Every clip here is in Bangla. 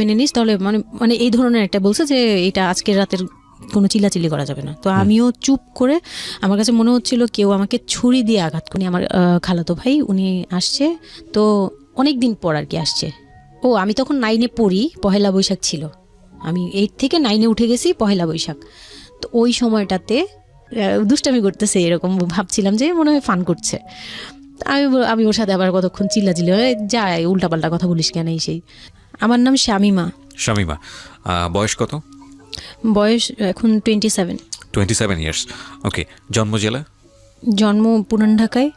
মেনে নিস তাহলে মানে মানে এই ধরনের একটা বলছে যে এটা আজকের রাতের কোনো চিল্লাচিল্লি করা যাবে না। তো আমিও চুপ করে, আমার কাছে মনে হচ্ছিল কেউ আমাকে ছুরি দিয়ে আঘাত করে। আমার খালাতো ভাই উনি আসছে, তো অনেক দিন পর আর কি আসছে। আমি তখন 9-এ পড়ি, পহেলা বৈশাখ ছিল, আমি 8 থেকে 9-এ উঠে গেছি পহেলা বৈশাখ। তো ওই সময়টাতে দুষ্টামি করতেছে এরকম ভাবছিলাম যে মনে হয় ফান করছে। আমি ওর সাথে আবার কতক্ষণ চিল্লাচিল্লি যায়, উল্টাপাল্টা কথা বলিস কেন এই সেই। আমার নাম শামিমা। শামিমা, বয়স কত? বয়স এখন 27 ইয়ার্স। ওকে, জন্ম জেলা? জন্ম পুরান ঢাকায়।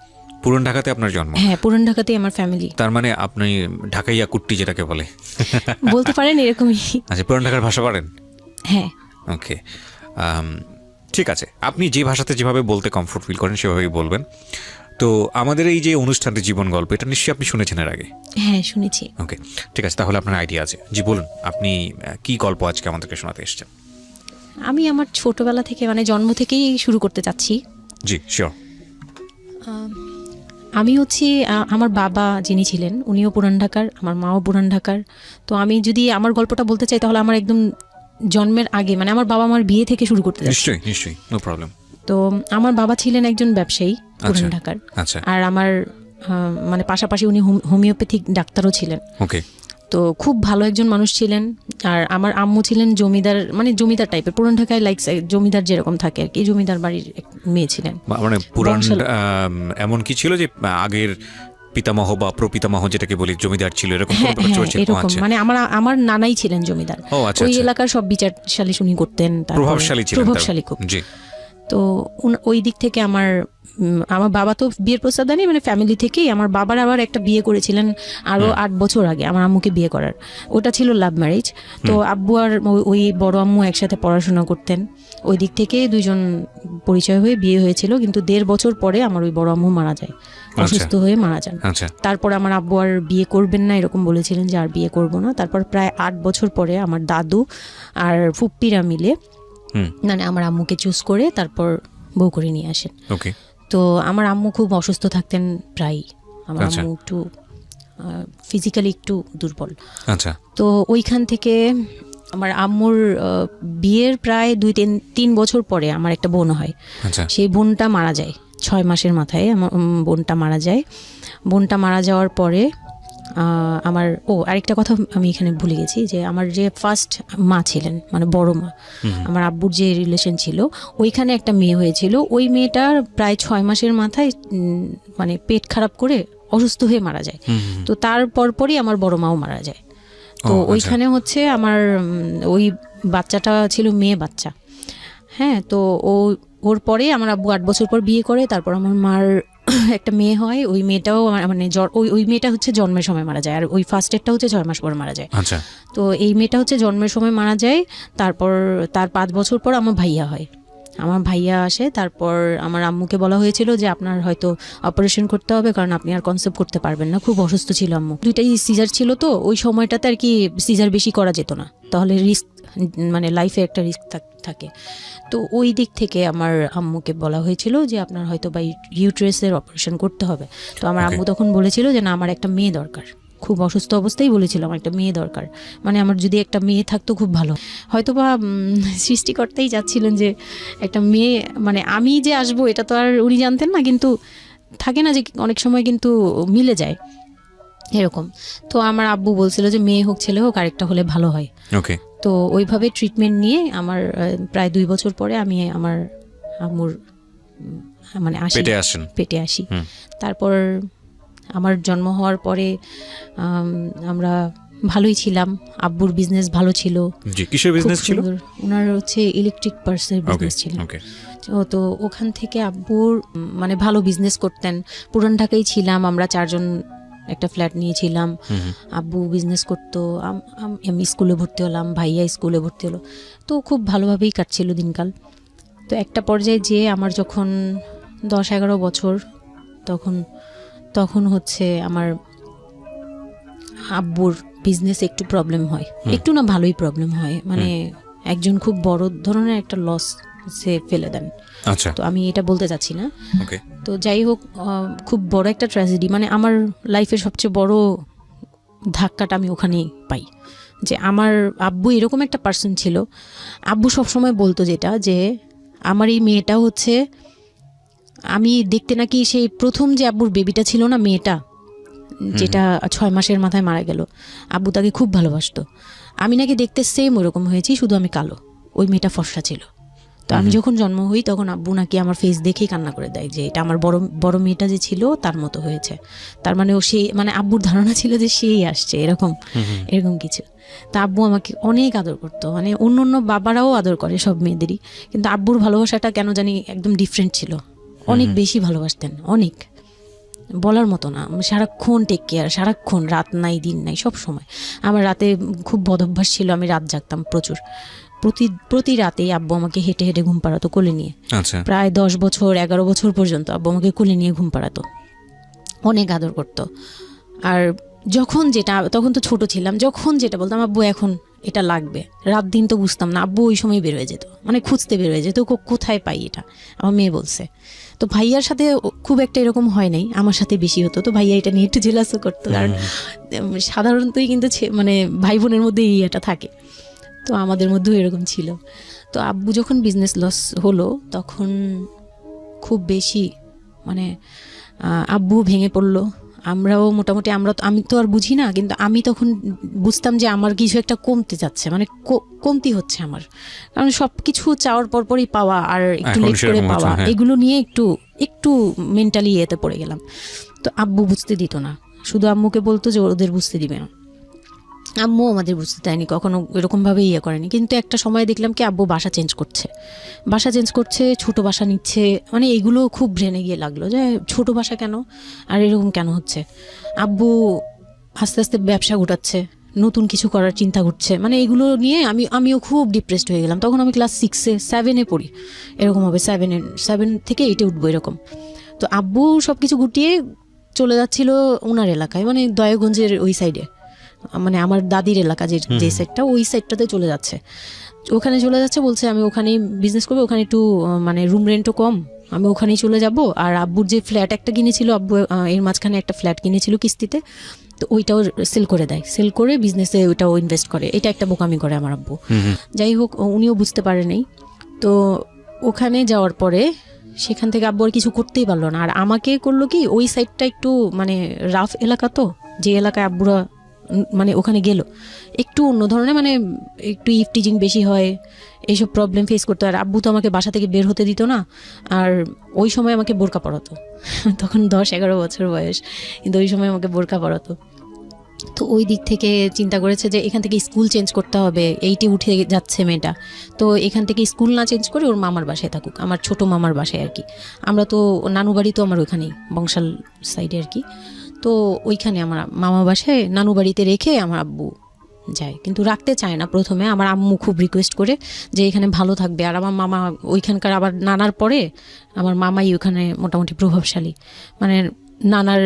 পুরান ঢাকাতে আপনার জন্ম? হ্যাঁ, পুরান ঢাকাতেই আমার ফ্যামিলি। তার মানে আপনি ঢাকাইয়া কুট্টি যেটাকে বলে বলতে পারেন এরকমই। আচ্ছা, পুরান ঢাকার ভাষা পারেন? হ্যাঁ। ওকে, ঠিক আছে, আপনি যে ভাষাতে যেভাবে বলতে কমফোর্ট ফিল করেন সেভাবেই বলবেন। তো আমাদের এই যে অনুষ্ঠানটি জীবন গল্প, এটা নিশ্চয়ই আপনি শুনেছেন এর আগে? হ্যাঁ, শুনেছি। ওকে, ঠিক আছে, তাহলে আপনার আইডিয়া আছে। জি বলুন, আপনি কি গল্প আজকে আমাদেরকে শোনাতে এসেছেন? আমি আমার ছোটবেলা থেকে মানে জন্ম থেকেই শুরু করতে চাচ্ছি। জি শিওর। আমি হচ্ছি আমার বাবা যিনি ছিলেন উনিও পুরান ঢাকার, আমার মাও পুরান ঢাকার। তো আমি যদি আমার গল্পটা বলতে চাই তাহলে আমার একদম জন্মের আগে, মানে আমার বাবা আমার বিয়ে থেকে শুরু করতে চাচ্ছি। নিশ্চয়ই, নো প্রবলেম। তো আমার বাবা ছিলেন একজন ব্যবসায়ী পুরান ঢাকার। আচ্ছা। আর আমার মানে পাশাপাশি উনি হোমিওপ্যাথিক ডাক্তারও ছিলেন। ওকে। তো খুব ভালো একজন মানুষ ছিলেন। আর আমার আম্মু ছিলেন জমিদার, মানে জমিদার টাইপের, পুরান ঢাকায় লাইক জমিদার যেরকম থাকে আর কি, জমিদার বাড়ির মেয়ে ছিলেন। মানে পুরান এমন কি ছিল যে আগের পিতামহ বা প্রপিতামহ যেটাকে বলি জমিদার ছিল, এরকম কোনো ব্যাপার চলছে? এরকম মানে আমার নানাই ছিলেন জমিদার। ওই এলাকার সব বিচার সালিশ উনি করতেন, প্রভাবশালী খুব। জি। তো ওই দিক থেকে আমার বাবা তো বিয়ের প্রস্তাব দেয়নি, মানে ফ্যামিলি থেকেই। আমার বাবার আবার একটা বিয়ে করেছিলেন আরো 8 বছর আগে আমার আম্মুকে বিয়ে করার, ওটা ছিল লাভ ম্যারেজ। তো আব্বু আর ওই বড় আম্মু একসাথে পড়াশোনা করতেন, ওই দিক থেকে দুইজন পরিচয় হয়ে বিয়ে হয়েছিল। কিন্তু 1.5 বছর পরে আমার ওই বড় আম্মু মারা যায়, অসুস্থ হয়ে মারা যান। তারপর আমার আব্বু আর বিয়ে করবেন না এরকম বলেছিলেন যে আর বিয়ে করব না। তারপর প্রায় 8 বছর পরে আমার দাদু আর ফুপ্পিরা মিলে মানে আমার আম্মুকে চুজ করে তারপর বউ করে নিয়ে আসেন। তো আমার আম্মু খুব অসুস্থ থাকতেন প্রায়, আমার আম্মু একটু ফিজিক্যালি একটু দুর্বল। আচ্ছা। তো ওইখান থেকে আমার আম্মুর বিয়ের প্রায় 2-3 বছর পরে আমার একটা বোন হয়। সেই বোনটা মারা যায় 6 মাসের মাথায়, আমার বোনটা মারা যায়। বোনটা মারা যাওয়ার পরে আমার আরেকটা কথা আমি এখানে ভুলে গেছি, যে আমার যে ফার্স্ট মা ছিলেন মানে বড় মা, আমার আব্বুর যে রিলেশন ছিল, ওইখানে একটা মেয়ে হয়েছিল। ওই মেয়েটার প্রায় 6 মাসের মাথায় মানে পেট খারাপ করে অসুস্থ হয়ে মারা যায়। তো তার পরপরই আমার বড় মাও মারা যায়। তো ওইখানে হচ্ছে আমার ওই বাচ্চাটা ছিল মেয়ে বাচ্চা। হ্যাঁ, তো ওর পরে আমার আব্বু 8 বছর পর বিয়ে করে। তারপর আমার মার একটা মেয়ে হয়, ওই মেয়েটাও মানে ওই মেয়েটা হচ্ছে জন্মের সময় মারা যায়, আর ওই ফার্স্টেরটা হচ্ছে 6 মাস পর মারা যায়। তো এই মেয়েটা হচ্ছে জন্মের সময় মারা যায়। তারপর তার 5 বছর পর আমার ভাইয়া হয়, আমার ভাইয়া আসে। তারপর আমার আম্মুকে বলা হয়েছিল যে আপনার হয়তো অপারেশন করতে হবে, কারণ আপনি আর কনসেপ্ট করতে পারবেন না, খুব অসুস্থ ছিল আম্মু। 2টাই সিজার ছিল, তো ওই সময়টাতে আর কি সিজার বেশি করা যেত না, তাহলে রিস্ক মানে লাইফে একটা রিস্ক থাকে। তো ওই দিক থেকে আমার আম্মুকে বলা হয়েছিল যে আপনার হয়তো বা ইউটেরাসের অপারেশন করতে হবে। তো আমার আম্মু তখন বলেছিল যে না, আমার একটা মেয়ে দরকার, খুব অসুস্থ অবস্থায় বলেছিল আমার একটা মেয়ে দরকার, মানে আমার যদি একটা মেয়ে থাকতো খুব ভালো। হয়তো বা সৃষ্টিকর্তাই চাচ্ছিলেন যে একটা মেয়ে, মানে আমি যে আসবো এটা তো আর উনি জানতেন না, কিন্তু থাকে না যে অনেক সময় কিন্তু মিলে যায় এরকম। তো আমার আব্বু বলছিল যে মেয়ে হোক ছেলে হোক, আরেকটা হলে ভালো হয়। তো ওইভাবে ট্রিটমেন্ট নিয়ে আমার প্রায় 2 বছর পরে আমি আমার আম্মুর মানে পেটে আসি। তারপর আমার জন্ম হওয়ার পরে আমরা ভালোই ছিলাম, আব্বুর বিজনেস ভালো ছিল। কিসের বিজনেস ছিল? ওনার হচ্ছে ইলেকট্রিক পার্সের বিজনেস ছিল। তো ওখান থেকে আব্বুর মানে ভালো বিজনেস করতেন। পুরান ঢাকায় ছিলাম আমরা 4 জন, একটা ফ্ল্যাট নিয়েছিলাম। আব্বু বিজনেস করতো, আমি স্কুলে ভর্তি হলাম, ভাইয়া স্কুলে ভর্তি হলো। তো খুব ভালোভাবেই কাটছিল দিনকাল। তো একটা পর্যায়ে যে আমার যখন 10-11 বছর, তখন হচ্ছে আমার আব্বুর বিজনেস একটু প্রবলেম হয়, একটু না ভালোই প্রবলেম হয়, মানে একজন খুব বড় ধরনের একটা লস সে ফেলে দেন। তো আমি এটা বলতে চাচ্ছি না। তো যাই হোক, খুব বড় একটা ট্র্যাজেডি, মানে আমার লাইফের সবচেয়ে বড় ধাক্কাটা আমি ওখানেই পাই, যে আমার আব্বু এরকম একটা পার্সন ছিল। আব্বু সবসময় বলতো যেটা, যে আমার এই মেয়েটা হচ্ছে, আমি দেখতে নাকি সেই প্রথম যে আব্বুর বেবিটা ছিল না, মেয়েটা যেটা 6 মাসের মাথায় মারা গেল, আব্বু তাকে খুব ভালোবাসতো। আমি নাকি দেখতে সেম ওরকম হয়েছি, শুধু আমি কালো, ওই মেয়েটা ফর্সা ছিল। তো আমি যখন জন্ম হই তখন আব্বু নাকি আমার ফেস দেখেই কান্না করে দেয় যে এটা আমার বড় বড় মেয়েটা যে ছিল তার মতো হয়েছে। তার মানে ও সেই, মানে আব্বুর ধারণা ছিল যে সেই আসছে, এরকম এরকম কিছু। তা আব্বু আমাকে অনেক আদর করতো, মানে অন্য অন্য বাবারাও আদর করে সব মেয়েদেরই, কিন্তু আব্বুর ভালোবাসাটা কেন জানি একদম ডিফারেন্ট ছিল, অনেক বেশি ভালোবাসতেন, অনেক বলার মতো না। সারাক্ষণ টেক কেয়ার, সারাক্ষণ, রাত নাই দিন নাই, সব সময়। আমার রাতে খুব বদভ্যাস ছিল, আমি রাত জাগতাম প্রচুর। প্রতি রাতেই আব্বু আমাকে হেঁটে হেঁটে ঘুম পাড়াতো কোলে নিয়ে। প্রায় 10 বছর 11 বছর পর্যন্ত আব্বু আমাকে কোলে নিয়ে ঘুম পাড়াতো, অনেক আদর করতো। আর যখন যেটা, তখন তো ছোট ছিলাম, যখন যেটা বলতাম আব্বু এখন এটা লাগবে, রাত দিন তো বুঝতাম না, আব্বু ওই সময় বের হয়ে যেত, মানে খুঁজতে বের হয়ে যেত কোথায় পাই এটা। আমার মেয়ে বলছে। তো ভাইয়ার সাথে খুব একটা এরকম হয় নাই, আমার সাথে বেশি হতো। তো ভাইয়া এটা নিয়ে একটু জেলাসও করতো, কারণ সাধারণতই কিন্তু মানে ভাই বোনের মধ্যে এই এটা থাকে, তো আমাদের মধ্যেও এরকম ছিল। তো আব্বু যখন বিজনেস লস হলো তখন খুব বেশি, মানে আব্বু ভেঙে পড়লো। আমরাও মোটামুটি, আমি তো আর বুঝি না, কিন্তু আমি তখন বুঝতাম যে আমার কিছু একটা কমতে যাচ্ছে, মানে কমতি হচ্ছে আমার, কারণ সব কিছু চাওয়ার পরপরই পাওয়া আর একটু লেট করে পাওয়া, এগুলো নিয়ে একটু মেন্টালি এতে পড়ে গেলাম। তো আব্বু বুঝতে দিত না, শুধু আম্মুকে বলতো যে ওদের বুঝতে দিবে না। আম্মু আমাদের বুঝতে দেয়নি কখনো, এরকমভাবে করেনি। কিন্তু একটা সময় দেখলাম কি আব্বু বাসা চেঞ্জ করছে, ছোট বাসা নিচ্ছে, মানে এগুলো খুব ব্রেনে গিয়ে লাগলো যে ছোট বাসা কেন, আর এরকম কেন হচ্ছে। আব্বু আস্তে আস্তে ব্যবসা গোটাচ্ছে, নতুন কিছু করার চিন্তা করছে, মানে এগুলো নিয়ে আমিও খুব ডিপ্রেসড হয়ে গেলাম। তখন আমি ক্লাস 6-এ 7-এ পড়ি, এরকম হবে 7 থেকে 8-এ উঠবো এরকম। তো আব্বু সব কিছু গুটিয়ে চলে যাচ্ছিল ওনার এলাকায়, মানে দয়াগঞ্জের ওই সাইডে, মানে আমার দাদির এলাকা যে সাইডটা, ওই সাইডটাতে চলে যাচ্ছে। ওখানে চলে যাচ্ছে, বলছে আমি ওখানেই বিজনেস করবো, ওখানে একটু মানে রুম রেন্টও কম, আমি ওখানেই চলে যাব। আর আব্বুর যে ফ্ল্যাট একটা কিনেছিল, আব্বু এর মাঝখানে একটা ফ্ল্যাট কিনেছিল কিস্তিতে, তো ওইটাও সেল করে দেয়, সেল করে বিজনেসে ওইটাও ইনভেস্ট করে। এটা একটা বোকামি করে আমার আব্বু। যাই হোক, উনিও বুঝতে পারেনি। তো ওখানে যাওয়ার পরে সেখান থেকে আব্বু আর কিছু করতেই পারলো না। আর আমাকে করলো কি, ওই সাইডটা একটু মানে রাফ এলাকা, তো যে এলাকায় আব্বুরা মানে ওখানে গেল একটু অন্য ধরনের, মানে একটু ইফটিজিং বেশি হয়, এইসব প্রবলেম ফেস করতে। আর আব্বু তো আমাকে বাসা থেকে বের হতে দিত না, আর ওই সময় আমাকে বোরকা পরাতো। তখন 10-11 বছর বয়স, কিন্তু ওই সময় আমাকে বোরকা পরাতো। তো ওই দিক থেকে চিন্তা করেছে যে এখান থেকে স্কুল চেঞ্জ করতে হবে, 8-এ উঠে যাচ্ছে মেয়েটা, তো এখান থেকে স্কুল না চেঞ্জ করে ওর মামার বাসায় থাকুক, আমার ছোট মামার বাসায় আর কি। আমরা তো নানু বাড়ি তো আমার ওইখানেই, বংশাল সাইডে আর কি। তো ওইখানে আমার মামা বাসায় নানু বাড়িতে রেখে আমার আব্বু যায়, কিন্তু রাখতে চায় না প্রথমে। আমার আম্মু খুব রিকোয়েস্ট করে যে এখানে ভালো থাকবে। আর আমার মামা ওইখানকার, আবার নানার পরে আমার মামাই ওখানে মোটামুটি প্রভাবশালী, মানে নানার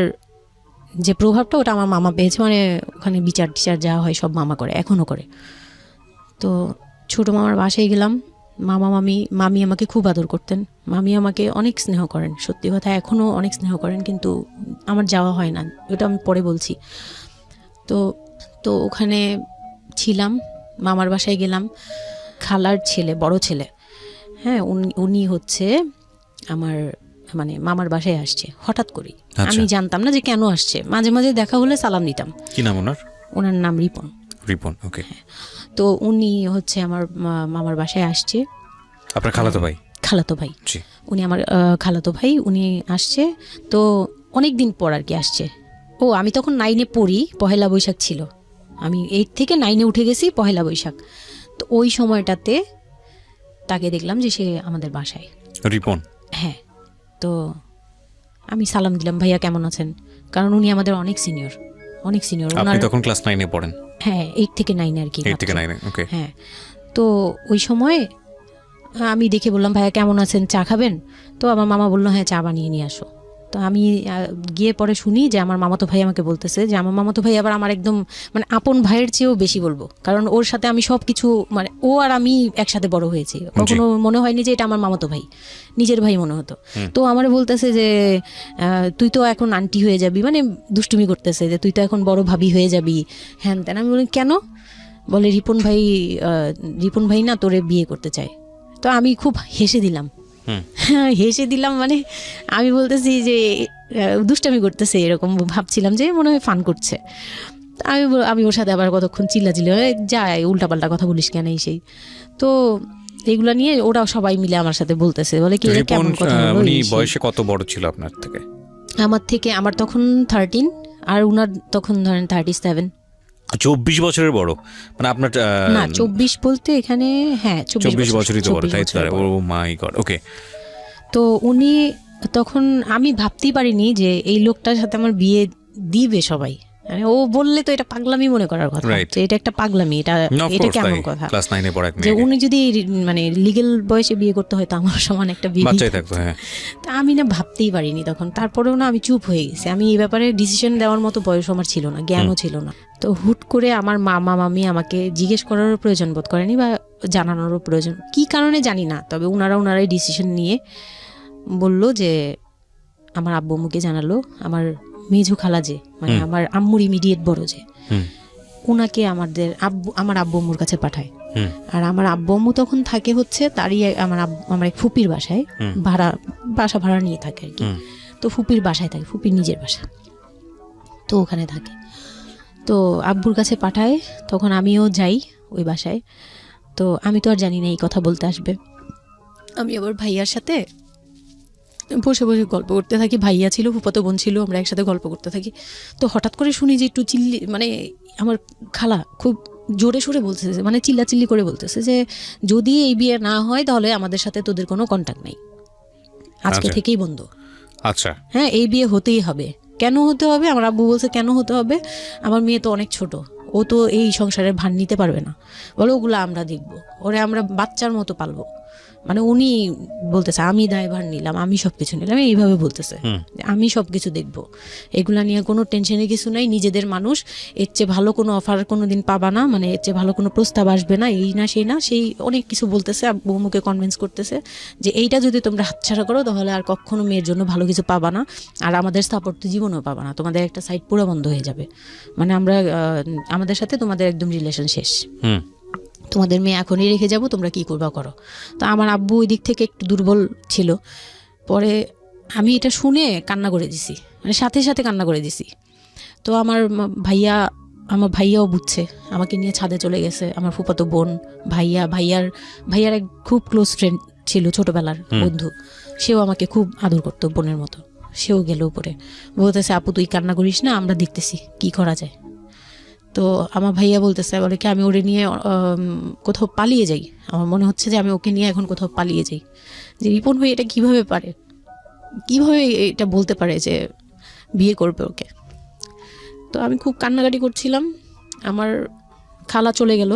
যে প্রভাবটা ওটা আমার মামা পেয়েছে, মানে ওখানে বিচার টিচার যা হয় সব মামা করে, এখনও করে। তো ছোটো মামার বাসায় গেলাম, মামি আমাকে খুব আদর করতেন, মামি আমাকে অনেক স্নেহ করেন, সত্যি কথা এখনও অনেক স্নেহ করেন, কিন্তু আমার যাওয়া হয় না, ওটা আমি পরে বলছি। তো ওখানে ছিলাম, মামার বাসায় গেলাম, খালার ছেলে, বড় ছেলে, হ্যাঁ, উনি হচ্ছে আমার মানে মামার বাসায় আসছে হঠাৎ করে। আমি জানতাম না যে কেন আসছে, মাঝে মাঝে দেখা হলে সালাম দিতাম। কি নাম ওনার নাম রিপন। ওকে। তো উনি হচ্ছে আমার মামার বাসায় আসছে। আপনার খালাতো ভাই? উনি আমার খালাতো ভাই, উনি আসছে। তো অনেক দিন পর আর কি আসছে। আমি তখন 9-এ পড়ি, পহেলা বৈশাখ ছিল, আমি 8 থেকে 9-এ উঠে গেছি পহেলা বৈশাখ। তো ওই সময়টাতে তাকে দেখলাম যে সে আমাদের বাসায়, রিপন। হ্যাঁ। তো আমি সালাম দিলাম, ভাইয়া কেমন আছেন, কারণ উনি আমাদের অনেক সিনিয়র। আপনি তখন ক্লাস 9-এ পড়েন? হ্যাঁ, 8 থেকে 9 আর কি। 8 থেকে 9, ওকে। হ্যাঁ। তো ওই সময় আমি দেখে বললাম, ভাইয়া কেমন আছেন, চা খাবেন? তো আমার মামা বললো, হ্যাঁ চা বানিয়ে নিয়ে আসো। তো আমি গিয়ে পরে শুনি যে আমার মামাতো ভাই আমাকে বলতেছে যে আমার মামাতো ভাই আবার আমার একদম মানে আপন ভাইয়ের চেয়েও বেশি বলবো, কারণ ওর সাথে আমি সব কিছু, মানে ও আর আমি একসাথে বড় হয়েছি, কখনো মনে হয়নি যে এটা আমার মামাতো ভাই, নিজের ভাই মনে হতো। তো আমার বলতেছে যে তুই তো এখন আন্টি হয়ে যাবি, মানে দুষ্টুমি করতেছে যে তুই তো এখন বড় ভাবি হয়ে যাবি, হ্যান তেন। আমি বলি কেন? বলে রিপন ভাই না তোরে বিয়ে করতে চায়। তো আমি খুব হেসে দিলাম, হেসে দিলাম, মানে আমি বলতেছি যে দুষ্টামি করতেছে, এরকম ভাবছিলাম যে মনে হয় ফান করছে। আমি ওর সাথে আবার কতক্ষণ চিল্লাচিল্লি যায়, উল্টাপাল্টা কথা বলিস কেন এই সেই। তো এগুলা নিয়ে ওরা সবাই মিলে আমার সাথে বলতেছে, বলে কি কেমন কথা হলো। উনি বয়সে কত বড় ছিল আপনার থেকে? আমার তখন 13 আর উনার তখন ধরেন 37। 24 বছরের বড়, মানে আপনার না 24 বলতে এখানে, হ্যাঁ 24 বছরই তো বড়, তাই তো? ও মাই গড, ওকে। তো উনি তখন, আমি ভাবতেই পারিনি যে এই লোকটার সাথে আমার বিয়ে দিবে সবাই। মানে ও বললে তো এটা পাগলামি মনে করার কথা, যে এটা একটা পাগলামি, এটা কেমন কথা ক্লাস 9 এ পড়া যে উনি যদি মানে লিগ্যাল বয়সে বিয়ে করতে হয় তো আমার সমান একটা বাচ্চাই থাকতো। হ্যাঁ, তা আমি না ভাবতেই পারিনি তখন। তারপরেও না আমি চুপ হয়ে গেছি, আমি এই ব্যাপারে ডিসিশন দেওয়ার মতো বয়স আমার ছিল না, জ্ঞানও ছিল না। তো হুট করে আমার মামা মামি আমাকে জিজ্ঞেস করারও প্রয়োজন বোধ করেনি বা জানানোরও প্রয়োজন, কি কারণে জানি না, তবে ওনারাই ডিসিশন নিয়ে বলল যে আমার আব্বু আম্মুকে জানালো, আমার মেঝো খালা যে মানে আমার আম্মুর ইমিডিয়েট বড় যে, উনাকে আমার আব্বু আম্মুর কাছে পাঠায়। আর আমার আব্বু আম্মু তখন থাকে হচ্ছে তারই আমার এক ফুপির বাসায়, বাসা ভাড়া নিয়ে থাকে আর কি। তো ফুপির বাসায় থাকে, ফুপির নিজের বাসা, তো ওখানে থাকে। তো আব্বুর কাছে পাঠায়, তখন আমিও যাই ওই বাসায়। তো আমি তো আর জানি না এই কথা বলতে আসবে। আমি আবার ভাইয়ার সাথে বসে বসে গল্প করতে থাকি, ভাইয়া ছিল, ফুফাতো বোন ছিল, আমরা একসাথে গল্প করতে থাকি। তো হঠাৎ করে শুনি যে একটু মানে আমার খালা খুব জোরে সোরে বলতেছে, মানে চিল্লাচিল্লি করে বলতেছে যে যদি এই বিয়ে না হয় তাহলে আমাদের সাথে তোদের কোনো কন্ট্যাক্ট নেই, আজকে থেকেই বন্ধ। আচ্ছা, হ্যাঁ, এই বিয়ে হতেই হবে। কেন হতে হবে? আমার আব্বু বলছে কেন হতে হবে, আমার মেয়ে তো অনেক ছোট, ও তো এই সংসারের ভার নিতে পারবে না, বলো ওগুলো আমরা দেখবো, ওরে আমরা বাচ্চার মতো পালবো। মানে উনি বলতেছে আমি দায়ভার নিলাম, আমি সবকিছু নিলাম, এইভাবে বলতেছে আমি সবকিছু দেখবো, এগুলা নিয়ে কোনো টেনশনের কিছু নাই, নিজেদের মানুষ, এর চেয়ে ভালো কোনো অফার কোনো দিন পাবা না, মানে এর চেয়ে ভালো কোনো প্রস্তাব আসবে না, এই না সেই না, সেই অনেক কিছু বলতেছে। বৌমুকে কনভিন্স করতেছে যে এইটা যদি তোমরা হাতছাড়া করো তাহলে আর কখনো মেয়ের জন্য ভালো কিছু পাবা না, আর আমাদের সাপোর্ট তো জীবনেও পাবা না, তোমাদের একটা সাইড পুরো বন্ধ হয়ে যাবে, মানে আমাদের সাথে তোমাদের একদম রিলেশন শেষ, তোমাদের মেয়ে এখনই রেখে যাব, তোমরা কি করবা করো। তো আমার আব্বু ওই দিক থেকে একটু দুর্বল ছিল। পরে আমি এটা শুনে কান্না করে দিছি, মানে সাথে সাথে কান্না করে দিছি। তো আমার ভাইয়াও বুঝছে, আমাকে নিয়ে ছাদে চলে গেছে। আমার ফুফাতো বোন, ভাইয়ার এক খুব ক্লোজ ফ্রেন্ড ছিল, ছোটবেলার বন্ধু, সেও আমাকে খুব আদর করতো বোনের মতো, সেও গেল উপরে, বলতেছে আপু তুই কান্না করিস না, আমরা দেখতেছি কি করা যায়। তো আমার ভাইয়া বলতেছে, বলে কি আমি ওরে নিয়ে কোথাও পালিয়ে যাই, আমার মনে হচ্ছে যে আমি ওকে নিয়ে এখন কোথাও পালিয়ে যাই, যে রিপন ভাই এটা কিভাবে এটা বলতে পারে যে বিয়ে করবে ওকে। তো আমি খুব কান্নাকাটি করছিলাম। আমার খালা চলে গেল,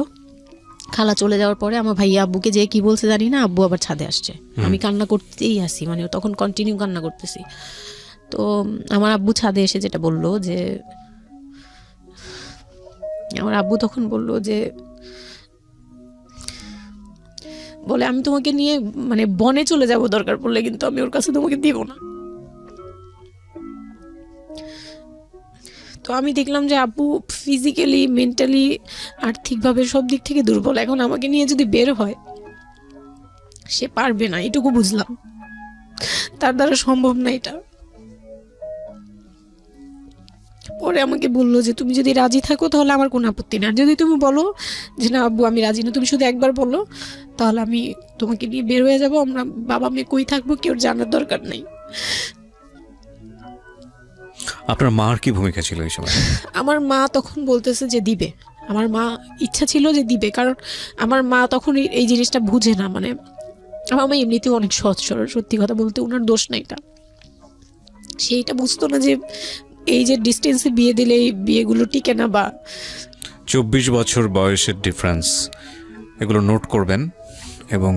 খালা চলে যাওয়ার পরে আমার ভাইয়া আব্বুকে যে কি বলছে জানি না, আব্বু আবার ছাদে আসছে, আমি কান্না করতেই আসি, মানে তখন কন্টিনিউ কান্না করতেছি। তো আমার আব্বু ছাদে এসে যেটা বললো যে, আমার আব্বু তখন বললো যে, বলে আমি তোমাকে নিয়ে মানে বনে চলে যাব দরকার পড়লে, কিন্তু আমি ওর কাছে তোমাকে দিব না। তো আমি দেখলাম যে আব্বু ফিজিক্যালি, মেন্টালি, আর্থিকভাবে সব দিক থেকে দুর্বল, এখন আমাকে নিয়ে যদি বের হয় সে পারবে না, এটুকু বুঝলাম, তার দ্বারা সম্ভব না এটা। পরে আমাকে বললো যে তুমি যদি রাজি থাকো তাহলে আমার কোনো আপত্তি না, যদি তুমি বলো যে না আব্বু আমি রাজি না, তুমি শুধু একবার বলো, তাহলে আমি তোমাকে নিয়ে বের হয়ে যাবো, আমরা বাবা মেয়ে কই থাকবো কেউ জানার দরকার নেই। আপনার মার কি ভূমিকা ছিল এই সময়? আমার মা তখন বলতেছে যে দিবে, আমার মা ইচ্ছা ছিল যে দিবে, কারণ আমার মা তখন এই জিনিসটা বুঝে না, মানে আমার মা এমনিতেও অনেক সৎ সরল, সত্যি কথা বলতে ওনার দোষ না এটা, সেইটা বুঝতো না যে এই যে ডিস্টেন্সে বিয়ে দিলে এই বিয়েগুলো টিকে না, বা 24 বছর বয়সের ডিফারেন্স, এগুলো নোট করবেন এবং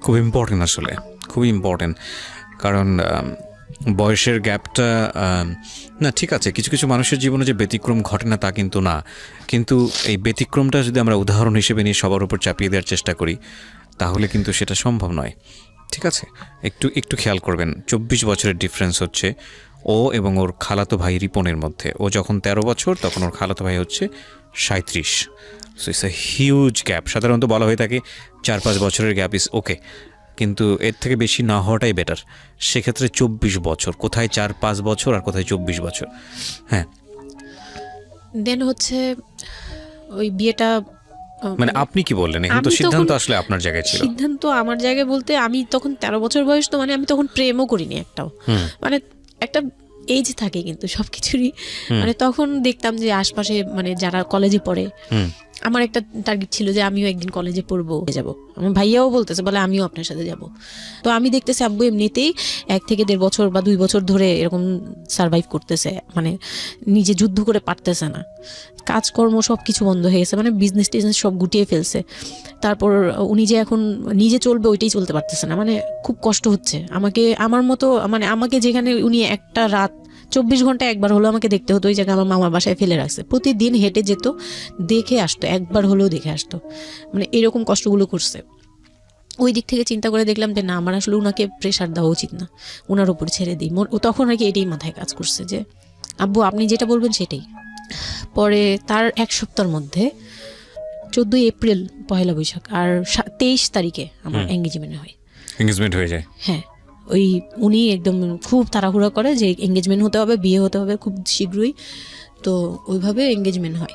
খুব ইম্পর্টেন্ট, আসলে খুবই ইম্পর্টেন্ট, কারণ বয়সের গ্যাপটা না ঠিক আছে, কিছু কিছু মানুষের জীবনে যে ব্যতিক্রম ঘটে না তা কিন্তু না, কিন্তু এই ব্যতিক্রমটা যদি আমরা উদাহরণ হিসেবে নিয়ে সবার উপর চাপিয়ে দেওয়ার চেষ্টা করি তাহলে কিন্তু সেটা সম্ভব নয়। ঠিক আছে, একটু খেয়াল করবেন, 24 বছরের ডিফারেন্স হচ্ছে ও এবং ওর খালাতো ভাই রিপনের মধ্যে। ও যখন 13 বছর তখন ওর খালাতো ভাই হচ্ছে 37। So it's a huge gap. সাধারণত বলা হয়ে থাকে 4-5 বছরের গ্যাপ ইজ ওকে, কিন্তু এর থেকে বেশি না হওয়াটাই বেটার। সেক্ষেত্রে 24 বছর, কোথায় 4-5 বছর আর কোথায় 24 বছর। হ্যাঁ, দেন হচ্ছে ওই বিয়েটা মানে আপনি কি বললেন? এখন তো আমি সিদ্ধান্ত তখন- আসলে আপনার জায়গায় ছিল। সিদ্ধান্ত আমার জায়গায় বলতে আমি তখন 13 বছর বয়স, তো মানে আমি তখন প্রেমও করিনি একটাও। মানে একটা এজ থাকে কিন্তু সবকিছুরই, মানে তখন দেখতাম যে আশপাশে মানে যারা কলেজে পড়ে, আমার একটা টার্গেট ছিল যে আমিও একদিন কলেজে পড়বো, যাব। আমার ভাইয়াও বলতেছে, বলে আমিও আপনার সাথে যাব। তো আমি দেখতেছি আব্বু এমনিতেই 1 থেকে 1.5 বছর বা 2 বছর ধরে এরকম সার্ভাইভ করতেছে, মানে নিজে যুদ্ধ করে পারতেছে না, কাজকর্ম সব কিছু বন্ধ হয়ে গেছে, মানে বিজনেস টিজনেস সব গুটিয়ে ফেলছে। তারপর উনি যে এখন নিজে চলবে ওইটাই চলতে পারতেছে না, মানে খুব কষ্ট হচ্ছে আমাকে। আমার মতো মানে আমাকে যেখানে উনি একটা রাত 24 ঘন্টা একবার হলো আমাকে দেখতে হতো, ওই জায়গায় আমার মামার বাসায় ফেলে রাখছে। প্রতিদিন হেঁটে যেত, দেখে আসতো, একবার হলেও দেখে আসতো, মানে এরকম কষ্টগুলো করছে। ওই দিক থেকে চিন্তা করে দেখলাম যে না, আমার আসলে উনাকে প্রেশার দেওয়া উচিত না, ওনার উপর ছেড়ে দিই। তখন আর কি এটাই মাথায় কাজ করছে যে আব্বু আপনি যেটা বলবেন সেটাই। পরে তার 1 সপ্তাহের মধ্যে 14 এপ্রিল পহেলা বৈশাখ আর 23 তারিখে আমার এঙ্গেজমেন্ট হয়। এঙ্গেজমেন্ট হয়ে যায়। হ্যাঁ, ওই উনি একদম খুব তাড়াহুড়া করে যে এঙ্গেজমেন্ট হতে হবে, বিয়ে হতে হবে খুব শীঘ্রই। তো ওইভাবে এঙ্গেজমেন্ট হয়।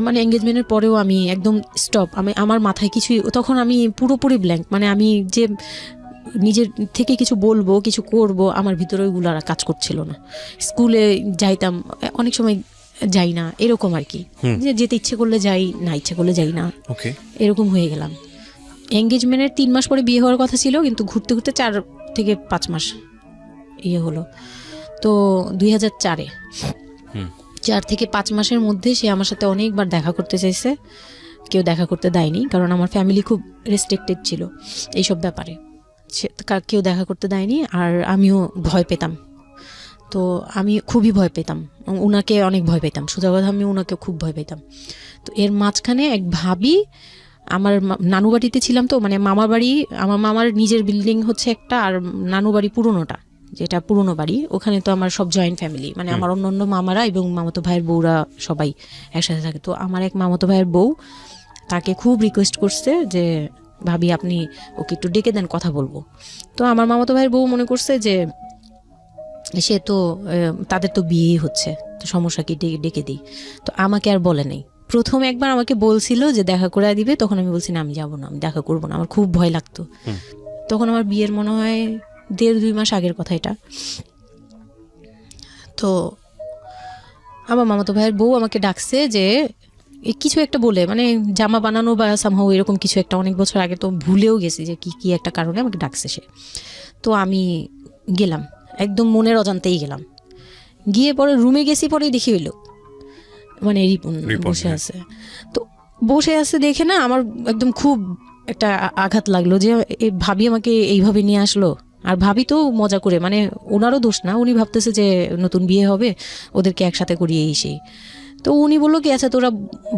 মানে এঙ্গেজমেন্টের পরেও আমি একদম স্টপ, আমার মাথায় কিছুই, তখন আমি পুরোপুরি ব্ল্যাঙ্ক, মানে আমি যে নিজের থেকে কিছু বলবো কিছু করব আমার ভিতরে ওইগুলো আর কাজ করছিল না। স্কুলে যাইতাম, অনেক সময় যাই না, এরকম আর কি, যে যেতে ইচ্ছে করলে যাই, না ইচ্ছে করলে যাই না, ওকে, এরকম হয়ে গেলাম। এঙ্গেজমেন্টের 3 মাস পরে বিয়ে হওয়ার কথা ছিল, কিন্তু ঘুরতে ঘুরতে 4 থেকে 5 মাস ইয়ে হলো। তো 2004-এ 4 থেকে 5 মাসের মধ্যে সে আমার সাথে অনেকবার দেখা করতে চাইছে, কেউ দেখা করতে দেয়নি, কারণ আমার ফ্যামিলি খুব রেস্ট্রিক্টেড ছিল এইসব ব্যাপারে, কেউ দেখা করতে দেয়নি। আর আমিও ভয় পেতাম, তো আমি খুবই ভয় পেতাম, উনাকে অনেক ভয় পেতাম, সোজা কথা আমি উনাকে খুব ভয় পেতাম। তো এর মাঝখানে এক ভাবি, আমার নানু বাড়িতে ছিলাম, তো মানে মামার বাড়ি, আমার মামার নিজের বিল্ডিং হচ্ছে একটা, আর নানু বাড়ি পুরোনোটা, যেটা পুরোনো বাড়ি, ওখানে তো আমার সব জয়েন্ট ফ্যামিলি, মানে আমার অন্য মামারা এবং মামাতো ভাইয়ের বউরা সবাই একসাথে থাকে। তো আমার এক মামাতো ভাইয়ের বউ তাকে খুব রিকোয়েস্ট করছে যে ভাবি আপনি ওকে একটু ডেকে দেন, কথা বলবো। তো আমার মামাতো ভাইয়ের বউ মনে করছে যে সে তো তাদের তো বিয়েই হচ্ছে, তো সমস্যা কি, ডেকে দিই। তো আমাকে আর বলে নাই। প্রথম একবার আমাকে বলছিল যে দেখা করে দিবে, তখন আমি বলছি না আমি যাবো না, আমি দেখা করবো না, আমার খুব ভয় লাগতো। তখন আমার বিয়ের মনে হয় 1.5-2 মাস আগের কথা এটা। তো আমার মামাতো ভাইয়ের বউ আমাকে ডাকছে যে কিছু একটা বলে, মানে জামা বানানো বা সামহাও এরকম কিছু একটা, অনেক বছর আগে, তো ভুলেও গেছি যে কি একটা কারণে আমাকে ডাকছে সে। তো আমি গেলাম, একদম মনের অজান্তেই গেলাম। গিয়ে পরে রুমে গেছি, পরেই দেখি হইল মানে রিপন বসে আছে। তো বসে আছে দেখে না আমার একদম খুব একটা আঘাত লাগলো যে ভাবি আমাকে এইভাবে নিয়ে আসলো। আর ভাবি তো মজা করে, মানে ওনারও দোষ না, উনি ভাবতেছে যে নতুন বিয়ে হবে, ওদেরকে একসাথে করিয়ে সেই। তো উনি বললো কি আচ্ছা তোরা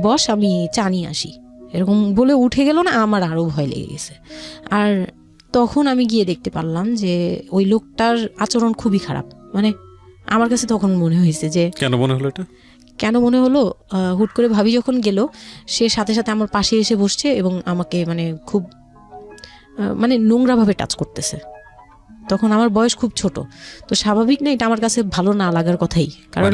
বস, আমি চা নিয়ে আসি, এরকম বলে উঠে গেল না। আমার আরও ভয় লেগে গেছে। আর তখন আমি গিয়ে দেখতে পারলাম যে ওই লোকটার আচরণ খুবই খারাপ। মানে আমার কাছে তখন মনে হয়েছে যে কেন মনে হলো এটা, কেন মনে হলো, হুট করে ভাবি যখন গেল, সে সাথে সাথে আমার পাশে এসে বসছে এবং আমাকে মানে খুব মানে নোংরাভাবে টাচ করতেছে। তখন আমার বয়স খুব ছোট, তো স্বাভাবিক না এটা আমার কাছে ভালো না লাগার কথাই, কারণ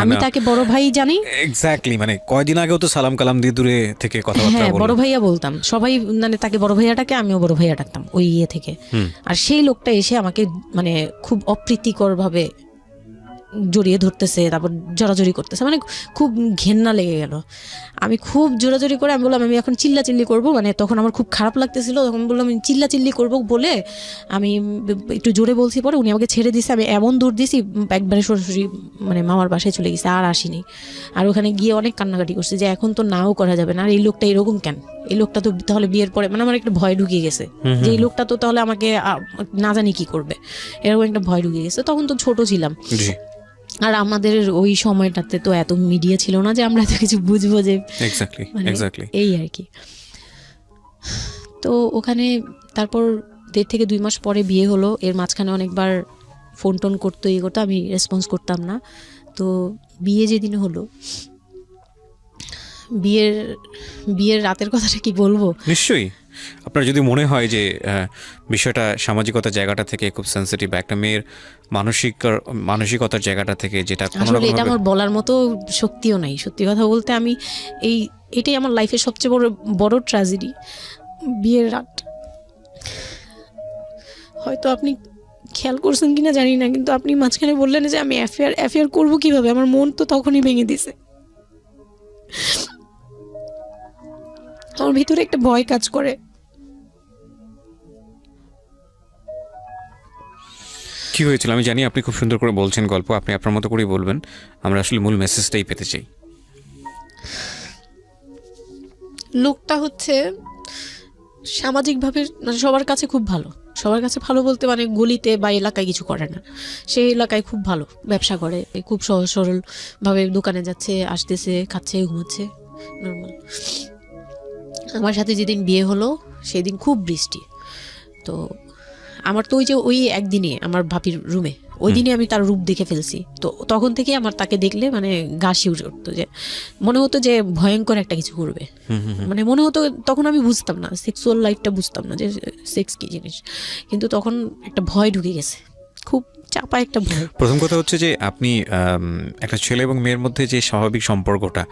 আমি তাকে বড় ভাই জানি। এক্স্যাক্টলি, মানে কয়দিন আগেও তো সালাম কালাম দিয়ে দূরে থেকে কথাবার্তা বলতাম, বড় ভাইয়া বলতাম, সবাই মানে তাকে বড় ভাইয়াটাকে আমিও বড় ভাইয়া ডাকতাম ওই ইয়ে থেকে। আর সেই লোকটা এসে আমাকে মানে খুব অপ্রীতিকর ভাবে জড়িয়ে ধরতেছে, তারপর জড়াজড়ি করতেছে, মানে খুব ঘেন্না লেগে গেল। আমি খুব জোরাজোরি করে আমি বললাম আমি এখন চিল্লাচিল্লি করবো, মানে তখন আমার খুব খারাপ লাগতেছিল, তখন বললাম আমি চিল্লাচিল্লি করবো বলে আমি একটু জোরে বলছি। পরে উনি আমাকে ছেড়ে দিছে, আমি এমন দূর দিছি একবারে সরাসরি মানে মামার বাসায় চলে গেছি, আর আসিনি। আর ওখানে গিয়ে অনেক কান্নাকাটি করছি যে এখন তো নাও করা যাবে না, আর এই লোকটা এরকম কেন, এই লোকটা তো তাহলে বিয়ের পরে, মানে আমার একটা ভয় ঢুকিয়ে গেছে যে এই লোকটা তো তাহলে আমাকে না জানি কি করবে, এরকম একটা ভয় ঢুকিয়ে গেছে। তখন তো ছোট ছিলাম, আর আমাদের ওই সময়টাতে তো এত মিডিয়া ছিল না যে আমরা এত কিছু বুঝবো যে এই আর কি। তো ওখানে তারপর 1.5 থেকে 2 মাস পরে বিয়ে হলো। এর মাঝখানে অনেকবার ফোন টোন করতো, ইয়ে করতো, আমি রেসপন্স করতাম না। তো বিয়ে যেদিন হলো বিয়ের রাতের কথাটা কি বলবো? নিশ্চয়ই আপনার যদি মনে হয় যে বিষয়টা সামাজিকতার জায়গাটা থেকে খুব সেন্সিটিভ, একটা মেয়ের মানসিকতার জায়গাটা থেকে, যেটা আসলে এটা আমার বলার মতো শক্তিও নাই। সত্যি কথা বলতে আমি এটাই আমার লাইফের সবচেয়ে বড় ট্র্যাজেডি, বিয়ের রাত। হয়তো আপনি খেয়াল করছেন কিনা জানি না, কিন্তু আপনি মাঝখানে বললেন যে আমি অ্যাফেয়ার করবো কিভাবে, আমার মন তো তখনই ভেঙে দিছে। আমার ভিতরে একটা ভয় কাজ করে। কি হয়েছিল আমি জানি, আপনি খুব সুন্দর করে বলছেন গল্প, আপনি আপনার মতো করেই বলবেন, আমরা আসলে মূল মেসেজটাই পেতে চাই। লোকটা হচ্ছে সামাজিকভাবে সবার কাছে খুব ভালো, সবার কাছে ভালো বলতে মানে গলিতে বা এলাকায় কিছু করে না, সেই এলাকায় খুব ভালো ব্যবসা করে, খুব সহজ সরলভাবে দোকানে যাচ্ছে, আসতেছে, খাচ্ছে, ঘুমাচ্ছে, নর্মাল। আমার সাথে যেদিন বিয়ে হলো সেদিন খুব বৃষ্টি, তো আমার তো ওই একদিনে আমার ভাবির রুমে, ওই দিনে আমি তার রূপ দেখে ফেলছি। তো তখন থেকে আমার তাকে দেখলে মানে গা শিউরে উঠতো, যে মনে হতো যে ভয়ঙ্কর একটা কিছু করবে। মানে মনে হতো, তখন আমি বুঝতাম না, সেক্সুয়াল লাইফটা বুঝতাম না যে সেক্স কি জিনিস, কিন্তু তখন একটা ভয় ঢুকে গেছে, খুব চাপা একটা ভয়। প্রথম কথা হচ্ছে যে আপনি একটা ছেলে এবং মেয়ের মধ্যে যে স্বাভাবিক সম্পর্কটা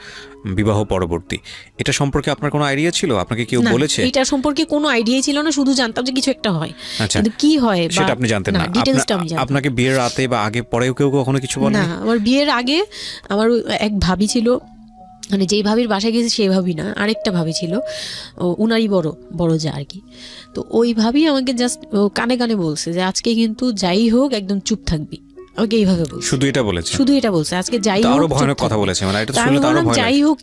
বিবাহ পরবর্তী, এটা সম্পর্কে আপনার কোনো আইডিয়া ছিল? আপনাকে কেউ বলেছে? এটা সম্পর্কে কোনো আইডিয়াই ছিল না, শুধু জানতাম যে কিছু একটা হয়, কিন্তু কি হয় সেটা আপনি জানতেন না। ডিটেইলসটা আমি জানতাম। আপনাকে বিয়ের রাতে বা আগে পরেও কেউ কখনো কিছু বলে না? আমার বিয়ের আগে আমার এক ভাবি ছিল, মানে যেই ভাবির বাসায় গেছে সেই ভাবি না, আরেকটা ভাবি ছিল, উনারই বড় যা আর কি। তো ওই ভাবি আমাকে জাস্ট কানে কানে বলছে যে আজকে কিন্তু যাই হোক একদম চুপ থাকবি, আমাকে এইভাবে বলছে। শুধু এটা বলেছে? শুধু এটা বলছে, আজকে যাই হোক। আরো ভয়ানক কথা বলেছে, মানে এটা শুনলে তো আরো ভয় লাগে। যাই হোক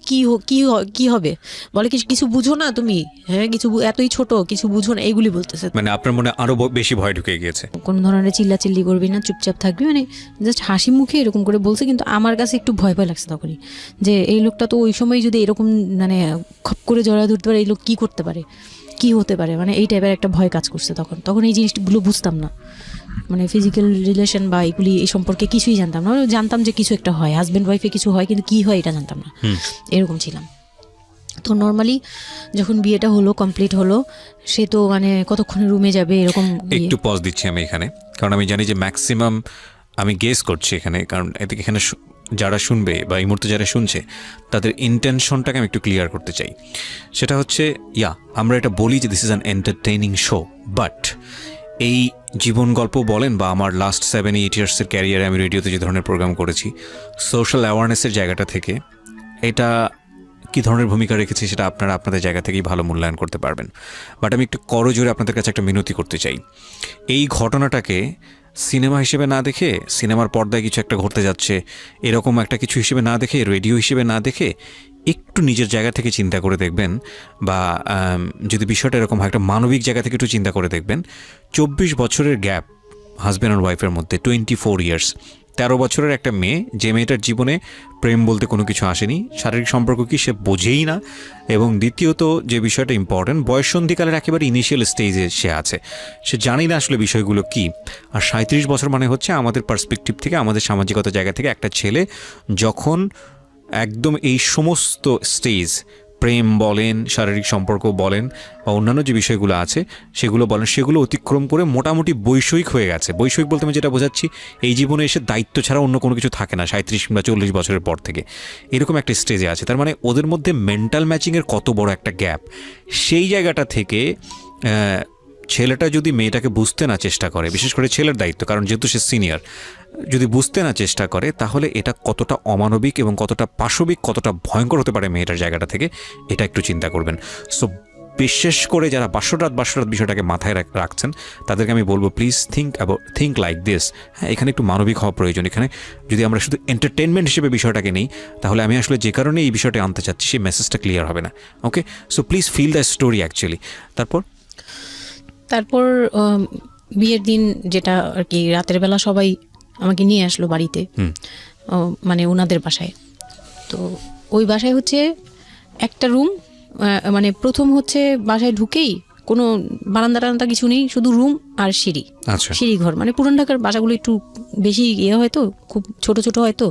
কি হবে, বলে কিছু বুঝো না তুমি, হ্যাঁ কিছু এতই ছোট, কিছু বুঝো না, এইগুলি বলতেছে। মানে আপনার মনে আরো বেশি ভয় ঢুকে গিয়েছে? কোন ধরনের চিল্লাচিল্লি করবি না, চুপচাপ থাকবি, মানে জাস্ট হাসি মুখে এরকম করে বলছে। কিন্তু আমার কাছে একটু ভয় লাগছে তখনই, যে এই লোকটা তো ওই সময় যদি এরকম মানে খপ করে জড়া ধরতে পারে, এই লোক কি করতে পারে, কি হতে পারে, মানে এই টাইপের একটা ভয় কাজ করছে তখন এই জিনিসগুলো বুঝতাম না, মানে ফিজিক্যাল রিলেশন বা এগুলি এই সম্পর্কে কিছুই জানতাম না। জানতাম যে কিছু একটা হয়, হাজব্যান্ড ওয়াইফে কিছু হয়, কিন্তু কি হয় এটা জানতাম না, এরকম ছিলাম। তো নর্মালি যখন বিয়েটা হলো, কমপ্লিট হলো, সে তো মানে কতক্ষণে রুমে যাবে এরকম। একটু পজ দিচ্ছি আমি এখানে, কারণ আমি জানি যে ম্যাক্সিমাম, আমি গেস করছি এখানে, কারণ এখানে যারা শুনবে বা এই মুহূর্তে যারা শুনছে তাদের ইন্টেনশনটাকে আমি একটু ক্লিয়ার করতে চাই। সেটা হচ্ছে, আমরা এটা বলি যে this is an entertaining show, but এই জীবন গল্প বলেন বা আমার লাস্ট 7-8 ইয়ার্সের ক্যারিয়ারে আমি রেডিওতে যে ধরনের প্রোগ্রাম করেছি, সোশ্যাল অ্যাওয়ারনেসের জায়গাটা থেকে এটা কী ধরনের ভূমিকা রেখেছে সেটা আপনারা আপনাদের জায়গা থেকেই ভালো মূল্যায়ন করতে পারবেন। বাট আমি একটু করজোরে আপনাদের কাছে একটা মিনতি করতে চাই, এই ঘটনাটাকে সিনেমা হিসেবে না দেখে, সিনেমার পর্দায় কিছু একটা ঘটতে যাচ্ছে এরকম একটা কিছু হিসেবে না দেখে, রেডিও হিসেবে না দেখে, একটু নিজের জায়গা থেকে চিন্তা করে দেখবেন, বা যদি বিষয়টা এরকম হয় একটা মানবিক জায়গা থেকে একটু চিন্তা করে দেখবেন। 24 বছরের গ্যাপ হাজব্যান্ড আর ওয়াইফের মধ্যে, 24 ইয়ার্স, 13 বছরের একটা মেয়ে, যে মেয়েটার জীবনে প্রেম বলতে কোনো কিছু আসেনি, শারীরিক সম্পর্ক কি সে বোঝেই না, এবং দ্বিতীয়ত যে বিষয়টা ইম্পর্টেন্ট, বয়ঃসন্ধিকালের একেবারে ইনিশিয়াল স্টেজে সে আছে, সে জানি না আসলে বিষয়গুলো কি। আর 37 বছর মানে হচ্ছে আমাদের পার্সপেক্টিভ থেকে, আমাদের সামাজিকতার জায়গা থেকে, একটা ছেলে যখন একদম এই সমস্ত স্টেজ, প্রেম বলেন, শারীরিক সম্পর্ক বলেন, বা অন্যান্য যে বিষয়গুলো আছে সেগুলো বলেন, সেগুলো অতিক্রম করে মোটামুটি বৈষয়িক হয়ে গেছে। বৈষয়িক বলতে আমি যেটা বোঝাচ্ছি, এই জীবনে এসে দায়িত্ব ছাড়া অন্য কোনো কিছু থাকে না 37 কিংবা 40 বছরের পর থেকে, এরকম একটা স্টেজে আছে। তার মানে ওদের মধ্যে মেন্টাল ম্যাচিংয়ের কত বড় একটা গ্যাপ। সেই জায়গাটা থেকে ছেলেটা যদি মেয়েটাকে বুঝতে না চেষ্টা করে, বিশেষ করে ছেলের দায়িত্ব, কারণ যেহেতু সে সিনিয়র, যদি বুঝতে না চেষ্টা করে, তাহলে এটা কতটা অমানবিক এবং কতটা পাশবিক, কতটা ভয়ঙ্কর হতে পারে মেয়েটার জায়গাটা থেকে, এটা একটু চিন্তা করবেন। সো বিশেষ করে যারা বাসরাত বিষয়টাকে মাথায় রাখছেন, তাদেরকে আমি বলবো, প্লিজ থিঙ্ক লাইক দিস। হ্যাঁ, এখানে একটু মানবিক হওয়া প্রয়োজন। এখানে যদি আমরা শুধু এন্টারটেনমেন্ট হিসেবে বিষয়টাকে নিই, তাহলে আমি আসলে যে কারণে এই বিষয়টা আনতে চাচ্ছি সেই মেসেজটা ক্লিয়ার হবে না। Okay, so please fill the story actually. তারপর বিয়ের দিন যেটা আর কি, রাতের বেলা সবাই আমাকে নিয়ে আসলো বাড়িতে, মানে ওনাদের বাসায়। তো ওই বাসায় হচ্ছে একটা রুম, মানে প্রথম হচ্ছে বাসায় ঢুকেই কোনো বারান্দা টারান্দা কিছু নেই, শুধু রুম আর সিঁড়ি। আচ্ছা, সিঁড়ি ঘর, মানে পুরান ঢাকার বাসাগুলো একটু বেশি হয়তো, খুব ছোট ছোট হয়তো,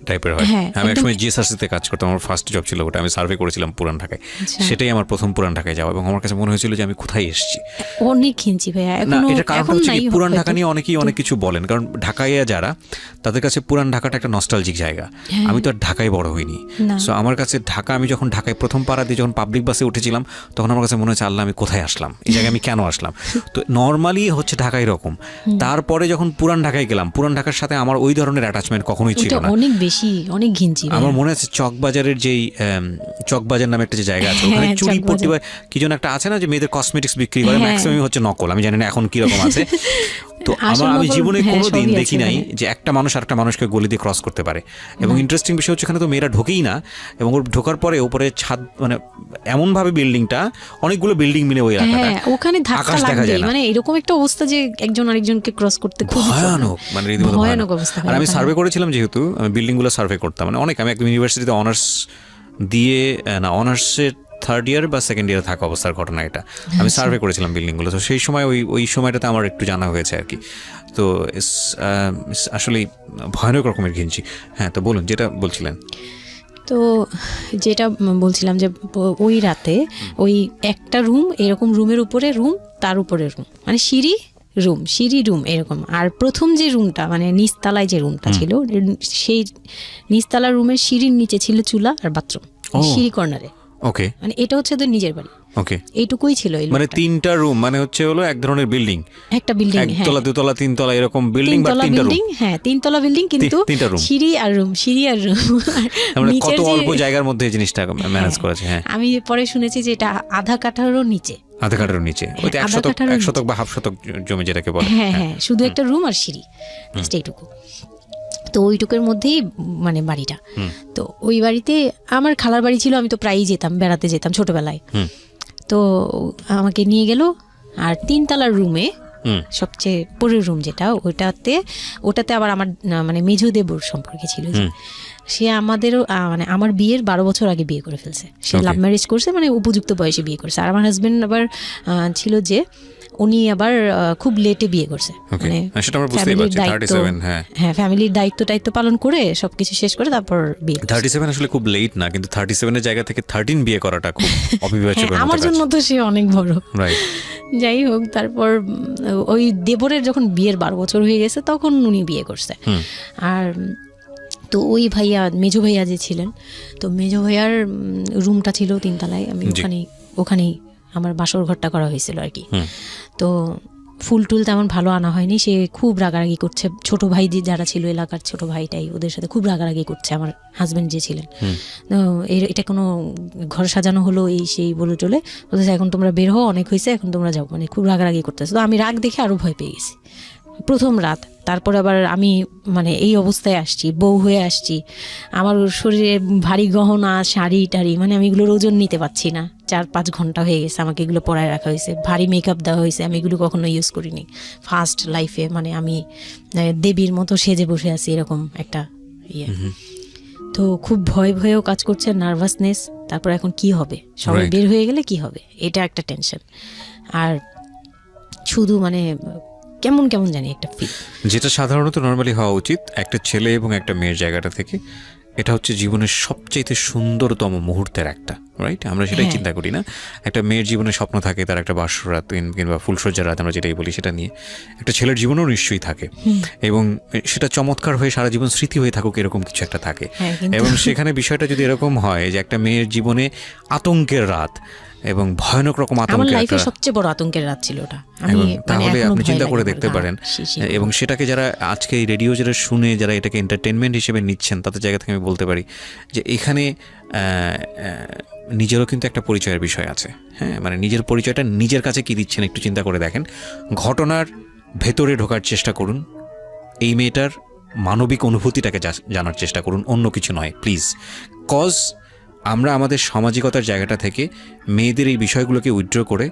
টাইপের হয়। হ্যাঁ, আমি একদম। একসময় জিএসআরসিতে কাজ করতাম, আমার ফার্স্ট জব ছিল ওটা, আমি সার্ভে করেছিলাম পুরান ঢাকায়। সেটাই আমার প্রথম পুরান ঢাকায় যাওয়া, এবং আমার কাছে মনে হয়েছিল যে আমি কোথায় এসেছি। অনেক ঘিঞ্চি ভাইয়া, না, এখনো এটা কারণটা এখন হচ্ছে কি, নাই পুরান হয়তো। ঢাকা নিয়ে অনেকেই অনেক কিছু বলেন, কারণ ঢাকায় যারা, তাদের কাছে পুরান ঢাকাটা একটা নস্টালজিক জায়গা। আমি তো আর ঢাকায় বড় হইনি, না। সো আমার কাছে ঢাকা, আমি যখন ঢাকায় প্রথম পাড়া দিয়ে যখন পাবলিক বাসে উঠেছিলাম, তখন আমার কাছে মনে হচ্ছে আল্লাহ আমি কোথায় আসলাম, এই জায়গায় আমি কেন আসলাম। তো নর্মালি হচ্ছে ঢাকায় এরকম। তারপরে যখন পুরান ঢাকায় গেলাম, পুরান ঢাকার সাথে আমার ওই ধরনের অ্যাটাচমেন্ট কখনোই ছিল ওটা না। অনেক বেশি, অনেক ঘিঞ্চি ভাইয়া। আমার মনে আছে চকবাজারের যেই চকবাজার নামে একটা যে জায়গা আছে, ওখানে হ্যাঁ, চুরি চকবাজার। পড়তে কি যেন একটা আছে না, যে মেয়েদের কসমেটিক্স বিক্রি করে, হ্যাঁ। ম্যাক্সিমাম হচ্ছে নকল, আমি জানি না এখন কিরকম আছে। তো আসল আমি নকল, জীবনে হ্যাঁ, কোনোদিন সবই দেখি আছে নাই ওখানে। যে একটা মানুষ আরেকটা মানুষকে গলি দিয়ে ক্রস করতে পারে। এবং ইন্টারেস্টিং বিষয় হচ্ছে, এখানে তো মেয়েরা ঢোকেই না, এবং ওর ঢোকার পরে উপরে ছাদ, মানে এমনভাবে বিল্ডিংটা, অনেকগুলো বিল্ডিং মিলে ওই এলাকাটা, হ্যাঁ, ওখানে ধাক্কা আকাশ দেখা লাগবে, যায় না। মানে এরকম একটা অবস্থা যে একজন আরেকজনকে ক্রস করতে খুব ভয়ানক, মানে রীতিমতো ভয়ানক অবস্থা। আর আমি সার্ভে করেছিলাম, যেহেতু আমি বিল্ডিংগুলো সার্ভে করতাম, মানে অনেক, আমি একদম ইউনিভার্সিটিতে অনার্স দিয়ে, না অনার্সের থার্ড ইয়ার বা সেকেন্ড ইয়ারে থাকা অবস্থার ঘটনা এটা, আমি সার্ভে করেছিলাম বিল্ডিংগুলো। তো সেই সময় ওই সময়টাতে আমার একটু জানা হয়েছে আর কি। তো আসলেই ভয়ানক রকমের ঘিঞ্চি। হ্যাঁ, তো বলুন যেটা বলছিলেন। তো যেটা বলছিলাম যে ওই রাতে ওই একটা রুম, এরকম রুমের উপরে রুম, তার উপরে রুম, মানে সিঁড়ি রুম এরকম। আর প্রথম যে রুমটা, মানে নিচতলায় যে রুমটা ছিল, সেই নিচতলা রুমের সিঁড়ির নিচে ছিল চুলা আর বাথরুম, সিঁড়ি কর্নারে। ওকে, মানে এটা হচ্ছে তো নিজের বাড়ি, ওকে, এইটুকুই ছিল এই মানে লোকটা। 3টা রুম, মানে হচ্ছে হলো এক ধরনের বিল্ডিং, একটা বিল্ডিং, হ্যাঁ, একতলা, দুতলা, তিনতলা এরকম বিল্ডিং, বা 3টা রুম। বিল্ডিং, হ্যাঁ 3তলা বিল্ডিং, কিন্তু 3টা রুম, সিঁড়ি আর রুম। মানে নিচের কত যে- অল্প জায়গার মধ্যে এই জিনিসটা ম্যানেজ করেছে। হ্যাঁ, আমি পরে শুনেছি যে এটা আধা কাঠারও নিচে, আধা কাঠার নিচে, ওই তো হ্যাঁ, 1 আধা শতক, কাঠারও 1 শতক বা হাফ শতক জমি যেটাকে বলে। হ্যাঁ, শুধু একটা রুম আর সিঁড়ি, জাস্ট এইটুকু। তো ওইটুকুর মধ্যেই মানে বাড়িটা। তো ওই বাড়িতে আমার খালার বাড়ি ছিল, আমি তো প্রায়ই যেতাম, বেড়াতে যেতাম ছোটবেলায়। তো আমাকে নিয়ে গেল, আর 3তলার রুমে সবচেয়ে পরের রুম যেটা, ওটাতে আবার আমার মানে মেঝো দেবর সম্পর্কে ছিল যে, সে আমাদেরও মানে আমার বিয়ের 12 বছর আগে বিয়ে করে ফেলছে। সে লাভ ম্যারেজ করছে, মানে উপযুক্ত বয়সে বিয়ে করছে। আর আমার হাজবেন্ড আবার ছিল যে, উনি আবার খুব লেটে বিয়ে করছে, মানে সেটা আমরা বুঝতেই পারছি। 37, হ্যাঁ ফ্যামিলির দায়িত্ব পালন করে সবকিছু শেষ করে তারপর বিয়ে করছে। 37 আসলে খুব লেট না, কিন্তু 37 এর জায়গা থেকে 13 বিয়ে করাটা খুব অবিবেচক। আমার জন্য তো সে অনেক বড়। রাইট। যাই হোক, তারপর ওই দেবরের যখন বিয়ের 12 বছর হয়ে গেছে, তখন উনি বিয়ে করছে। আর তো ওই ভাইয়া, মেজো ভাইয়া যে ছিলেন, তো মেজো ভাইয়ার রুমটা ছিল 3তলায়। আমি ওখানেই আমার বাসর ঘরটা করা হয়েছিল আর কি। তো ফুল টুল তেমন ভালো আনা হয়নি, সে খুব রাগারাগি করছে। ছোট ভাই যারা ছিল এলাকার, ছোট ভাইটাই ওদের সাথে খুব রাগারাগি করছে আমার হাজবেন্ড যে ছিলেন। এটা কোনো ঘর সাজানো হলো এই সেই বলে চলে বলতেছে, এখন তোমরা বের হও, অনেক হয়েছে, এখন তোমরা যাও, মানে খুব রাগারাগি করতেছে। তো আমি রাগ দেখে আরো ভয় পেয়ে গেছি। প্রথম রাত, তারপর আবার আমি মানে এই অবস্থায় আসছি, বউ হয়ে আসছি, আমার শরীরে ভারী গহনা, শাড়ি টাড়ি, মানে আমি এগুলোর ওজন নিতে পারছি না। 4-5 ঘন্টা হয়ে গেছে আমাকে এগুলো পরায় রাখা হয়েছে, ভারী মেকআপ দেওয়া হয়েছে, আমি এগুলো কখনো ইউজ করিনি ফার্স্ট লাইফে। মানে আমি দেবীর মতো সেজে বসে আছি, এরকম একটা ইয়ে। তো খুব ভয়েও কাজ করছে, নার্ভাসনেস। তারপর এখন কি হবে, সবাই বের হয়ে গেলে কি হবে, এটা একটা টেনশন। আর শুধু মানে কেমন জানি একটা ফিল, যেটা সাধারণত নর্মালি হওয়া উচিত একটা ছেলে এবং একটা মেয়ের জায়গাটা থেকে। এটা হচ্ছে জীবনের সবচেয়ে সুন্দরতম মুহূর্তের একটা, রাইট? আমরা সেটাই চিন্তা করি না। একটা মেয়ের জীবনে স্বপ্ন থাকে তার একটা বাসরাত কিংবা ফুলসজ্জার রাত, আমরা যেটাই বলি সেটা নিয়ে। একটা ছেলের জীবনেও নিশ্চয়ই থাকে, এবং সেটা চমৎকার হয়ে সারা জীবন স্মৃতি হয়ে থাকুক, এরকম কিছু একটা থাকে। এবং সেখানে বিষয়টা যদি এরকম হয় যে একটা মেয়ের জীবনে আতঙ্কের রাত এবং ভয়ানক রকম আতঙ্কের লাইফে সবচেয়ে বড় আতঙ্কের রাত ছিল ওটা। তাহলে আপনি চিন্তা করে দেখতে পারেন। এবং সেটাকে যারা আজকে এই রেডিও যারা শুনে, যারা এটাকে এন্টারটেনমেন্ট হিসেবে নিচ্ছেন, তাদের জায়গা থেকে আমি বলতে পারি যে এখানে নিজেরও কিন্তু একটা পরিচয়ের বিষয় আছে। হ্যাঁ, মানে নিজের পরিচয়টা নিজের কাছে কি দিচ্ছেন একটু চিন্তা করে দেখেন। ঘটনার ভেতরে ঢোকার চেষ্টা করুন, এই মেয়েটার মানবিক অনুভূতিটাকে জানার চেষ্টা করুন, অন্য কিছু নয় প্লিজ। কজ আমরা আমাদের সামাজিকতার জায়গাটা থেকে মেয়েদের এই বিষয়গুলোকে উইথড্র করে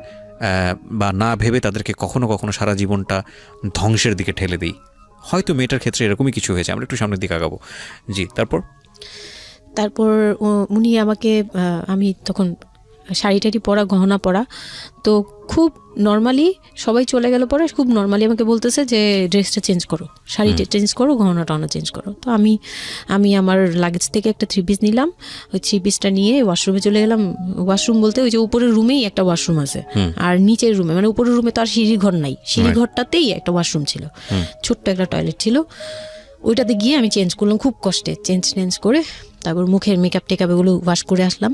বা না ভেবে তাদেরকে কখনো কখনো সারা জীবনটা ধ্বংসের দিকে ঠেলে দিই। হয়তো মেয়েটার ক্ষেত্রে এরকমই কিছু হয়েছে, আমরা একটু সামনের দিকে আগাবো। জি, তারপর উনি আমাকে, আমি তখন শাড়ি টাড়ি পরা, গহনা পরা। তো খুব নর্মালি সবাই চলে গেল পরে খুব নর্মালি আমাকে বলতেছে যে ড্রেসটা চেঞ্জ করো, শাড়িটা চেঞ্জ করো, গহনা টহনা চেঞ্জ করো। তো আমি আমার লাগেজ থেকে একটা 3 পিস নিলাম, ওই 3 পিসটা নিয়ে ওয়াশরুমে চলে গেলাম। ওয়াশরুম বলতে ওই যে উপরের রুমেই একটা ওয়াশরুম আছে, আর নিচের রুমে মানে উপরের রুমে তো আর সিঁড়ি ঘর নাই, সিঁড়ি ঘরটাতেই একটা ওয়াশরুম ছিল, ছোট্ট একটা টয়লেট ছিল। ওইটাতে গিয়ে আমি চেঞ্জ করলাম খুব কষ্টে, চেঞ্জ করে তারপর মুখের মেকআপ টেকআপ এগুলো ওয়াশ করে আসলাম।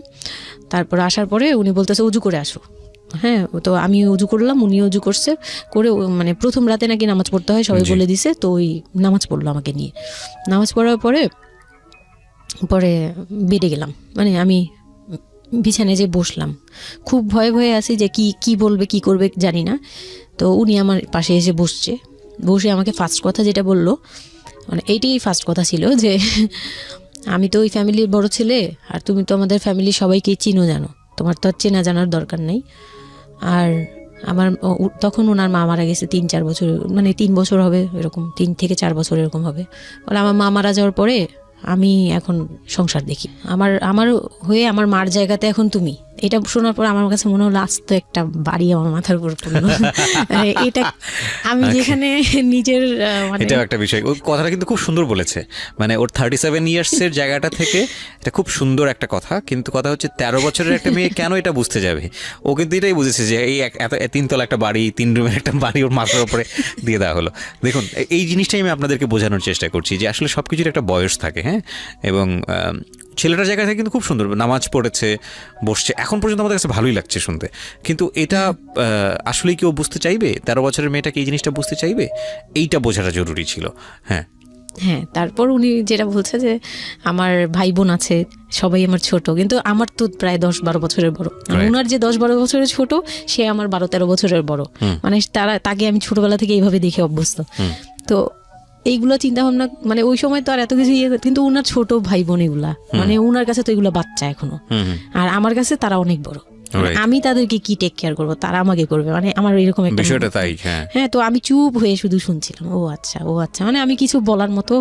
তারপর আসার পরে উনি বলতেছে উজু করে আসো। হ্যাঁ, তো আমি উজু করলাম, উনি উজু করছে করে, মানে প্রথম রাতে নাকি নামাজ পড়তে হয় সবাই বলে দিছে, তো ওই নামাজ পড়লো আমাকে নিয়ে। নামাজ পড়ার পরে বেডে গেলাম, মানে আমি বিছানায় যে বসলাম, খুব ভয়ে ভয়ে আছি যে কি বলবে কি করবে জানি না। তো উনি আমার পাশে এসে বসে আমাকে ফার্স্ট কথা যেটা বললো, মানে এইটাই ফার্স্ট কথা ছিল যে আমি তো ওই ফ্যামিলির বড় ছেলে, আর তুমি তো আমাদের ফ্যামিলির সবাইকেই চিনো জানো, তোমার তো আর চেনা জানার দরকার নেই। আর আমার তখন ওনার মা মারা গেছে 3-4 বছর, মানে 3 বছর হবে এরকম, 3 থেকে 4 বছর এরকম হবে। বলে আমার মা মারা যাওয়ার পরে আমি এখন সংসার দেখি, আমার হয়ে আমার মার জায়গাতে এখন তুমি। এটা শোনার পর আমার কাছে মনে হলো আস্ত একটা বাড়ি আমার মাথার উপর পড়লো। এটা আমি যেখানে নিজের মানে এটাও একটা বিষয়। ওই কথাটা কিন্তু খুব সুন্দর বলেছে, মানে ওর 37 ইয়ার্সের জায়গাটা থেকে এটা খুব সুন্দর একটা কথা। কিন্তু কথা হচ্ছে 13 বছরের একটা মেয়ে কেন এটা বুঝতে যাবে? ও কিন্তু এটাই বুঝেছে যে এই এত 3 তলা একটা বাড়ি, 3 রুমের একটা বাড়ি ওর মাথার উপরে দিয়ে দেওয়া হলো। দেখুন, এই জিনিসটাই আমি আপনাদেরকে বোঝানোর চেষ্টা করছি যে আসলে সব কিছুর একটা বয়স থাকে। হ্যাঁ, এবং ছেলেটার জায়গা থেকে কিন্তু খুব সুন্দর নামাজ পড়েছে, বসছে, এখন পর্যন্ত আমাদের কাছে ভালোই লাগছে শুনতে। কিন্তু এটা আসলেই কেউ বুঝতে চাইবে? 13 বছরের মেয়েটাকে এই জিনিসটা বুঝতে চাইবে? এইটা বোঝাটা জরুরি ছিল। হ্যাঁ, তারপর উনি যেটা বলছে যে আমার ভাই বোন আছে, সবাই আমার ছোট, কিন্তু আমার তো প্রায় 10-12 বছরের বড়। ওনার যে 10-12 বছরের ছোট, সে আমার 12-13 বছরের বড়। মানে তাকে আমি ছোটবেলা থেকে এইভাবে দেখে অভ্যস্ত। তো এইগুলো চিন্তা ভাবনা, মানে ওই সময় তো আর এত কিছু কিন্তু উনার ছোট ভাই বোন এগুলা, মানে উনার কাছে তো এগুলো বাচ্চা এখনো, আর আমার কাছে তারা অনেক বড়। আমি তাদেরকে কি টেক কেয়ার করবো, তারা আমাকে করবে, মানে আমার এরকম একটা বিষয়টা তাই। হ্যাঁ, তো আমি চুপ হয়ে শুধু শুনছিলাম, ও আচ্ছা, মানে আমি কিছু বলার মতো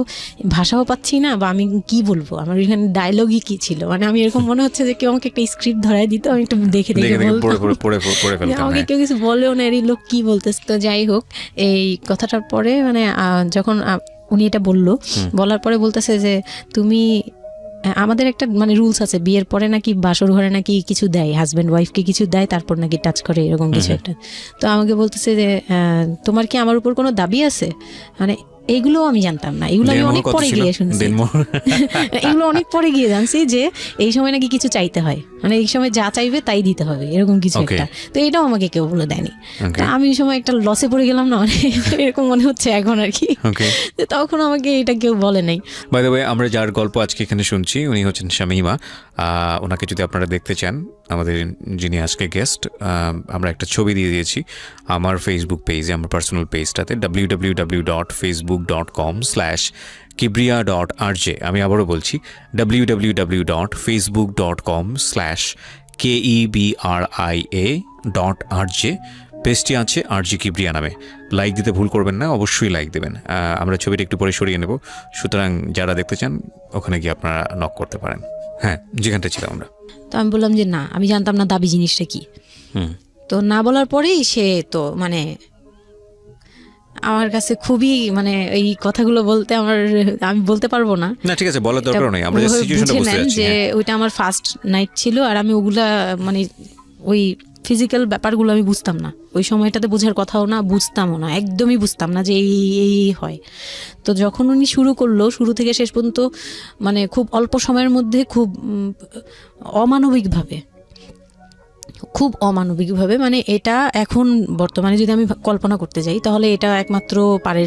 ভাষাও পাচ্ছি না, বা আমি কি বলবো, আমার এখানে ডায়লগই কি ছিল, মানে আমি এরকম মনে হচ্ছে যে কেউ আমাকে একটা স্ক্রিপ্ট ধরাই দিত, আমি একটু দেখে আমাকে কেউ কিছু বলেও না, এই লোক কি বলতেছে। তো যাই হোক, এই কথাটার পরে মানে যখন উনি এটা বলার পরে বলতেছে যে তুমি, আমাদের একটা মানে রুলস আছে, বিয়ের পরে নাকি বাসর ঘরে নাকি কিছু দেয়, হাজব্যান্ড ওয়াইফকে কিছু দেয়, তারপর নাকি টাচ করে, এরকম কিছু একটা। তো আমাকে বলতেছে যে তোমার কি আমার উপর কোনো দাবি আছে, মানে এগুলো আমি জানতাম না, এগুলো আমি অনেক পরে গিয়ে শুনছি, এগুলো অনেক পরে গিয়ে জানছি যে এই সময় নাকি কিছু চাইতে হয়, মানে এই সময় যা চাইবে তাই দিতে হবে, এরকম কিছু একটা। তো এটাও আমাকে কেউ বলে দেয়নি। আমি এই সময় একটা লসে পড়ে গেলাম না, মানে এরকম মনে হচ্ছে এখন আর কি, তখন আমাকে এটা কেউ বলে নাই। বাই দ্য ওয়ে, আমরা যার গল্প আজকে এখানে শুনছি উনি হচ্ছেন শামীমা। ওনাকে যদি আপনারা দেখতে চান, আমাদের যিনি আজকে গেস্ট, আমরা একটা ছবি দিয়ে দিয়েছি আমার ফেসবুক পেজে, আমার পার্সোনাল পেজটাতে, www.facebook.com/kibriya.rj। আমি আবারও বলছি, www.facebook.com/KEBRIA.RJ। পেজটি আছে আরজি কিবরিয়া নামে। লাইক দিতে ভুল করবেন না, অবশ্যই লাইক দেবেন। আমরা ছবিটা একটু পরে সরিয়ে নেব, সুতরাং যারা দেখতে চান ওখানে গিয়ে আপনারা নক করতে পারেন। হ্যাঁ, যেখানটা ছিলাম আমরা। তো আমি বললাম যে না, আমি জানতাম না দাবি জিনিসটা কি। তো না বলার পরেই সে তো মানে আমার কাছে খুবই, মানে এই কথাগুলো বলতে আমি বলতে পারবো না। না, ঠিক আছে, বলার দরকার নেই, আমরা জাস্ট সিচুয়েশনটা বুঝতে যাচ্ছি যে ওইটা আমার ফার্স্ট নাইট ছিল, আর আমি ওগুলা মানে ওই ফিজিক্যাল ব্যাপারগুলো আমি বুঝতাম না, ওই সময়টাতে বোঝার কথাও না, বুঝতামও না, একদমই বুঝতাম না যে এই হয়। তো যখন উনি শুরু করলো, শুরু থেকে শেষ পর্যন্ত মানে খুব অল্প সময়ের মধ্যে খুব অমানবিকভাবে, মানে এটা এখন বর্তমানে যদি আমি কল্পনা করতে যাই, তাহলে এটা একমাত্র পারে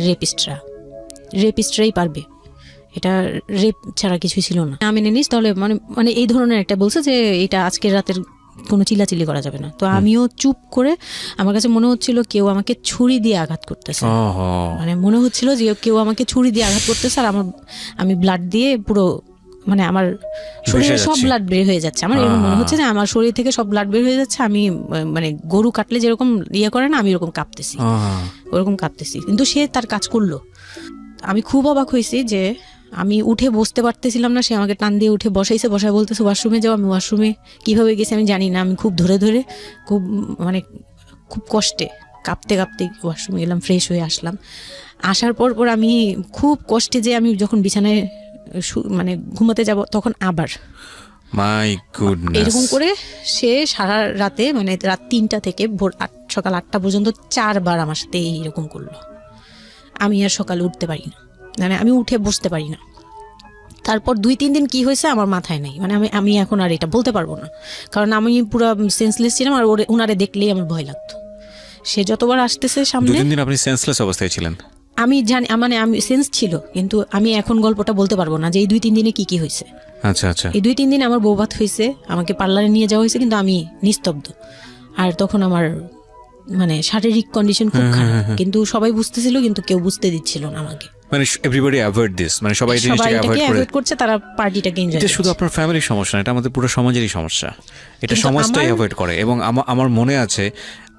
রেপিস্টরাই পারবে, এটা রেপ ছাড়া কিছুই ছিল না। আমি মেনে নিস তাহলে, মানে এই ধরনের একটা বলছে যে এটা আজকের রাতের কোনো চিল্লাচিল্লি করা যাবে না। তো আমিও চুপ করে, আমার কাছে মনে হচ্ছিল কেউ আমাকে ছুরি দিয়ে আঘাত করতেছে, মানে মনে হচ্ছিল যে কেউ আমাকে ছুরি দিয়ে আঘাত করতেছে, আর আমি ব্লাড দিয়ে পুরো, মানে আমার শরীরে সব ব্লাড বের হয়ে যাচ্ছে, আমার এরকম মনে হচ্ছে যে আমার শরীর থেকে সব ব্লাড বের হয়ে যাচ্ছে, আমি মানে গরু কাটলে যেরকম ইয়ে করে না, আমি এরকম কাঁপতেছি, ওরকম কাঁপতেছি। কিন্তু সে তার কাজ করলো। আমি খুব অবাক হয়েছি যে আমি উঠে বসতে পারতেছিলাম না, সে আমাকে টান দিয়ে উঠে বসাইছে, বসায় বলতেছে ওয়াশরুমে যাও। আমি ওয়াশরুমে কীভাবে গেছি আমি জানি না, আমি খুব ধরে ধরে খুব মানে খুব কষ্টে কাঁপতে কাঁপতে ওয়াশরুমে গেলাম, ফ্রেশ হয়ে আসলাম। আসার পর আমি খুব কষ্টে যে আমি যখন বিছানায় মানে ঘুমাতে যাব তখন আবার মাই গুডনেস, এরকম করে সে সারা রাতে মানে রাত 3টা থেকে ভোর সকাল 8টা পর্যন্ত 4বার আমার সাথে এইরকম করলো। আমি আর সকালে উঠতে পারি না, মানে আমি উঠে বসতে পারি না। তারপর 2-3 দিন কি হয়েছে আমার মাথায় নেই, মানে আমি এখন আর এটা বলতে পারবো না, কারণ আমি পুরো সেন্সলেস ছিলাম আর ওনারে দেখলেই আমার ভয় লাগতো। সে যতবার আসতেছে সামনে। 2-3 দিন আপনি সেন্সলেস অবস্থায় ছিলেন? আমি জানি, মানে আমি সেন্স ছিল, কিন্তু আমি এখন গল্পটা বলতে পারবো না যে এই 2-3 দিনে কি হয়েছে। আচ্ছা আচ্ছা। এই 2-3 দিন আমার বৌভাত হয়েছে, আমাকে পার্লারে নিয়ে যাওয়া হয়েছে, কিন্তু আমি নিস্তব্ধ। আর তখন আমার মানে শারীরিক কন্ডিশন খুব খারাপ, কিন্তু সবাই বুঝতেছিল, কিন্তু কেউ বুঝতে দিচ্ছিল না আমাকে। মানে এভরিবডি অ্যাভয়েড দিস, মানে সবাই জিনিসটাকে অ্যাভয়েড করছে, তারা পার্টিটাকে এনজয় করছে। করছে। শুধু আপনার ফ্যামিলির সমস্যা না, এটা আমাদের পুরো সমাজেরই সমস্যা। এটা সমাজটাই অ্যাভয়েড করে। এবং আমার মনে আছে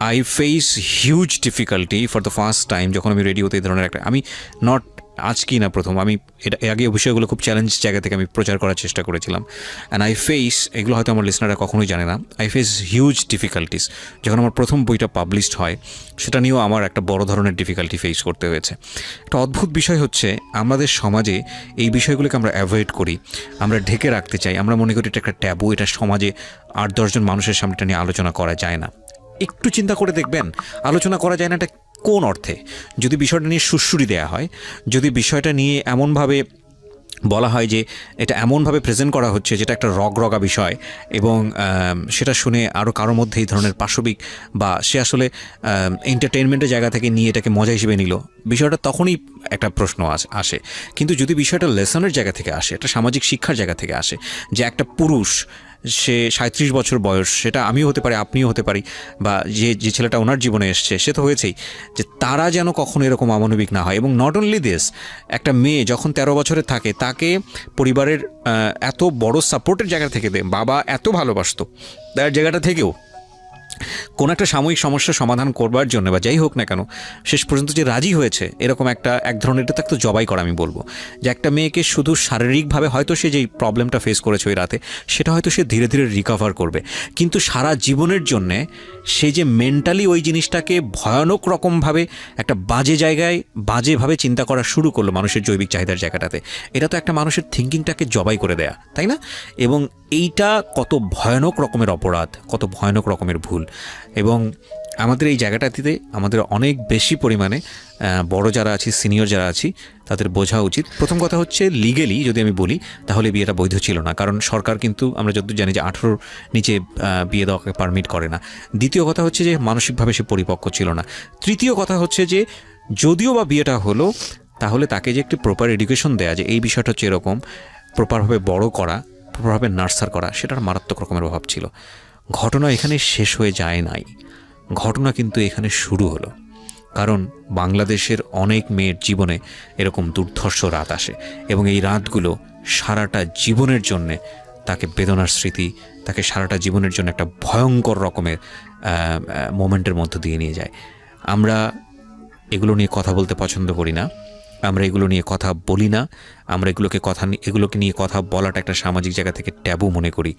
I face huge difficulty for the first time যখন আমি রেডিওতে এই ধরনের একটা, আমি নট আজকেই না প্রথম, আমি এটা আগে বিষয়গুলো খুব চ্যালেঞ্জ জায়গা থেকে আমি প্রচার করার চেষ্টা করেছিলাম। অ্যান্ড আই ফেস, এগুলো হয়তো আমার লিসনাররা কখনোই জানে না, আই ফেস হিউজ ডিফিকাল্টিস। যখন আমার প্রথম বইটা পাবলিশড হয় সেটা নিয়েও আমার একটা বড় ধরনের ডিফিকাল্টি ফেস করতে হয়েছে। একটা অদ্ভুত বিষয় হচ্ছে আমাদের সমাজে এই বিষয়গুলোকে আমরা অ্যাভয়েড করি, আমরা ঢেকে রাখতে চাই, আমরা মনে করি এটা একটা ট্যাবু, এটা সমাজে 8-10 জন মানুষের সামনে এটা নিয়ে আলোচনা করা যায় না। একটু চিন্তা করে দেখবেন আলোচনা করা যায় না এটা কোন অর্থে? যদি বিষয়টা নিয়ে সুড়সুড়ি দেওয়া হয়, যদি বিষয়টা নিয়ে এমনভাবে বলা হয় যে এটা এমনভাবে প্রেজেন্ট করা হচ্ছে যেটা একটা রগরগা বিষয়, এবং সেটা শুনে আরও কারোর মধ্যে এই ধরনের পাশবিক বা সে আসলে এন্টারটেনমেন্টের জায়গা থেকে নিয়ে এটাকে মজা হিসেবে নিল, বিষয়টা তখনই একটা প্রশ্ন আসে। কিন্তু যদি বিষয়টা লেসনের জায়গা থেকে আসে, একটা সামাজিক শিক্ষার জায়গা থেকে আসে, যে একটা পুরুষ সে 37 বছর বয়স, সেটা আমিও হতে পারি, আপনিও হতে পারি, বা যে ছেলেটা ওনার জীবনে এসছে সে তো হয়েছেই, যে তারা যেন কখনো এরকম অমানবিক না হয়। এবং নট অনলি দিস, একটা মেয়ে যখন 13 বছরের থাকে তাকে পরিবারের এত বড় সাপোর্টের জায়গা থেকে বাবা এত ভালোবাসতো, তার জায়গাটা থেকেও কোনো একটা সাময়িক সমস্যার সমাধান করবার জন্য বা যাই হোক না কেন শেষ পর্যন্ত যে রাজি হয়েছে, এরকম এক ধরনের এটা তো জবাই করা আমি বলবো, যে একটা মেয়েকে শুধু শারীরিকভাবে হয়তো সে যেই প্রবলেমটা ফেস করেছে ওই রাতে সেটা হয়তো সে ধীরে ধীরে রিকভার করবে, কিন্তু সারা জীবনের জন্যে সে যে মেন্টালি ওই জিনিসটাকে ভয়ানক রকমভাবে একটা বাজে জায়গায় বাজেভাবে চিন্তা করা শুরু করলো মানুষের জৈবিক চাহিদার জায়গাটাতে, এটা তো একটা মানুষের থিঙ্কিংটাকে জবাই করে দেয়া, তাই না? এবং এইটা কত ভয়ানক রকমের অপরাধ, কত ভয়ানক রকমের ভুল। এবং আমাদের এই জায়গাটাতে আমাদের অনেক বেশি পরিমাণে বড় যারা আছি, সিনিয়র যারা আছি, তাদের বোঝা উচিত। প্রথম কথা হচ্ছে লিগেলি যদি আমি বলি তাহলে বিয়েটা বৈধ ছিল না, কারণ সরকার কিন্তু আমরা যতদূর জানি যে 18 নিচে বিয়ে দেওয়াকে পারমিট করে না। দ্বিতীয় কথা হচ্ছে যে মানসিকভাবে সে পরিপক্ক ছিল না। তৃতীয় কথা হচ্ছে যে যদিও বা বিয়েটা হলো তাহলে তাকে যে একটি প্রপার এডুকেশন দেয়া, যে এই বিষয়টা হচ্ছে এরকম, প্রপারভাবে বড় করা, প্রপারভাবে নার্সার করা, সেটার মারাত্মক রকমের অভাব ছিল। ঘটনা এখানে শেষ হয়ে যায় নাই, ঘটনা কিন্তু এখানে শুরু হলো। কারণ বাংলাদেশের অনেক মেয়ের জীবনে এরকম দুর্ধর্ষ রাত আসে এবং এই রাতগুলো সারাটা জীবনের জন্যে তাকে বেদনার স্মৃতি, তাকে সারাটা জীবনের জন্য একটা ভয়ঙ্কর রকমের মোমেন্টের মধ্য দিয়ে নিয়ে যায়। আমরা এগুলো নিয়ে কথা বলতে পছন্দ করি না, আমরা এগুলো নিয়ে কথা বলি না, আমরা এগুলোকে নিয়ে কথা বলাটা একটা সামাজিক জায়গা থেকে ট্যাবু মনে করি।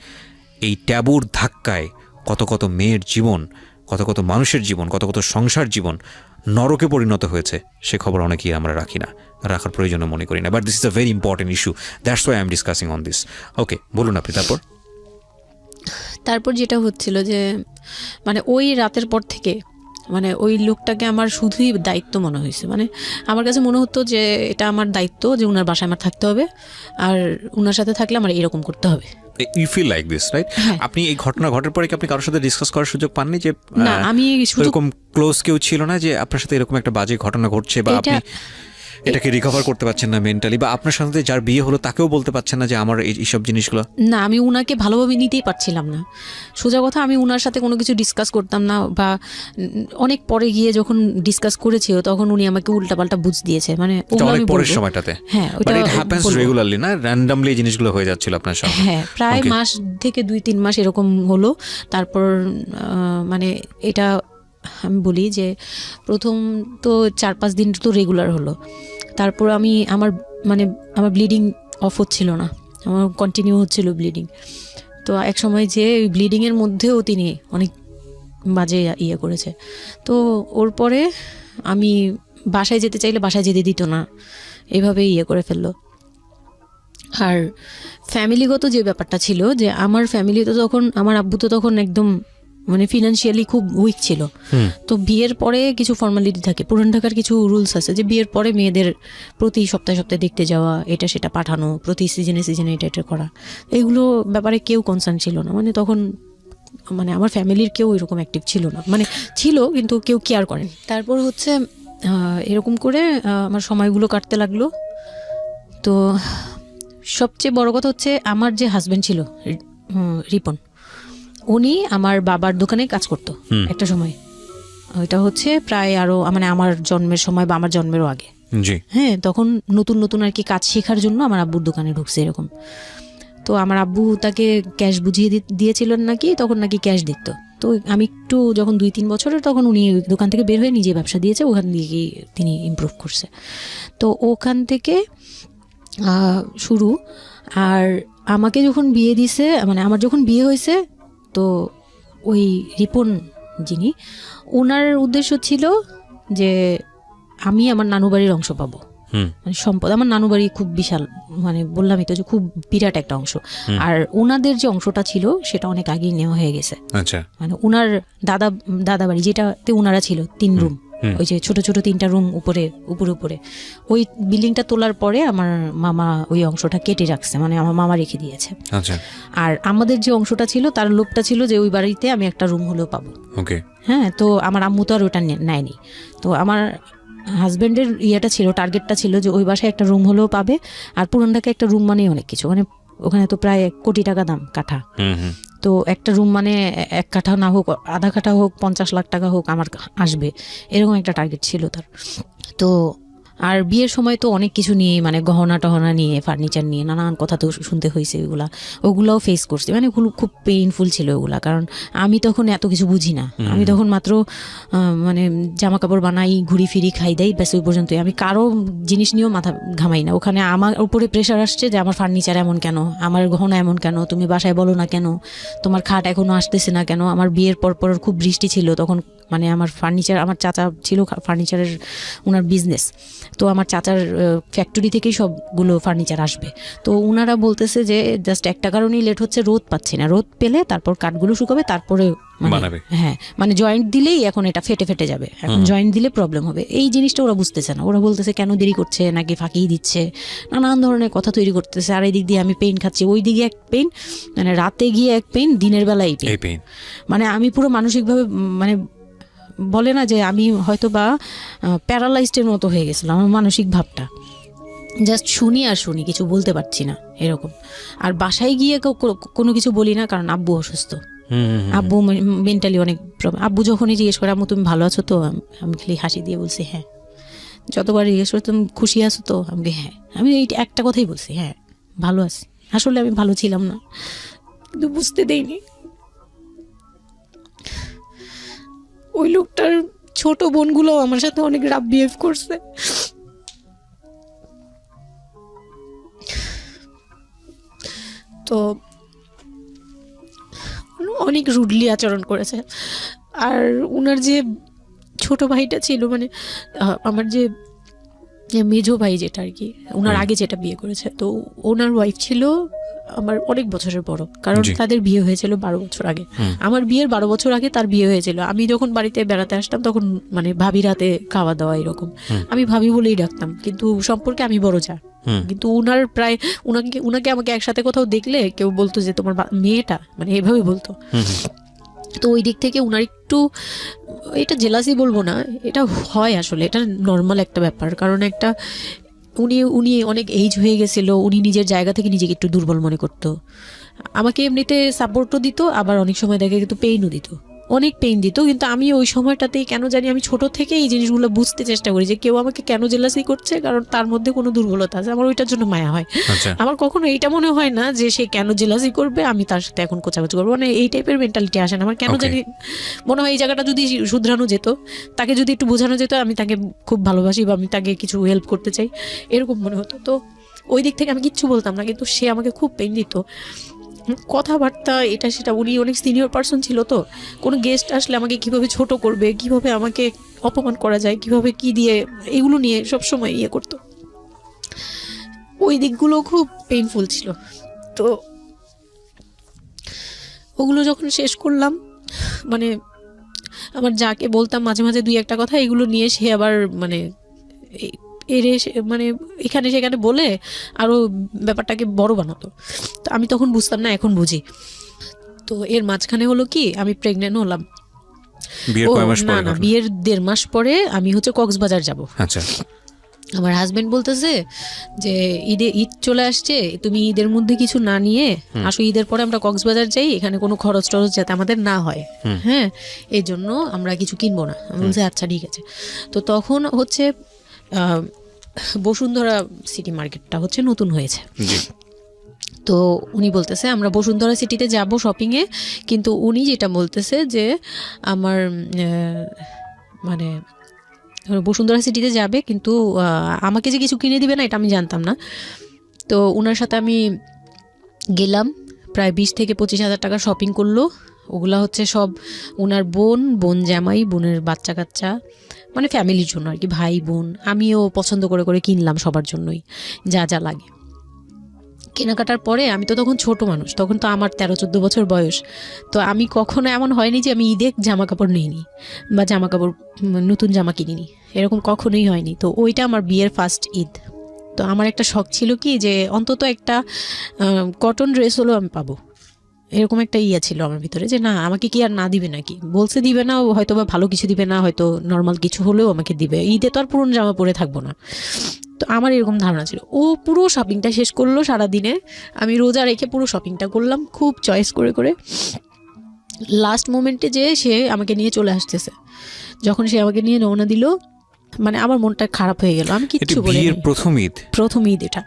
এই ট্যাবুর ধাক্কায় কত কত মেয়ের জীবন, কত কত মানুষের জীবন, কত কত সংসার জীবন নরকে পরিণত হয়েছে, সে খবর অনেকেই আমরা রাখি না, রাখার প্রয়োজন মনে করি না। But this is a very important issue, that's why I am discussing on this. Okay, বলুন আপনি। তারপর যেটা হচ্ছিল যে মানে ওই রাতের পর থেকে মানে ওই লোকটাকে আমার শুধুই দায়িত্ব মনে হয়েছে। মানে আমার কাছে মনে হতো যে এটা আমার দায়িত্ব, যে উনার বাসায় আমার থাকতে হবে, আর উনার সাথে থাকলে আমার এরকম করতে হবে। You feel like this, right? আপনি এই ঘটনা ঘটার পরে কি আপনি কারোর সাথে ডিসকাস করার সুযোগ পাননি যে না, আমি এরকম ক্লোজ কেউ ছিল না যে আপনার সাথে এরকম একটা বাজে ঘটনা ঘটছে, বা আপনি এটাকে রিকভার করতে পারছেন না মেন্টালি, বা আপনার সাথে যার বিয়ে হলো তাকেও বলতে পারছেন না যে আমার এইসব জিনিসগুলো? না, আমি উনাকে ভালোভাবে নিতেই পারছিলাম না। সোজা কথা, আমি উনার সাথে কোনো কিছু ডিসকাস করতাম না, বা অনেক পরে গিয়ে যখন ডিসকাস করেছি তখন উনি আমাকে উল্টাপাল্টা বুঝ দিয়েছে। মানে অনেক পরের সময়টাতে, হ্যাঁ, বাট ইট হ্যাপেন্স রেগুলারলি, না র্যান্ডমলি জিনিসগুলো হয়ে যাচ্ছিল আপনার সাথে? হ্যাঁ, প্রায় মাস থেকে 2-3 মাস এরকম হলো। তারপর মানে এটা আমি বলি যে প্রথম তো 4-5 দিন তো রেগুলার হলো, তারপর আমার ব্লিডিং অফ হচ্ছিল না, আমার কন্টিনিউ হচ্ছিল ব্লিডিং। তো এক সময় যে ব্লিডিংয়ের মধ্যেও তিনি অনেক বাজে ইয়ে করেছে। তো ওর পরে আমি বাসায় যেতে চাইলে বাসায় যেতে দিত না, এইভাবে ইয়ে করে ফেললো। আর ফ্যামিলিগত যে ব্যাপারটা ছিল, যে আমার ফ্যামিলি তো তখন, আমার আব্বু তো তখন একদম মানে ফিনান্সিয়ালি খুব উইক ছিল। তো বিয়ের পরে কিছু ফর্মালিটি থাকে, পুরান ঢাকার কিছু রুলস আছে যে বিয়ের পরে মেয়েদের প্রতি সপ্তাহে সপ্তাহে দেখতে যাওয়া, এটা সেটা পাঠানো, প্রতি সিজনে সিজনে এটা করা, এগুলো ব্যাপারে কেউ কনসার্ন ছিল না। মানে তখন মানে আমার ফ্যামিলির কেউ এরকম অ্যাক্টিভ ছিল না, মানে ছিল কিন্তু কেউ কেয়ার করেন। তারপর হচ্ছে এরকম করে আমার সময়গুলো কাটতে লাগলো। তো সবচেয়ে বড় কথা হচ্ছে আমার যে হাজবেন্ড ছিল রিপন, উনি আমার বাবার দোকানে কাজ করতো একটা সময়। ওইটা হচ্ছে প্রায় আরো মানে আমার জন্মের সময় বা আমার জন্মেরও আগে। হ্যাঁ, তখন নতুন নতুন আর কি কাজ শেখার জন্য আমার আব্বুর দোকানে ঢুকছে এরকম। তো আমার আব্বু তাকে ক্যাশ বুঝিয়ে দিয়েছিলেন নাকি, তখন নাকি ক্যাশ দিত। তো আমি একটু যখন 2-3 বছরের, তখন উনি দোকান থেকে বের হয়ে নিজে ব্যবসা দিয়েছে, ওখান থেকে তিনি ইমপ্রুভ করছে। তো ওখান থেকে শুরু। আর আমাকে যখন বিয়ে দিছে, মানে আমার যখন বিয়ে হয়েছে, তো ওই রিপন যিনি, ওনার উদ্দেশ্য ছিল যে আমি আমার নানু বাড়ির অংশ পাবো, মানে সম্পদ। আমার নানু বাড়ি খুব বিশাল, মানে বললামই তো যে খুব বিরাট একটা অংশ। আর ওনাদের যে অংশটা ছিল সেটা অনেক আগেই নেওয়া হয়ে গেছে। মানে ওনার দাদা বাড়ি যেটাতে ওনারা ছিল 3 রুম, ওই যে ছোট ছোট 3টা রুম উপরে, ওই বিল্ডিংটা তোলার পরে আমার মামা ওই অংশটা কেটে রাখছে, মানে আমার মামা রেখে দিয়েছে। আর আমাদের যে অংশটা ছিল তার লোভটা ছিল যে ওই বাড়িতে আমি একটা রুম হলেও পাবো। হ্যাঁ, তো আমার আম্মু তো আর ওটা নেয়নি। তো আমার হাজব্যান্ডের ইয়েটা ছিল, টার্গেটটা ছিল যে ওই বাসায় একটা রুম হলেও পাবে। আর পুরান ঢাকায় একটা রুম মানেই অনেক কিছু, মানে ওখানে তো প্রায় 1 কোটি টাকা দাম কাঠা। তো একটা রুম মানে 1 কাঠা না হোক, আধা কাঠা হোক, 50 লাখ টাকা হোক আমার আসবে, এরকম একটা টার্গেট ছিল তার। তো আর বিয়ের সময় তো অনেক কিছু নিয়ে, মানে গহনা টহনা নিয়ে, ফার্নিচার নিয়ে নানান কথা তো শুনতে হয়েছে, ওগুলাও ফেস করছি। মানে খুব পেইনফুল ছিল ওগুলা, কারণ আমি তখন এত কিছু বুঝি না। আমি তখন মাত্র মানে জামা কাপড় বানাই, ঘুরি ফিরি, খাই দেই, ব্যাস ওই পর্যন্তই। আমি কারো জিনিস নিয়েও মাথা ঘামাই না। ওখানে আমার উপরে প্রেশার আসছে যে আমার ফার্নিচার এমন কেন, আমার গহনা এমন কেন, তুমি বাসায় বলো না কেন, তোমার খাট এখনো আসতেছে না কেন। আমার বিয়ের পর খুব বৃষ্টি ছিল তখন, মানে আমার ফার্নিচার, আমার চাচা ছিল ফার্নিচারের, ওনার বিজনেস। তো আমার চাচার ফ্যাক্টরি থেকেই সবগুলো ফার্নিচার আসবে। তো ওনারা বলতেছে যে জাস্ট একটা কারণেই লেট হচ্ছে, রোদ পাচ্ছি না, রোদ পেলে তারপর কাঠগুলো শুকাবে, তারপরে হ্যাঁ, মানে জয়েন্ট দিলেই এখন এটা ফেটে যাবে, এখন জয়েন্ট দিলে প্রবলেম হবে। এই জিনিসটা ওরা বুঝতেছে না। ওরা বলতেছে কেন দেরি করছে, নাকি ফাঁকিই দিচ্ছে, নানান ধরনের কথা তৈরি করতেছে। আর এই দিক দিয়ে আমি পেইন খাচ্ছি, ওই দিকে এক পেইন, মানে রাতে গিয়ে এক পেইন, দিনের বেলায় পেইন। মানে আমি পুরো মানসিকভাবে, মানে বলে না যে আমি হয়তো বা প্যারালাইজডের মতো হয়ে গেছিলাম, আমার মানসিক ভাবটা। জাস্ট শুনি আর শুনি, কিছু বলতে পারছি না এরকম। আর বাসায় গিয়ে কোনো কিছু বলি না, কারণ আব্বু অসুস্থ। আব্বু মেন্টালি অনেক প্রবলেম। আব্বু যখনই জিজ্ঞেস করে আম্মু তুমি ভালো আছো তো, আমি খালি হাসি দিয়ে বলছি হ্যাঁ। যতবার জিজ্ঞেস করে তুমি খুশি আছো তো, আমি হ্যাঁ। আমি এই একটা কথাই বলছি, হ্যাঁ ভালো আছি। আসলে আমি ভালো ছিলাম না, কিন্তু বুঝতে দেইনি। ওই লোকটার ছোট বোনগুলো আমার সাথে অনেক রাফ বিহেভ করছে। তো অনেক রুডলি আচরণ করেছে। আর ওনার যে ছোট ভাইটা ছিল, মানে আমার যে মেজো ভাই যেটা আর কি, ওনার আগে যেটা বিয়ে করেছে, তো ওনার ওয়াইফ ছিল আমার অনেক বছরের বড়, কারণ তাদের বিয়ে হয়েছিল 12 বছর আগে। আমার বিয়ের 12 বছর আগে তার বিয়ে হয়েছিল। আমি যখন বাড়িতে বেড়াতে আসতাম তখন মানে ভাবি রাতে খাওয়া দাওয়া এরকম, আমি ভাবি বলেই ডাকতাম, কিন্তু সম্পর্কে আমি বড় যা। কিন্তু উনার প্রায় উনাকে আমাকে একসাথে কোথাও দেখলে কেউ বলতো যে তোমার মেয়েটা, মানে এভাবে বলতো। তো ওই দিক থেকে উনার একটু, এটা জেলাসি বলবো না, এটা হয় আসলে, এটা নর্মাল একটা ব্যাপার। কারণ একটা উনি অনেক এজ হয়ে গেছিল, উনি নিজের জায়গা থেকে নিজেকে একটু দুর্বল মনে করতো। আমাকে এমনিতে সাপোর্টও দিত, আবার অনেক সময় দেখে কিন্তু পেইনও দিত। অনেক পেইন দিত, কিন্তু আমি ওই সময়টাতেই কেন জানি আমি ছোট থেকে এই জিনিসগুলো বুঝতে চেষ্টা করি যে কেউ আমাকে কেন জেলাসি করছে, কারণ তার মধ্যে কোনো দুর্বলতা আছে, আমার ওইটার জন্য মায়া হয়। আচ্ছা আমার কখনো এইটা মনে হয় না যে সে কেন জেলাসি করবে, আমি তার সাথে এখন কোচাকুচি করবো, মানে এই টাইপের মেন্টালিটি আসে না আমার। কেন Okay. জানি মনে হয় এই জায়গাটা যদি শুধরানো যেত, তাকে যদি একটু বোঝানো যেত আমি তাকে খুব ভালোবাসি বা আমি তাকে কিছু হেল্প করতে চাই, এরকম মনে হতো। তো ওই দিক থেকে আমি কিচ্ছু বলতাম না, কিন্তু সে আমাকে খুব পেইন দিত, কথাবার্তা এটা সেটা। উনি অনেক সিনিয়র পার্সন ছিল, তো কোনো গেস্ট আসলে আমাকে কিভাবে ছোট করবে, কিভাবে আমাকে অপমান করা যায়, কিভাবে কি দিয়ে, এগুলো নিয়ে সবসময় ইয়ে করতো। ওই দিকগুলো খুব পেইনফুল ছিল। তো ওগুলো যখন শেষ করলাম, মানে আমার যাকে বলতাম মাঝে মাঝে দুই একটা কথা, এগুলো নিয়ে সে আবার মানে মানে এখানে সেখানে বলে আরও ব্যাপারটাকে বড় বানাতো। তো আমি তখন বুঝতাম না, এখন বুঝি। তো এর মাঝখানে হলো কি, আমি প্রেগনেন্ট হলাম। বিয়ের কয় মাস পরে? না, বিয়ের 1.5 মাস পরে আমি হচ্ছে কক্সবাজার যাব। আচ্ছা। আমার হাজবেন্ড বলতেছে যে ঈদ চলে আসছে, তুমি ঈদের মধ্যে কিছু না নিয়ে আসো, ঈদের পরে আমরা কক্সবাজার যাই, এখানে কোনো খরচ টরচ যাতে আমাদের না হয়, হ্যাঁ, এই জন্য আমরা কিছু কিনবো না। আমি বলছি আচ্ছা ঠিক আছে। তো তখন হচ্ছে বসুন্ধরা সিটি মার্কেটটা হচ্ছে নতুন হয়েছে। তো উনি বলতেছে আমরা বসুন্ধরা সিটিতে যাব শপিংয়ে, কিন্তু উনি যেটা বলতেছে যে আমার মানে বসুন্ধরা সিটিতে যাবে, কিন্তু আমাকে যে কিছু কিনে দিবে না এটা আমি জানতাম না। তো ওনার সাথে আমি গেলাম, প্রায় 20 থেকে 25 হাজার টাকা শপিং করলো। ওগুলা হচ্ছে সব ওনার বোন জামাই, বোনের বাচ্চা কাচ্চা, মানে ফ্যামিলির জন্য আর কি, ভাই বোন। আমিও পছন্দ করে করে কিনলাম সবার জন্যই যা যা লাগে। কেনাকাটার পরে আমি তো তখন ছোট মানুষ, তখন তো আমার 13-14 বছর বয়স। তো আমি কখনো এমন হয়নি যে আমি ঈদে জামা কাপড় নিইনি বা জামা কাপড় নতুন জামা কিনিনি, এরকম কখনোই হয়নি। তো ওইটা আমার বিয়ের ফার্স্ট ঈদ। তো আমার একটা শখ ছিল কি যে অন্তত একটা কটন ড্রেস হলেও আমি পাবো, এরকম একটা ইয়া ছিল আমার ভিতরে, যে না আমাকে কি আর না দিবে নাকি, বলছে দিবে না, হয়তো বা ভালো কিছু দিবে না, হয়তো নর্মাল কিছু হলেও আমাকে দিবে, ঈদে তো আর পুরনো জামা পরে থাকবো না। তো আমার এরকম ধারণা ছিল। ও পুরো শপিংটা শেষ করলো সারাদিনে, আমি রোজা রেখে পুরো শপিংটা করলাম খুব চয়েস করে করে। লাস্ট মোমেন্টে যে সে আমাকে নিয়ে চলে আসতেছে, যখন সে আমাকে নিয়ে রওনা দিল, মানে আমার মনটা খারাপ হয়ে গেল। আমি কিচ্ছু বলিনি। বিয়ের প্রথম ঈদ এটা।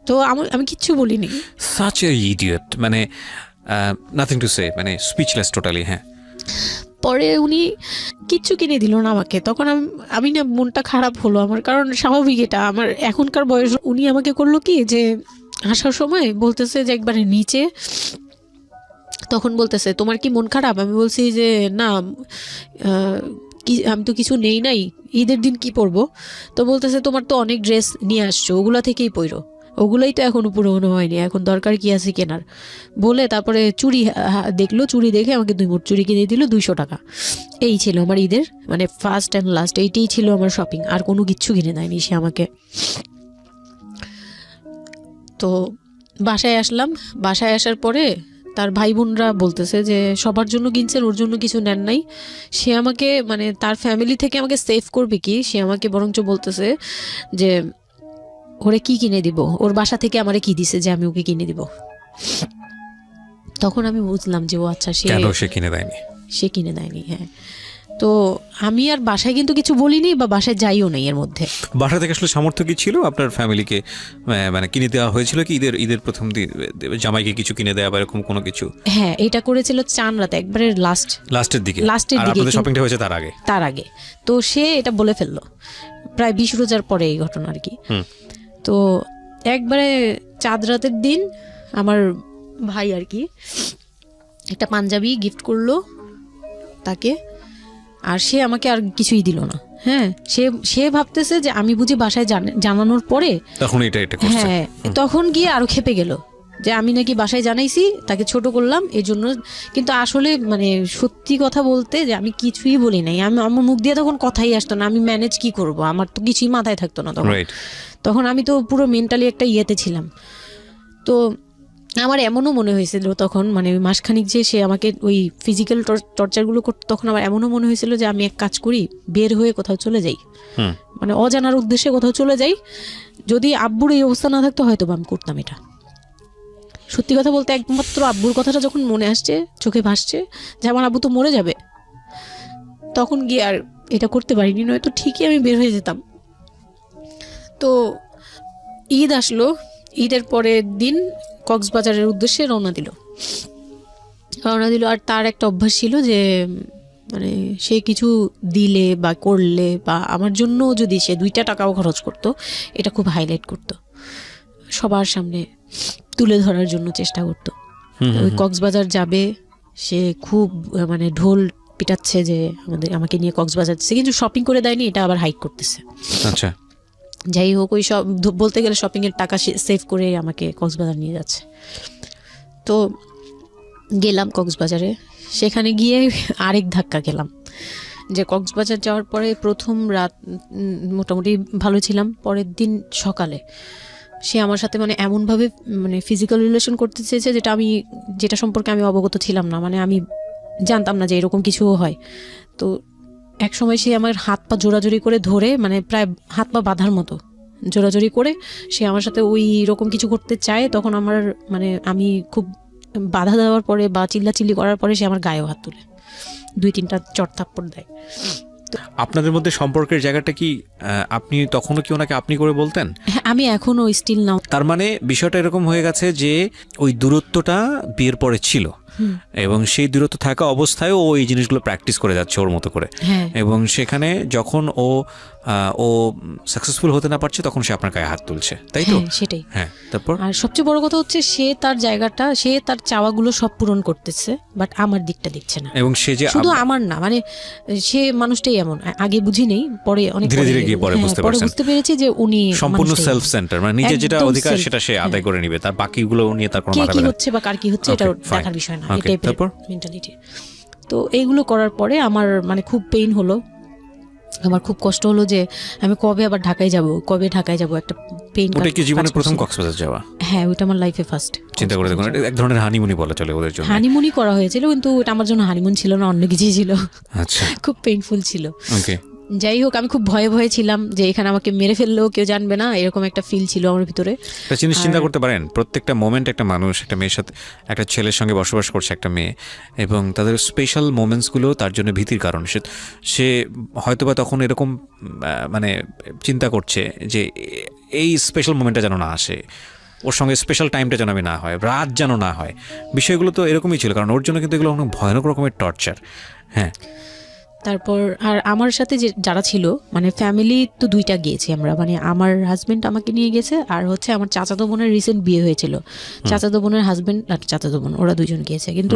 তো আমি কিচ্ছু বলিনি। such a idiot, মানে নাথিং টু সে, মানে স্পিচলেস টোটালি। হ্যাঁ, পরে উনি কিচ্ছু কিনে দিল না আমাকে, তখন আমি না মনটা খারাপ হলো আমার, কারণ স্বাভাবিক এটা আমার এখনকার বয়স। উনি আমাকে করলো কি যে আসার সময় বলতেছে যে একবারে নিচে, তখন বলতেছে তোমার কি মন খারাপ? আমি বলছি যে না, কি আমি তো কিছু নেই নাই, ঈদের দিন কি পরবো? তো বলতেছে তোমার তো অনেক ড্রেস নিয়ে আসছো, ওগুলা থেকেই পরো, ওগুলোই তো এখনো পুরোনো হয়নি, এখন দরকার কি আছে কেনার? বলে তারপরে চুড়ি দেখলো, চুড়ি দেখে আমাকে 2 মুঠ চুড়ি কিনে দিল 200 টাকা। এই ছিল আমার ঈদের মানে ফার্স্ট অ্যান্ড লাস্ট, এইটাই ছিল আমার শপিং, আর কোনো কিচ্ছু কিনে দেয়নি সে আমাকে। তো বাসায় আসলাম, বাসায় আসার পরে তার ভাই বোনরা বলতেছে যে সবার জন্য কিনছেন, ওর জন্য কিছু নেন নাই। সে আমাকে মানে তার ফ্যামিলি থেকে আমাকে সেভ করবে কি, সে আমাকে বরঞ্চ বলতেছে যে ওরে কি কিনে দিব, ওর বাসা থেকে আমারে কি দিছে যে আমি ওকে কিনে দিব। তখন আমি বুঝলাম যে ও আচ্ছা সে কিনে দেয়নি। হ্যাঁ, তো আমি আর বাসায় কিন্তু কিছু বলিনি বা বাসায় যাইও নাই। এর মধ্যে বাসা থেকে আসলে সামর্থ্য কি ছিল আপনার ফ্যামিলিকে, মানে কিনে দেওয়া হয়েছিল কি ঈদের প্রথম দিন জামাইকে কিছু কিনে দেওয়া বা এরকম কোনো কিছু? হ্যাঁ, এটা করেছিল চান রাতে, একবারে লাস্টের দিকে শপিংটা হয়েছে তার আগে। তো সে এটা বলে ফেললো প্রায় 20 রোজার পরে এই ঘটনা আর কি। তো একবারে চাঁদ রাতের দিন আমার ভাই আর কি একটা পাঞ্জাবি গিফট করলো তাকে, আর সে আমাকে আর কিছুই দিল না। হ্যাঁ, সে ভাবতেছে যে আমি বুঝি বাসায় জানানোর পরে তখন এটা করছে। হ্যাঁ, তখন গিয়ে আরো খেপে গেল যে আমি নাকি বাসায় জানাইছি, তাকে ছোট করলাম এই জন্য। কিন্তু আসলে মানে সত্যি কথা বলতে যে আমি কিছুই বলি নাই, আমার মুখ দিয়ে তখন কথাই আসতো না, আমি ম্যানেজ কি করব, আমার তো কিছুই মাথায় থাকতো না তখন আমি তো পুরো মেন্টালি একটা ইয়েতে ছিলাম। তো আমার এমনও মনে হয়েছিল তখন, মানে ওই মাসখানিক যে সে আমাকে ওই ফিজিক্যাল টর্চারগুলো করতো, তখন আমার এমনও মনে হয়েছিল যে আমি এক কাজ করি, বের হয়ে কোথাও চলে যাই, মানে অজানার উদ্দেশ্যে কোথাও চলে যাই। যদি আব্বুর এই অবস্থা না থাকতো হয়তো আমি করতাম এটা। সত্যি কথা বলতে একমাত্র আব্বুর কথাটা যখন মনে আসছে, চোখে ভাসছে যে আমার আব্বু তো মরে যাবে, তখন গিয়ে আর এটা করতে পারিনি, নয়তো ঠিকই আমি বের হয়ে যেতাম। তো ঈদ আসলো, ঈদের পরের দিন কক্সবাজারের উদ্দেশ্যে রওনা দিল। আর তার একটা অভ্যাস ছিল যে মানে সে কিছু দিলে বা করলে বা আমার জন্য যদি সে 2টা টাকাও খরচ করতো, এটা খুব হাইলাইট করতো, সবার সামনে তুলে ধরার জন্য চেষ্টা করতো। ওই কক্সবাজার যাবে, সে খুব মানে ঢোল পিটাচ্ছে যে আমাকে নিয়ে কক্সবাজার যাচ্ছে, কিন্তু শপিং করে দেয়নি, এটা আবার হাইক করতেছে। আচ্ছা, যাই হোক, ওই সব বলতে গেলে শপিংয়ের টাকা সেভ করে আমাকে কক্সবাজার নিয়ে যাচ্ছে। তো গেলাম কক্সবাজারে, সেখানে গিয়ে আরেক ধাক্কা খেলাম যে কক্সবাজার যাওয়ার পরে প্রথম রাত মোটামুটি ভালো ছিলাম, পরের দিন সকালে সে আমার সাথে মানে এমনভাবে মানে ফিজিক্যাল রিলেশন করতে চেয়েছে যেটা সম্পর্কে আমি অবগত ছিলাম না, মানে আমি জানতাম না যে এরকম কিছুও হয়। তো এক সময় সে আমার হাত পা জোড়াজোড়ি করে ধরে, মানে প্রায় হাত পা বাঁধার মতো জোড়াজোড়ি করে সে আমার সাথে ওই রকম কিছু করতে চায়। তখন আমার মানে আমি খুব বাধা দেওয়ার পরে বা চিল্লাচিল্লি করার পরে সে আমার গায়েও হাত তুলে 2-3টা চট থাপ্পড় দেয়। আপনাদের মধ্যে সম্পর্কের জায়গাটা কি আপনি তখনও কি ওনাকে আপনি করে বলতেন? হ্যাঁ, আমি এখনো স্টিল নাও। তার মানে বিষয়টা এরকম হয়ে গেছে যে ওই দূরত্বটা বিয়ের পরে ছিল, এবং সেই দূরত্ব থাকা অবস্থায় ও এই জিনিসগুলো প্র্যাকটিস করে যাচ্ছে ওর মতো করে, এবং সেখানে যখন ও সাকসেসফুল হতে না পারছে তখন সে আপনার গায়ে হাত তুলছে, তাই তো? সেটাই। হ্যাঁ, তারপর আর সবচেয়ে বড় কথা হচ্ছে সে তার জায়গাটা, সে তার চাওয়াগুলো সব পূরণ করতেছে, বাট আমার দিকটা দেখছে না। এবং সে যে শুধু আমার না, মানে সে মানুষটাই এমন, আগে বুঝি নেই, পরে অনেক ধীরে ধীরে গিয়ে পরে বুঝতে পেরেছি যে উনি সম্পূর্ণ সেলফ সেন্টার, মানে নিজে যেটা অধিকার সেটা সে আদায় করে নিবে, তার বাকিগুলো নিয়ে তার কোনো মাথা ব্যথা হচ্ছে বা কার কি হচ্ছে এটা দেখার বিষয় না, এটাই তারপর মেন্টালিটি। তো এইগুলো করার পরে আমার মানে খুব পেইন হলো, আমার খুব কষ্ট হলো যে আমি কবে আবার ঢাকায় যাব, একটা পেইন। ওটা কি জীবনে প্রথম কক্সবাজার যাওয়া? হ্যাঁ, ওটা আমার লাইফে ফার্স্ট। চিন্তা করে দেখুন, এটা এক ধরনের হানিমুনি বলা চলে ওদের জন্য। হানিমুনি করা হয়েছিল, কিন্তু ওটা আমার জন্য হানিমুন ছিল না, অন্য কিছুই ছিল। আচ্ছা, খুব পেইনফুল ছিল। ওকে, যাই হোক, আমি খুব ভয়ে ছিলাম যে এখানে আমাকে মেরে ফেললেও কেউ জানবে না, এরকম একটা ফিল ছিল আমার ভিতরে। একটা জিনিস চিন্তা করতে পারেন, প্রত্যেকটা মোমেন্ট একটা মানুষ একটা মেয়ের সাথে, একটা ছেলের সঙ্গে বসবাস করছে একটা মেয়ে, এবং তাদের স্পেশাল মোমেন্টসগুলো তার জন্য ভীতির কারণ। সে হয়তোবা তখন এরকম মানে চিন্তা করছে যে এই স্পেশাল মোমেন্টটা যেন না আসে, ওর সঙ্গে স্পেশাল টাইমটা যেন আমি না হয়, রাত যেন না হয়। বিষয়গুলো তো এরকমই ছিল, কারণ ওর জন্য কিন্তু এগুলো অনেক ভয়ানক রকমের টর্চার। হ্যাঁ, তারপর আর আমার সাথে যারা ছিল, মানে ফ্যামিলি তো 2টা গিয়েছি আমরা, মানে আমার হাজবেন্ড আমাকে নিয়ে গেছে, আর হচ্ছে আমার চাচাতো বোনের রিসেন্ট বিয়ে হয়েছিল, চাচাতো বোনের হাজবেন্ড আর চাচাতো বোন, ওরা 2জন গিয়েছে। কিন্তু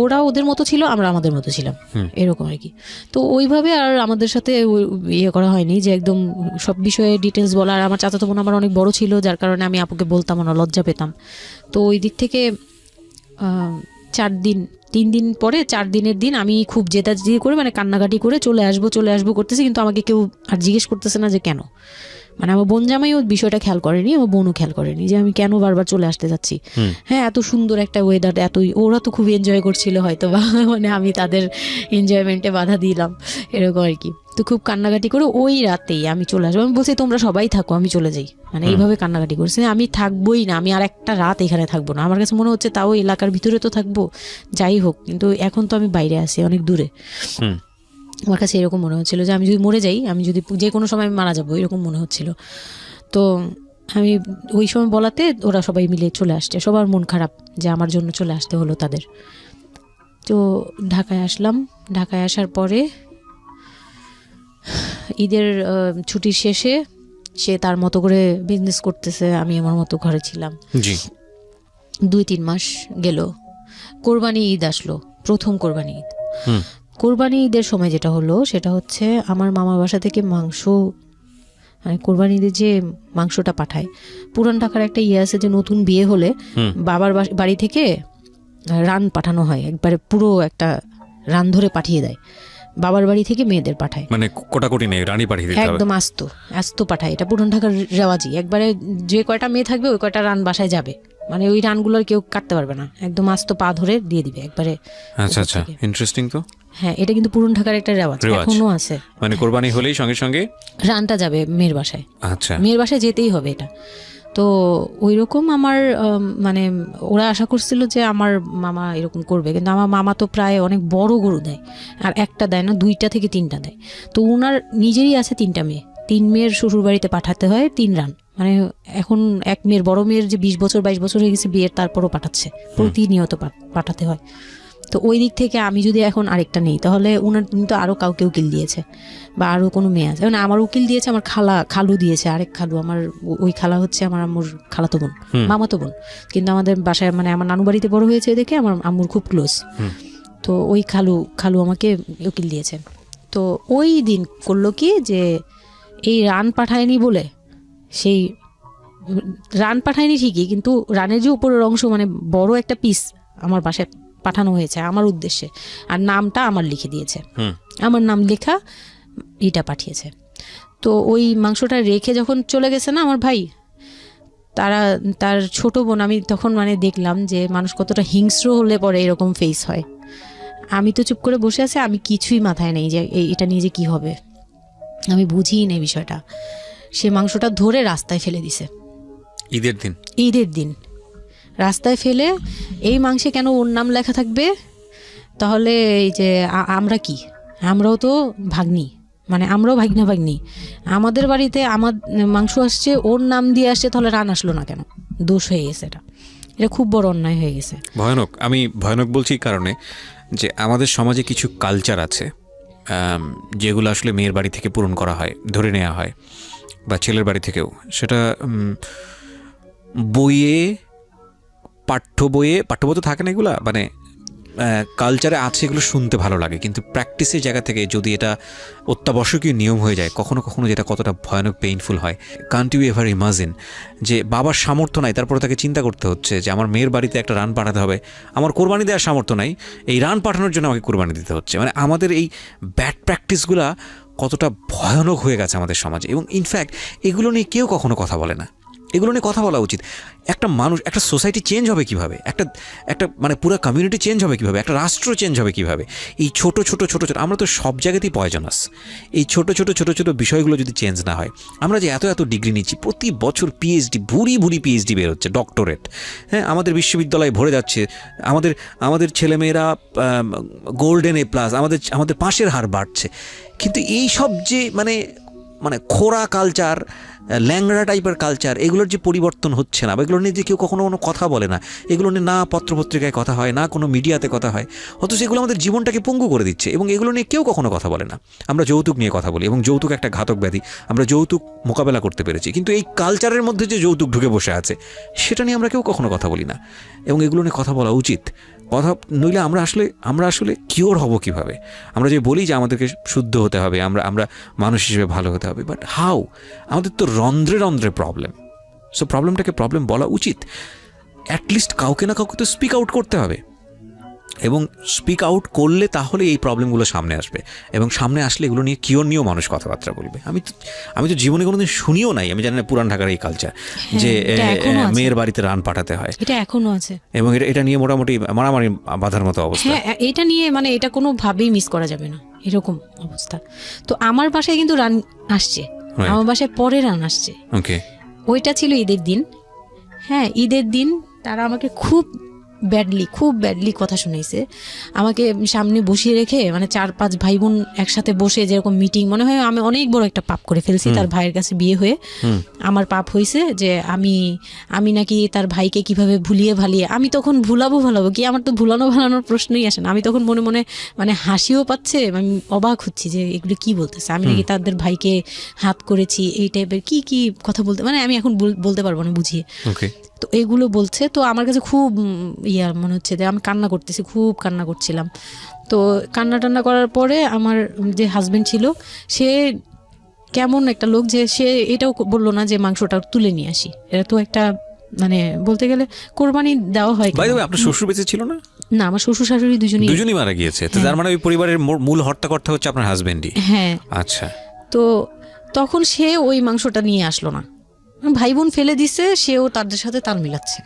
ওরা ওদের মতো ছিল, আমরা আমাদের মতো ছিলাম, এরকম আর কি। তো ওইভাবে আর আমাদের সাথে ইয়ে করা হয়নি যে একদম সব বিষয়ে ডিটেলস বলা। আর আমার চাচাতো বোন আমার অনেক বড় ছিল, যার কারণে আমি আপুকে বলতাম না, লজ্জা পেতাম। তো ওই দিক থেকে 3 দিন পরে 4 দিনের দিন আমি খুব জেদাজেদি করে, মানে কান্নাকাটি করে চলে আসবো করতেছি, কিন্তু আমাকে কেউ আর জিজ্ঞেস করতেছে না যে কেন। মানে আমার বোন জামাইও বিষয়টা খেয়াল করেনি, আমার বোনও খেয়াল করেনি যে আমি কেন বারবার চলে আসতে যাচ্ছি। হ্যাঁ, এত সুন্দর একটা ওয়েদার, ওরা তো খুব এনজয় করছিল হয়তো বা, মানে আমি তাদের এনজয়মেন্টে বাধা দিলাম, এরকম আর কি। তো খুব কান্নাকাটি করে ওই রাতেই আমি চলে আসবো। আমি বলছি তোমরা সবাই থাকো, আমি চলে যাই, মানে এইভাবে কান্নাকাটি করছে, আমি থাকবোই না, আমি আর একটা রাত এখানে থাকবো না। আমার কাছে মনে হচ্ছে তাও এলাকার ভিতরে তো থাকবো, যাই হোক, কিন্তু এখন তো আমি বাইরে আছি, অনেক দূরে। আমার কাছে এরকম মনে হচ্ছিল যে আমি যদি মরে যাই, আমি যদি যে কোনো সময় মারা যাবো, এরকম মনে হচ্ছিল। তো আমি ওই সময় বলাতে ওরা সবাই মিলে চলে আসছে, সবার মন খারাপ যে আমার জন্য চলে আসতে হলো তাদের। তো ঢাকায় আসলাম। ঢাকায় আসার পরে ঈদের ছুটির শেষে সে তার মতো করে বিজনেস করতেছে, আমি আমার মতো ঘরে ছিলাম। 2-3 মাস গেল, কোরবানি ঈদ আসলো, প্রথম কোরবানি ঈদ। কোরবানি ঈদের সময় যেটা হলো সেটা হচ্ছে আমার মামার বাসা থেকে মাংস, মানে কোরবানি ঈদে যে মাংসটা পাঠায়, পুরান ঢাকার একটা ইয়ে আছে যে নতুন বিয়ে হলে বাবার বাড়ি থেকে রান পাঠানো হয়, একবারে পুরো একটা রান ধরে পাঠিয়ে দেয়, বাবার বাড়ি থেকে মেয়েদের পাঠায়, মানে কোটাকুটি নেই, রানী পাঠিয়ে দিতে হবে, একদম আস্ত পাঠায়। এটা পুরান ঢাকার রেওয়াজি, একবারে যে কয়টা মেয়ে থাকবে ওই কয়টা রান বাসায় যাবে, মানে ওই রানগুলোর কেউ কাটতে পারবে না, একদম আস্ত পা ধরে দিয়ে দিবে একবারে। আচ্ছা আচ্ছা, ইন্টারেস্টিং তো। হ্যাঁ, এটা কিন্তু পুরান ঢাকার একটা রেওয়াজ, এখনো আছে। মানে কোরবানি হলেই সঙ্গে সঙ্গে রানটা যাবে মেয়ের বাসায়। আচ্ছা, মেয়ের বাসায় যেতেই হবে এটা। তো ওই রকম আমার মানে ওরা আশা করছিল যে আমার মামা এরকম করবে, কিন্তু আমার মামা তো প্রায় অনেক বড় গরু দেয়, আর একটা দেয় না, 2টা থেকে 3টা দেয়। তো ওনার নিজেরই আছে 3টা মেয়ে, 3 মেয়ের শ্বশুর বাড়িতে পাঠাতে হয় 3 রান, মানে এখন এক মেয়ের, বড় মেয়ের যে 20 বছর 22 বছর হয়ে গেছে বিয়ের, তারপরও পাঠাচ্ছে, প্রতিনিয়ত পাঠাতে হয়। তো ওই দিক থেকে আমি যদি এখন আরেকটা নেই, তাহলে উনার কিন্তু আরও কাউকে উকিল দিয়েছে বা আরও কোনো মেয়ে আছে, মানে আমার উকিল দিয়েছে আমার খালু দিয়েছে, আরেক খালু আমার, ওই খালা হচ্ছে আমার আম্মুর খালাতো বোন, মামাতো বোন, কিন্তু আমাদের বাসায় মানে আমার নানু বাড়িতে বড় হয়েছে দেখে আমার আম্মুর খুব ক্লোজ। তো ওই খালু আমাকে উকিল দিয়েছে। তো ওই দিন করলো কি যে এই রান পাঠায়নি বলে, সেই রান পাঠায়নি ঠিকই, কিন্তু রানের যে উপরের অংশ মানে বড় একটা পিস আমার বাসায় পাঠানো হয়েছে আমার উদ্দেশ্যে, আর নামটা আমার লিখে দিয়েছে, আমার নাম লেখা এটা পাঠিয়েছে। তো ওই মাংসটা রেখে যখন চলে গেছে না আমার ভাই, তার ছোট বোন, আমি তখন মানে দেখলাম যে মানুষ কতটা হিংস্র হলে পরে এরকম ফেস হয়। আমি তো চুপ করে বসে আছি, আমি কিছুই মাথায় নেই যে এটা নিয়ে যে কী হবে, আমি বুঝিই নেই বিষয়টা। সে মাংসটা ধরে রাস্তায় ফেলে দিছে ঈদের দিন রাস্তায় ফেলে, এই মাংসে কেন ওর নাম লেখা থাকবে, তাহলে এই যে আমরাও তো ভাগ্নি, মানে আমরাও ভাগ্নি, আমাদের বাড়িতে আমার মাংস আসছে, ওর নাম দিয়ে আসছে, তাহলে রান আসলো না কেন? দোষ হয়ে গেছে, এটা খুব বড় অন্যায় হয়ে গেছে। ভয়ানক। আমি ভয়ানক বলছি কারণে যে আমাদের সমাজে কিছু কালচার আছে যেগুলো আসলে মেয়ের বাড়ি থেকে পূরণ করা হয়, ধরে নেওয়া হয়, বা ছেলের বাড়ি থেকেও। সেটা পাঠ্য বইয়ে তো থাকে না, এগুলা মানে কালচারে আছে, এগুলো শুনতে ভালো লাগে, কিন্তু প্র্যাকটিসের জায়গা থেকে যদি এটা অত্যাবশ্যকীয় নিয়ম হয়ে যায়, কখনো কখনো যেটা কতটা ভয়ানক পেইনফুল হয়। কান্ট ইউ এভার ইমাজিন যে বাবার সামর্থ্য নাই, তারপরে তাকে চিন্তা করতে হচ্ছে যে আমার মেয়ের বাড়িতে একটা রান পাঠাতে হবে, আমার কোরবানি দেওয়ার সামর্থ্য নাই, এই রান পাঠানোর জন্য আমাকে কোরবানি দিতে হচ্ছে। মানে আমাদের এই ব্যাড প্র্যাকটিসগুলা কতটা ভয়ানক হয়ে গেছে আমাদের সমাজে, এবং ইনফ্যাক্ট এগুলো নিয়ে কেউ কখনো কথা বলে না। এগুলো নিয়ে কথা বলা উচিত। একটা মানুষ, একটা সোসাইটি চেঞ্জ হবে কীভাবে, একটা মানে পুরো কমিউনিটি চেঞ্জ হবে কীভাবে, একটা রাষ্ট্র চেঞ্জ হবে কীভাবে, এই ছোট আমরা তো সব জায়গাতেই পয়জনাস। এই ছোট বিষয়গুলো যদি চেঞ্জ না হয়, আমরা যে এত ডিগ্রি নিচ্ছি, প্রতি বছর পিএইচডি, ভুরি পিএইচডি বের হচ্ছে, ডক্টরেট, হ্যাঁ, আমাদের বিশ্ববিদ্যালয়ে ভরে যাচ্ছে, আমাদের ছেলেমেয়েরা গোল্ডেন A+, আমাদের পাশের হার বাড়ছে, কিন্তু এই সব যে মানে খোরা কালচার, ল্যাংড়া টাইপের কালচার, এগুলোর যে পরিবর্তন হচ্ছে না, বা এগুলো নিয়ে যে কেউ কখনো কোনো কথা বলে না, এগুলো নিয়ে না পত্রপত্রিকায় কথা হয়, না কোনো মিডিয়াতে কথা হয়, অথচ এগুলো আমাদের জীবনটাকে পঙ্গু করে দিচ্ছে, এবং এগুলো নিয়ে কেউ কখনো কথা বলে না। আমরা যৌতুক নিয়ে কথা বলি, এবং যৌতুক একটা ঘাতক ব্যাধি, আমরা যৌতুক মোকাবেলা করতে পেরেছি, কিন্তু এই কালচারের মধ্যে যে যৌতুক ঢুকে বসে আছে, সেটা নিয়ে আমরা কেউ কখনো কথা বলি না, এবং এগুলো নিয়ে কথা বলা উচিত। কথা নইলে আমরা আসলে কিওর হব কিভাবে? আমরা যে বলি যে আমাদেরকে শুদ্ধ হতে হবে, আমরা মানুষ হিসেবে ভালো হতে হবে, বাট হাউ? আমাদের তো রন্ধ্রে প্রবলেম। সো প্রবলেমটাকে প্রবলেম বলা উচিত, অ্যাটলিস্ট কাউকে না কাউকে তো স্পিক আউট করতে হবে, এবং স্পিক আউট করলে তাহলে এই প্রবলেমগুলো সামনে আসবে, এবং সামনে আসলে এগুলো নিয়ে কিওর নিয়েও মানুষ কথাবার্তা বলবে। আমি তো জীবনে কোনোদিন শুনিও নাই, আমি জানি না পুরান ঢাকার এই কালচার যে মেয়ের বাড়িতে রান পাঠাতে হয়, এটা এখনো আছে, এবং এটা নিয়ে মোটামুটি মারামারি বাঁধার মতো অবস্থা। হ্যাঁ, এটা নিয়ে মানে এটা কোনোভাবেই মিস করা যাবে না, এরকম অবস্থা। তো আমার বাসায় কিন্তু রান আসছে, আমার বাসায় পরে রান আসছে। ওকে, ওইটা ছিল ঈদের দিন। হ্যাঁ, ঈদের দিন তারা আমাকে খুব ব্যাডলি কথা শুনাইছে, আমাকে সামনে বসিয়ে রেখে, মানে 4-5 ভাই বোন একসাথে বসে যেরকম মিটিং, মনে হয় আমি অনেক বড় একটা পাপ করে ফেলছি তার ভাইয়ের কাছে বিয়ে হয়ে। আমার পাপ হয়েছে যে আমি নাকি তার ভাইকে কিভাবে ভুলিয়ে ভালিয়ে, আমি তখন ভুলাবো কি, আমার তো ভালানোর প্রশ্নই আসে না। আমি তখন মনে মনে মানে হাসিও পাচ্ছে, আমি অবাক হচ্ছি যে এগুলো কি বলতেছে, আমি নাকি তাদের ভাইকে হাত করেছি, এই টাইপের কি কথা বলতে, মানে আমি এখন বলতে পারবো না বুঝিয়ে। তো এগুলো বলছে, তো আমার কাছে খুব মনে হচ্ছে যে আমি কান্না করতেছি, খুব কান্না করছিলাম। তো কান্না করার পরে আমার যে হাজবেন্ড ছিল, সে কেমন একটা লোক যে সে এটাও বললো না যে মাংসটা তুলে নিয়ে আসি। এটা তো একটা মানে বলতে গেলে কোরবানি দেওয়া হয়। আপনার শ্বশুর বেঁচে ছিল না? না, আমার শ্বশুর শাশুড়ি দুজনই মারা গিয়েছে। তো তার মানে ওই পরিবারের মূল হর্তাকর্তা হচ্ছে আপনার হাজবেন্ডই? হ্যাঁ। আচ্ছা। তো তখন সে ওই মাংসটা নিয়ে আসলো না, ভাই বোন ফেলে দিছে, সেও তাদের সাথে তাল মিলাচ্ছে।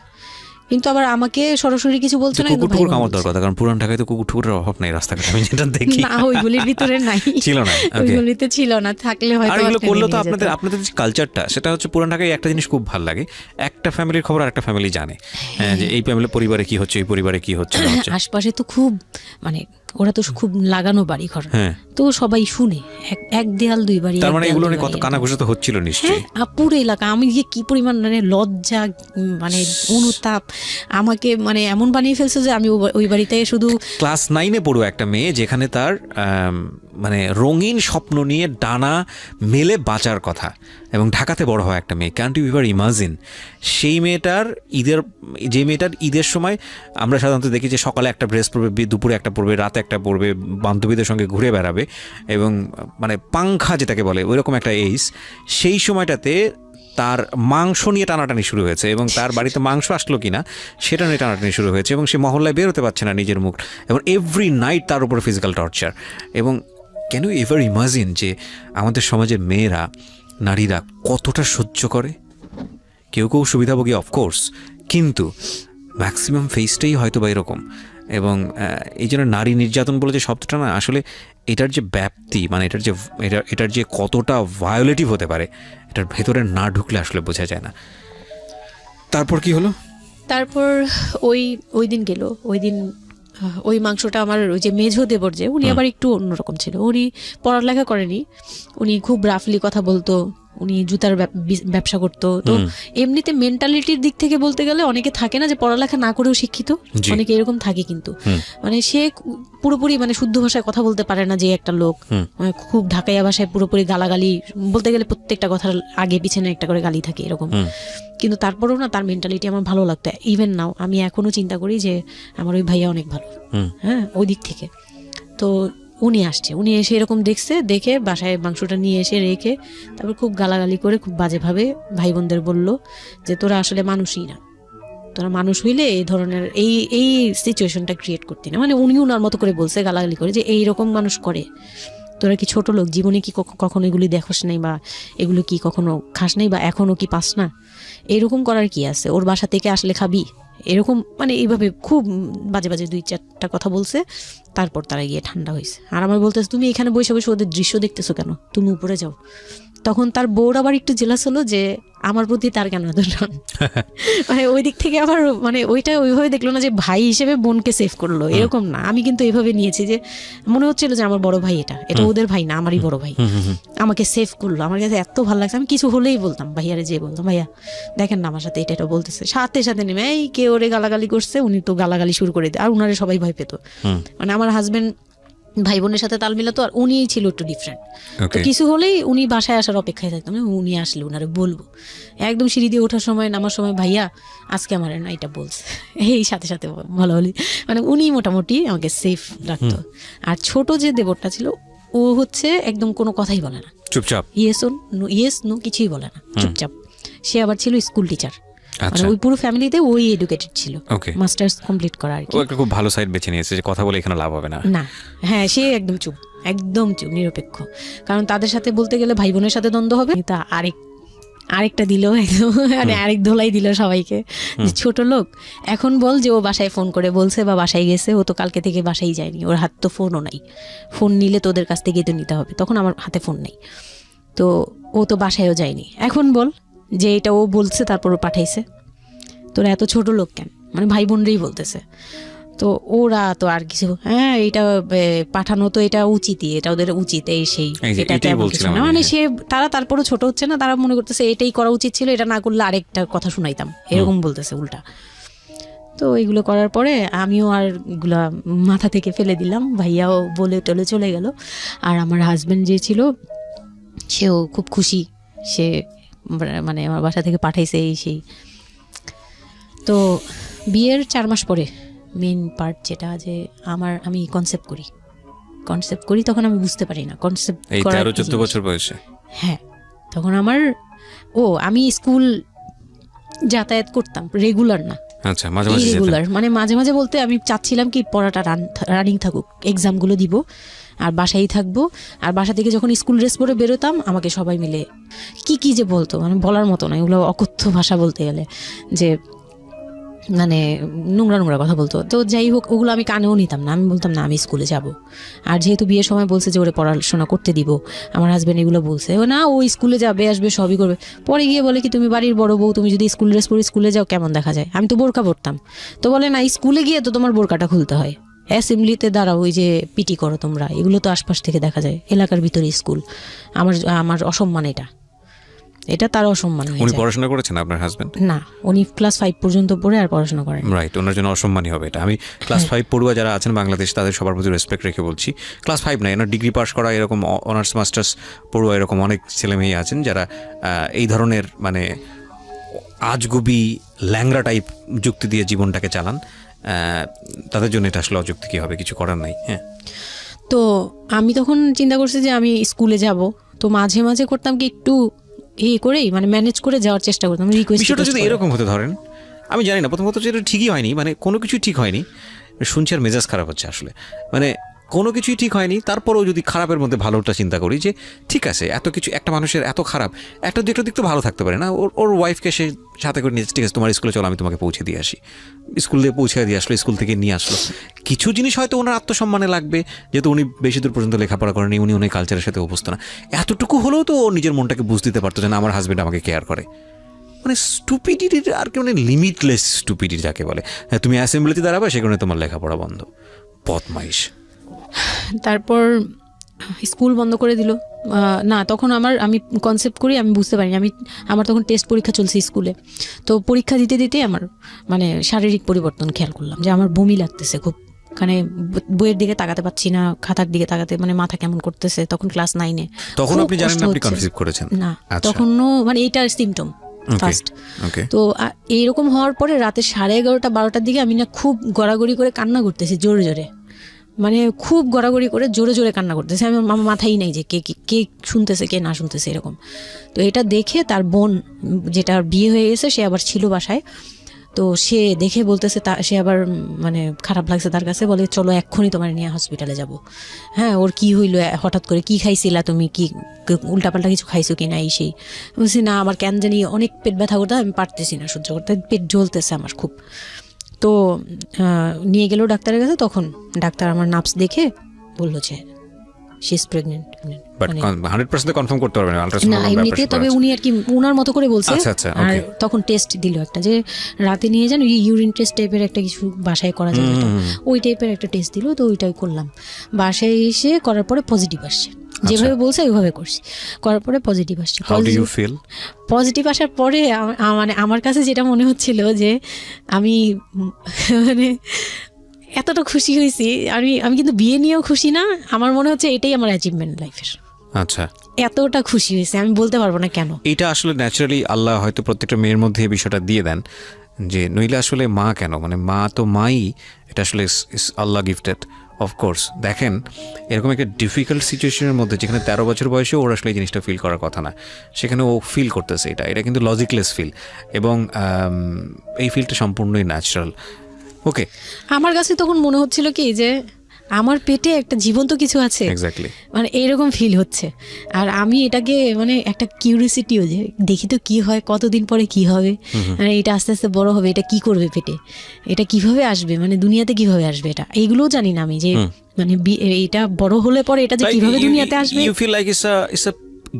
কিন্তু আবার আমাকে সরাসরি কিছু বলছে না, কিন্তু কুকুর কামড় দেওয়ার কথা, কারণ পুরান ঢাকায় তো কুকুরের অভাব নেই রাস্তাঘাটে, আমি যেটা দেখি। না, ওইগুলির ভিতরে নাই, ছিল না, ওইগুলিতে ছিল না, থাকলে হয়তো। আর এগুলো করলে তো আপনাদের যে কালচারটা, সেটা হচ্ছে পুরান ঢাকায় একটা জিনিস খুব ভালো লাগে, একটা ফ্যামিলির খবর আরেকটা ফ্যামিলি জানে, যে এই ফ্যামিলির পরিবারে কি হচ্ছে, এই পরিবারে কি হচ্ছে না হচ্ছে। আশপাশে তো খুব মানে ওরা তো খুব লাগানো বাড়ি ঘর, তো সবাই শুনে, এক দেয়াল দুই বাড়ি। তার মানে এগুলো নিয়ে কত কানাঘুষা তো হচ্ছিল নিশ্চয়ই। পুরো এলাকা, আমি যে কি পরিমাণ মানে লজ্জা, মানে অনুতাপ, আমাকে মানে এমন বানিয়ে ফেলছে যে আমি ওই বাড়িতে শুধু। ক্লাস 9-এ পড়ুয়া একটা মেয়ে, যেখানে তার মানে রঙিন স্বপ্ন নিয়ে ডানা মেলে বাঁচার কথা, এবং ঢাকাতে বড় হয় একটা মেয়ে, ক্যান্ট ইউ এভার ইমাজিন? সেই মেয়েটার ঈদের সময় আমরা সাধারণত দেখি যে সকালে একটা ড্রেস পরবে, দুপুরে একটা পরবে, রাতে একটা পরবে, বান্ধবীদের সঙ্গে ঘুরে বেড়াবে, এবং মানে পাংখা যেটাকে বলে ওইরকম একটা এইজ। সেই সময়টাতে তার মাংস নিয়ে টানাটানি শুরু হয়েছে, এবং তার বাড়িতে মাংস আসলো কিনা সেটা নিয়ে টানাটানি শুরু হয়েছে, এবং সে মহল্লায় বেরোতে পারছে না নিজের মুখ, এবং এভরি নাইট তার উপরে ফিজিক্যাল টর্চার। এবং ক্যান ইউ এভার ইমাজিন যে আমাদের সমাজের মেয়েরা, নারীরা কতটা সহ্য করে? কেউ কেউ সুবিধাভোগী অফকোর্স, কিন্তু ম্যাক্সিমাম ফেসটাই হয়তো বা এরকম। এবং এই জন্য নারী নির্যাতন বলে যে শব্দটা না, আসলে এটার যে ব্যাপ্তি, মানে এটার যে কতটা ভায়োলেটিভ হতে পারে, এটার ভেতরে না ঢুকলে আসলে বোঝা যায় না। তারপর কি হলো? তারপর ওই দিন গেল, ওই দিন ওই মাংসটা আমার ওই যে মেঝো দেবর, যে উনি আবার একটু অন্যরকম ছিল, উনি পড়ালেখা করেনি, উনি খুব রাফলি কথা বলতো, উনি জুতার ব্যবসা করতো। তো এমনিতে মেন্টালিটির দিক থেকে বলতে গেলে অনেকে থাকে না যে পড়ালেখা না করেও শিক্ষিত, অনেকে এরকম থাকে, কিন্তু মানে সে পুরোপুরি মানে শুদ্ধ ভাষায় কথা বলতে পারে না, যে একটা লোক মানে খুব ঢাকাইয়া ভাষায় পুরোপুরি গালাগালি বলতে গেলে প্রত্যেকটা কথার আগে পিছনে একটা করে গালি থাকে এরকম। কিন্তু তারপরেও না, তার মেন্টালিটি আমার ভালো লাগতো। ইভেন নাও আমি এখনো চিন্তা করি যে আমার ওই ভাইয়া অনেক ভালো, হ্যাঁ, ওই দিক থেকে। তো উনি এসে এরকম দেখে বাসায় মাংসটা নিয়ে এসে রেখে তারপর খুব গালাগালি করে, খুব বাজেভাবে ভাই বোনদের বলল যে তোরা আসলে মানুষই না, তোরা মানুষ হইলে এই ধরনের এই সিচুয়েশনটা ক্রিয়েট করতি না। মানে উনি ওনার মতো করে বলছে, গালাগালি করে, যে এইরকম মানুষ করে, তোরা কি ছোট লোক, জীবনে কি কখনো এগুলি দেখোস নাই, বা এগুলো কি কখনো খাস নাই, বা এখনো কি পাস না? এরকম করার কি আছে? ওর বাসা থেকে আসলে খাবি? এরকম মানে এইভাবে খুব বাজে বাজে 2-4টা কথা বলছে। তারপর তারা গিয়ে ঠান্ডা হয়েছে, আর আমার বলতেছে তুমি এখানে বসে বসে ওদের দৃশ্য দেখতেছো কেন, তুমি উপরে যাও। তখন তার বউর আবার একটু জেলাস হলো যে আমার প্রতি তার কেন এত টান। মানে ওই দিক থেকে আবার মানে ওইটা ওইভাবে দেখলো না যে ভাই হিসেবে বোনকে সেভ করলো, এরকম না। আমি কিন্তু এইভাবে নিয়েছি যে মনে হচ্ছিল যে আমার বড় ভাই, এটা ওদের ভাই না, আমারই বড় ভাই, আমাকে সেভ করলো। আমার কাছে এত ভালো লাগছে, আমি কিছু হলেই বলতাম ভাইয়ারে, যে বলতাম ভাইয়া দেখেন না আমার সাথে এটা বলতেছে, সাথে সাথে নেমে এই কে ওরে গালাগালি করছে, উনি তো গালাগালি শুরু করে দেয়। আর উনারে সবাই ভয় পেত, মানে আমার হাজবেন্ড ভাই বোনের সাথে তাল মিলাতো, আর উনি ছিল একটু ডিফারেন্ট। তো কিছু হলেই উনি বাসায় আসার অপেক্ষায় থাকতাম, উনি আসলে উনারে বলবো। একদম সিঁড়ি দিয়ে ওঠার সময় নামার সময় ভাইয়া আজকে আমার না এটা বলছে, এই সাথে সাথে ভালো হলি, মানে উনি মোটামুটি আমাকে সেফ রাখতো। আর ছোট যে দেবরটা ছিল, ও হচ্ছে একদম কোনো কথাই বলে না, চুপচাপ, ইয়েস নো কিছুই বলে না, চুপচাপ। সে আবার ছিল স্কুল টিচার, মানে ওই পুরো ফ্যামিলিতে ওই এডুকেটেড ছিল, মাস্টার্স কমপ্লিট করা আর কি। ও একটা খুব ভালো সাইড বেছে নিয়েছে যে কথা বলে এখানে লাভ হবে না। না, হ্যাঁ, সে একদম চুপ, নিরপেক্ষ। কারণ তাদের সাথে বলতে গেলে ভাই বোনের সাথে দ্বন্দ্ব হবে, তা আরেকটা দিল একদম, মানে আরেক ধোলাই দিল সবাইকে, ছোট লোক। এখন বল যে ও বাসায় ফোন করে বলছে বা বাসায় গেছে, ও তো কালকে থেকে বাসায় যায়নি, ওর হাত তো ফোনও নাই, ফোন নিলে তোদের কাছ থেকে তো নিতে হবে, তখন আমার হাতে ফোন নেই, তো ও তো বাসায়ও যায়নি। এখন বল যে এটা ও বলছে তারপর ও পাঠাইছে, তোরা এত ছোট লোক কেন, মানে ভাই বোনরাই বলতেছে। তো ওরা তো আর কিছু, হ্যাঁ এটা পাঠানো তো এটা উচিতই, এটা ওদের উচিত, এই সেই, এটা না, মানে সে তারা তারপরও ছোট হচ্ছে না, তারা মনে করতেছে এটাই করা উচিত ছিল, এটা না করলে আরেকটা কথা শুনাইতাম, এরকম বলতেছে উল্টা। তো এইগুলো করার পরে আমিও আর এগুলা মাথা থেকে ফেলে দিলাম, ভাইয়াও বলে টলে চলে গেল। আর আমার হাজবেন্ড যে ছিল সেও খুব খুশি, সে মানে আমার বাসা থেকে পাঠাইছে এই সেই। তো বিয়ের 4 মাস পরে মেইন পার্ট যেটা, যে আমি কনসেপ্ট করি, তখন আমি বুঝতে পারি না কনসেপ্ট এই 13-14 বছর বয়সে। হ্যাঁ, তখন আমি স্কুল যাতায়াত করতাম, রেগুলার না, আচ্ছা, মাঝে মাঝে রেগুলার, মানে মাঝে মাঝে বলতে আমি চাচ্ছিলাম কি পড়াটা রানিং থাকুক, এক্সামগুলো দিব আর বাসায় থাকবো। আর বাসা থেকে যখন স্কুল ড্রেস পরে বেরোতাম, আমাকে সবাই মিলে কি যে বলতো, মানে বলার মতো না, এগুলো অকথ্য ভাষা বলতে গেলে, যে মানে নোংরা নোংরা কথা বলতো। তো যাই হোক, ওগুলো আমি কানেও নিতাম না, আমি বলতাম না আমি স্কুলে যাব। আর যেহেতু বিয়ের সময় বলছে যে ওরে পড়াশোনা করতে দিব, আমার হাজব্যান্ড এগুলো বলছে, ও না ও স্কুলে যাবে আসবে সবই করবে। পরে গিয়ে বলে কি তুমি বাড়ির বড় বউ, তুমি যদি স্কুল ড্রেস পরে স্কুলে যাও কেমন দেখা যায়? আমি তো বোরকা পরতাম। তো বলে না স্কুলে গিয়ে তো তোমার বোরকাটা খুলতে হয়, অ্যাসেম্বলিতে দাঁড়াও, ওই যে পিটি করো তোমরা, এগুলো তো আশপাশ থেকে দেখা যায়, এলাকার ভিতরে স্কুল। আমার আমার অসম্মান, এটা তার অসম্মান হয়ে উনি যায়। পড়াশোনা করেছেন আপনার হাজবেন্ড? না, উনি ক্লাস 5 পর্যন্ত পড়ে আর পড়াশোনা করেন। রাইট, ওনার জন্য অসম্মানই হবে এটা। আমি ক্লাস 5 পড়ুয়া যারা আছেন বাংলাদেশ, তাদের সবার প্রতি রেসপেক্ট রেখে বলছি, ক্লাস 5 না, এনার ডিগ্রি পাস করা এরকম অনার্স মাস্টার্স পড়ুয়া এরকম অনেক ছেলেমেয়ে আছেন যারা এই ধরনের মানে আজগুবি ল্যাংরা টাইপ যুক্তি দিয়ে জীবনটাকে চালান। তাদের জন্য এটা আসলে অযুক্তি, কি হবে, কিছু করার নাই। হ্যাঁ, তো আমি তখন চিন্তা করছি যে আমি স্কুলে যাব, তো মাঝে মাঝে করতাম কি একটু করেই মানে ম্যানেজ করে যাওয়ার চেষ্টা করতাম, বিষয়টা যদি এরকম হতে ধরেন, আমি জানি না, প্রথমত যেটা ঠিকই হয়নি, মানে কোনো কিছুই ঠিক হয়নি, শুনছি আর মেজাজ খারাপ হচ্ছে আসলে, মানে কোনো কিছুই ঠিক হয়নি। তারপরেও যদি খারাপের মধ্যে ভালোটা চিন্তা করি যে ঠিক আছে, এত কিছু একটা মানুষের এত খারাপ, একটা দুটো দিক তো ভালো থাকতে পারে না। ওর ওয়াইফকে সে সাথে করে নিয়ে, ঠিক আছে তোমার স্কুলে চলো আমি তোমাকে পৌঁছে দিয়ে আসি, স্কুল দিয়ে পৌঁছে দিয়ে আসলো, স্কুল থেকে নিয়ে আসলো। কিছু জিনিস হয়তো ওনার আত্মসম্মানে লাগবে, যেহেতু উনি বেশি দূর পর্যন্ত লেখাপড়া করেনি, উনি অনেক কালচারের সাথে অভ্যস্ত না, এতটুকু হলেও তো ও নিজের মনটাকে বুঝ দিতে পারতো যে না, আমার হাজব্যান্ড আমাকে কেয়ার করে। মানে স্টুপিডিটির আর কি, মানে লিমিটলেস স্টুপিডিটি যাকে বলে। হ্যাঁ, তুমি অ্যাসেম্বলিতে দাঁড়াবে, সেখানে তোমার লেখাপড়া বন্ধ, বদমাইশ। তারপর স্কুল বন্ধ করে দিল। না, তখন আমি কনসেপ্ট করি, আমি বুঝতে পারিনি, আমার তখন টেস্ট পরীক্ষা চলছে স্কুলে। তো পরীক্ষা দিতে দিতে আমার মানে শারীরিক পরিবর্তন খেয়াল করলাম, যে আমার বমি লাগতেছে খুব, মানে বইয়ের দিকে তাকাতে পাচ্ছি না, খাতার দিকে তাকাতে মানে মাথা কেমন করতেছে। তখন ক্লাস 9-এ। তখন আপনি জানেন না আপনি কনসিভ করেছেন? না, তখনও মানে এইটার সিমটম ফার্স্ট। তো এইরকম হওয়ার পরে রাতে 11:30 12টার দিকে আমি না খুব গড়াগড়ি করে কান্না করতেছি, জোরে জোরে, মানে খুব গড়াগড়ি করে জোরে জোরে কান্না করতেছে। আমি আমার মাথায় নেই যে কে কে শুনতেছে কে না শুনতেছে এরকম। তো এটা দেখে তার বোন, যেটা বিয়ে হয়ে গেছে, সে আবার ছিল বাসায়। তো সে দেখে বলতেছে, সে আবার মানে খারাপ লাগছে তার কাছে, বলে চলো এক্ষুনি তোমার নিয়ে হসপিটালে যাব। হ্যাঁ, ওর কি হইলো হঠাৎ করে, কি খাইছিলা তুমি, কি উল্টাপাল্টা কিছু খাইছো কি না, এই সেই। বলছি না, আমার কেন জানি অনেক পেট ব্যথা করতে, আমি পারতেছি না সহ্য করতে, পেট জ্বলতেছে আমার খুব। তো নিয়ে গেল ডাক্তারের কাছে। তখন ডাক্তার আমার নার্ভস দেখে বললো যে she is pregnant. But 100% confirm করতে পারবেন না এমনিতে, তবে উনি আর কি ওনার মতো করে বলছে। আর তখন টেস্ট দিল একটা, যে রাতে নিয়ে যান, ইউরিন টেস্ট টাইপের একটা কিছু বাসায় করা যায়, ওই টাইপের একটা টেস্ট দিল। তো ওইটাই করলাম। বাসায় এসে করার পরে পজিটিভ আসছে, যেভাবে বলছে ওইভাবে করছি, করার পরে পজিটিভ আসছে। পজিটিভ আসার পরে মানে আমার কাছে যেটা মনে হচ্ছিল যে আমি মানে এতটা খুশি হয়েছি, আমি কিন্তু বিয়ে নিয়েও খুশি না, আমার মনে হচ্ছে এটাই আমার অ্যাচিভমেন্ট লাইফের। আচ্ছা, এতটা খুশি হয়েছে আমি বলতে পারবো না কেন। এটা আসলে ন্যাচারালি আল্লাহ হয়তো প্রত্যেকটা মেয়ের মধ্যে এই বিষয়টা দিয়ে দেন, যে নইলে আসলে মা কেন, মানে মা তো মাই, এটা আসলে আল্লাহ গিফটেড। অফকোর্স দেখেন, এরকম একটা ডিফিকাল্ট সিচুয়েশনের মধ্যে, যেখানে 13 বছর বয়সে ওর আসলে এই জিনিসটা ফিল করার কথা না, সেখানে ও ফিল করতেছে, এটা কিন্তু লজিকলেস ফিল, এবং এই ফিলটা সম্পূর্ণই ন্যাচারাল। ওকে, আমার কাছে তখন মনে হচ্ছিল কি যে আমার পেটে একটা জীবন্ত কিছু আছে, এক্স্যাক্টলি, মানে এইরকম ফিল হচ্ছে। আর আমি এটাকে মানে একটা কিউরিওসিটিও, যে দেখি তো কি হয়, কতদিন পরে কি হবে, মানে এটা আস্তে আস্তে বড় হবে, এটা কি করবে পেটে, এটা কিভাবে আসবে, মানে দুনিয়াতে কিভাবে আসবে, এটা এইগুলোও জানি না আমি, যে মানে এটা বড় হলে পরে এটা যে কিভাবে দুনিয়াতে আসবে। You feel like it's a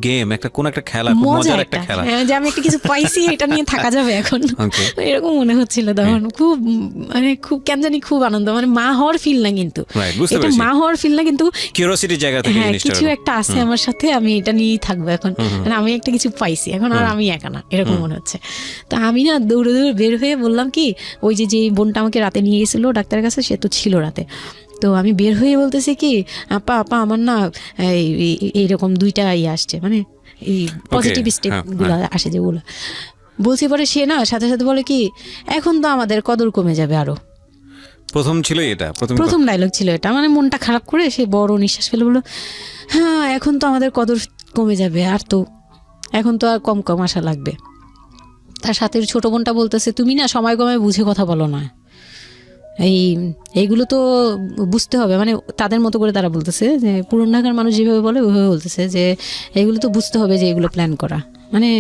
game, কোন একটা খেলা, মজার একটা খেলা, যে আমি একটা কিছু পাইছি, এটা নিয়ে থাকা যাবে এখন, এরকম মনে হচ্ছিল তখন। খুব মানে খুব কেন জানি খুব আনন্দ, মানে মা হওয়ার ফিল না, কিন্তু এটা মা হওয়ার ফিল না, কিন্তু কিউরিওসিটির জায়গা থেকে কিছু একটা আছে আমার সাথে, আমি এটা নিয়েই থাকবো এখন, মানে আমি একটা কিছু পাইছি এখন, আর আমি একা না, এরকম মনে হচ্ছে। তো আমি না দৌড়ে দৌড়ে বের হয়ে বললাম কি, ওই যে বোনটা আমাকে রাতে নিয়ে গেছিলো ডাক্তারের কাছে, সে তো ছিল রাতে। তো আমি বের হয়ে বলতেছি কি, আপা আমার না এইরকম 2টা আসছে, মানে এই পজিটিভ স্টেপগুলো আসে যেগুলো বলছি। পরে সে না সাথে সাথে বলে কি, এখন তো আমাদের কদর কমে যাবে আরো। প্রথম ডায়লগ ছিল এটা, মানে মনটা খারাপ করে সে বড় নিঃশ্বাস ফেলে বললো, হ্যাঁ এখন তো আমাদের কদর কমে যাবে, আর তো এখন তো আর কম কম আসা লাগবে। তার সাথে ছোট বোনটা বলতেছে, তুমি না সময় কমে বুঝে কথা বলো না, এইগুলো তো বুঝতে হবে, মানে তাদের মতো করে তারা বলতেছে, যে পুরান ঢাকার মানুষ যেভাবে বলে ওইভাবে বলতেছে, যে এগুলো তো বুঝতে হবে যে এগুলো প্ল্যান করা, মানে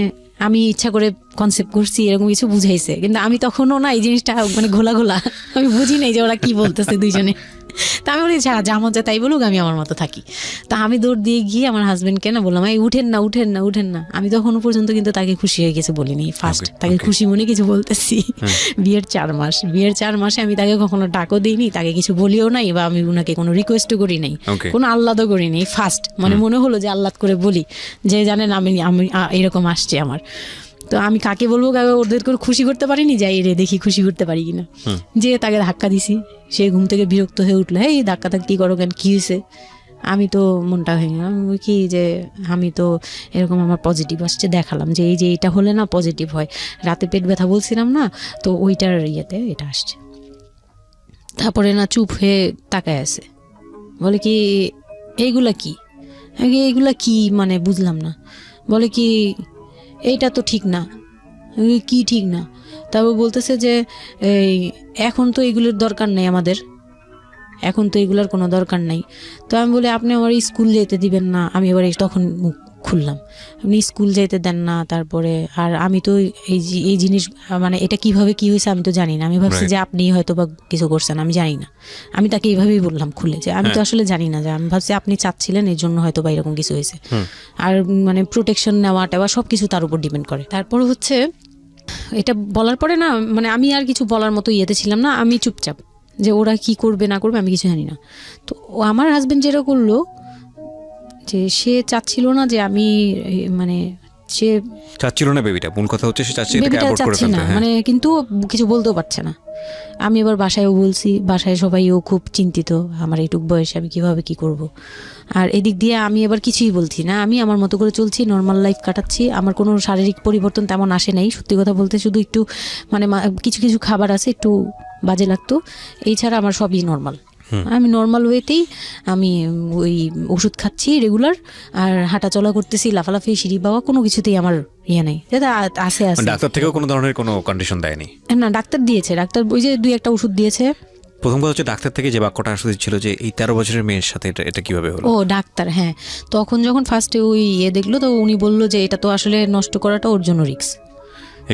আমি ইচ্ছা করে কনসেপ্ট করছি এরকম কিছু বুঝাইছে, কিন্তু আমি তখনও না এই জিনিসটা মানে ঘোলা ঘোলা, আমি বুঝি নাই যে ওরা কি বলতেছে দুইজনে। তা আমি বলি যা মজা তাই বলুক, আমি আমার মতো থাকি। তা আমি দৌড় দিয়ে গিয়ে আমার হাজবেন্ডকে না বললাম, এই উঠেন না উঠেন না উঠেন না। আমি তখনও পর্যন্ত কিন্তু তাকে খুশি হয়ে গেছে বলিনি, ফার্স্ট তাকে খুশি মনে কিছু বলতেছি। বিয়ের 4 মাসে আমি তাকে কখনো ডাকও দিইনি, তাকে কিছু বলিও নাই, বা আমি ওনাকে কোনো রিকোয়েস্টও করি নাই, কোনো আহ্লাদও করি নাই। ফার্স্ট মানে মনে হলো যে আহ্লাদ করে বলি যে জানেন আমি এরকম আসছে আমার। তো আমি কাকে বলবো, কাকে ওদেরকে খুশি করতে পারিনি, যাই রে দেখি খুশি করতে পারি কিনা। যে তাকে ধাক্কা দিছি, সে ঘুম থেকে বিরক্ত হয়ে উঠলো, এই ধাক্কা কি করো কেন, কি হয়েছে? আমি তো মনটা ভেঙে কি যে আমি তো এরকম আমার পজিটিভ আসছে, দেখালাম যে এই যে এটা হলে না পজিটিভ হয়, রাতে পেট ব্যথা বলছিলাম না, তো ওইটার ইয়েতে এটা আসছে। তারপরে না চুপ হয়ে তাকায় আছে, বলে কি এইগুলা কি, এইগুলা কি মানে বুঝলাম না। বলে কি এইটা তো ঠিক না। কি ঠিক না? তারপর বলতেছে যে এই এখন তো এগুলোর দরকার নেই আমাদের, এখন তো এগুলোর কোনো দরকার নাই। তো আমি বলি আপনি আমার স্কুল যেতে দিবেন না। আমি এবার তখন মুখ খুললাম, আপনি স্কুল যেতে দেন না, তারপরে আর আমি তো এই জিনিস মানে এটা কিভাবে কি হয়েছে আমি তো জানি না। আমি ভাবছি যে আপনি হয়তো বা কিছু করছেন, আমি জানি না। আমি তাকে এইভাবেই বললাম খুলে যে আমি তো আসলে জানি না, যে আমি ভাবছি আপনি চাচ্ছিলেন এই জন্য হয়তো বা এরকম কিছু হয়েছে। আর মানে প্রোটেকশন নেওয়া টেওয়া সব কিছু তার উপর ডিপেন্ড করে। তারপর হচ্ছে এটা বলার পরে না মানে আমি আর কিছু বলার মতো ইয়েতে ছিলাম না, আমি চুপচাপ, যে ওরা কি করবে না করবে আমি কিছু জানি না। তো আমার হাজবেন্ড যেটা করলো, যে সে চাচ্ছিল না যে আমি মানে সে চাচ্ছিল না বেবিটা, মূল কথা হচ্ছে সে চাচ্ছে এটাকে অ্যাবর্ট করে ফেলতে, মানে কিন্তু কিছু বলতেও পারছে না। আমি এবার বাসায়ও বলছি, বাসায় সবাইও খুব চিন্তিত আমার এইটুক বয়সে আমি কিভাবে কি করব। আর এদিক দিয়ে আমি এবার কিছুই বলছি না, আমি আমার মতো করে চলছি, নর্মাল লাইফ কাটাচ্ছি। আমার কোনো শারীরিক পরিবর্তন তেমন আসে নাই, সত্যি কথা বলতে শুধু একটু মানে কিছু কিছু খাবার আছে একটু বাজে লাগতো, এই ছাড়া আমার সবই নর্মাল। আমি নর্মাল ওয়েতেই আমি ওই ওষুধ খাচ্ছি রেগুলার, আর হাঁটা চলা করতেছি, লাফালাফি সিঁড়ি বাওয়া কোনো কিছুতেই আমার ইয়ে নেই। আছে ডাক্তার থেকেও কোনো ধরনের কোনো কন্ডিশন দেয়নি? না, ডাক্তার দিয়েছে, ডাক্তার ওই যে 2-1টা ওষুধ দিয়েছে। প্রথম কথা হচ্ছে ডাক্তার থেকে যে বাক্যটা আসলে ছিল যে এই 13 বছরের মেয়ের সাথে এটা কিভাবে হলো। ও ডাক্তার, হ্যাঁ। তখন যখন ফার্স্টে ওই দেখলো, তো উনি বললো যে এটা তো আসলে নষ্ট করাটা ওর জন্য রিস্ক।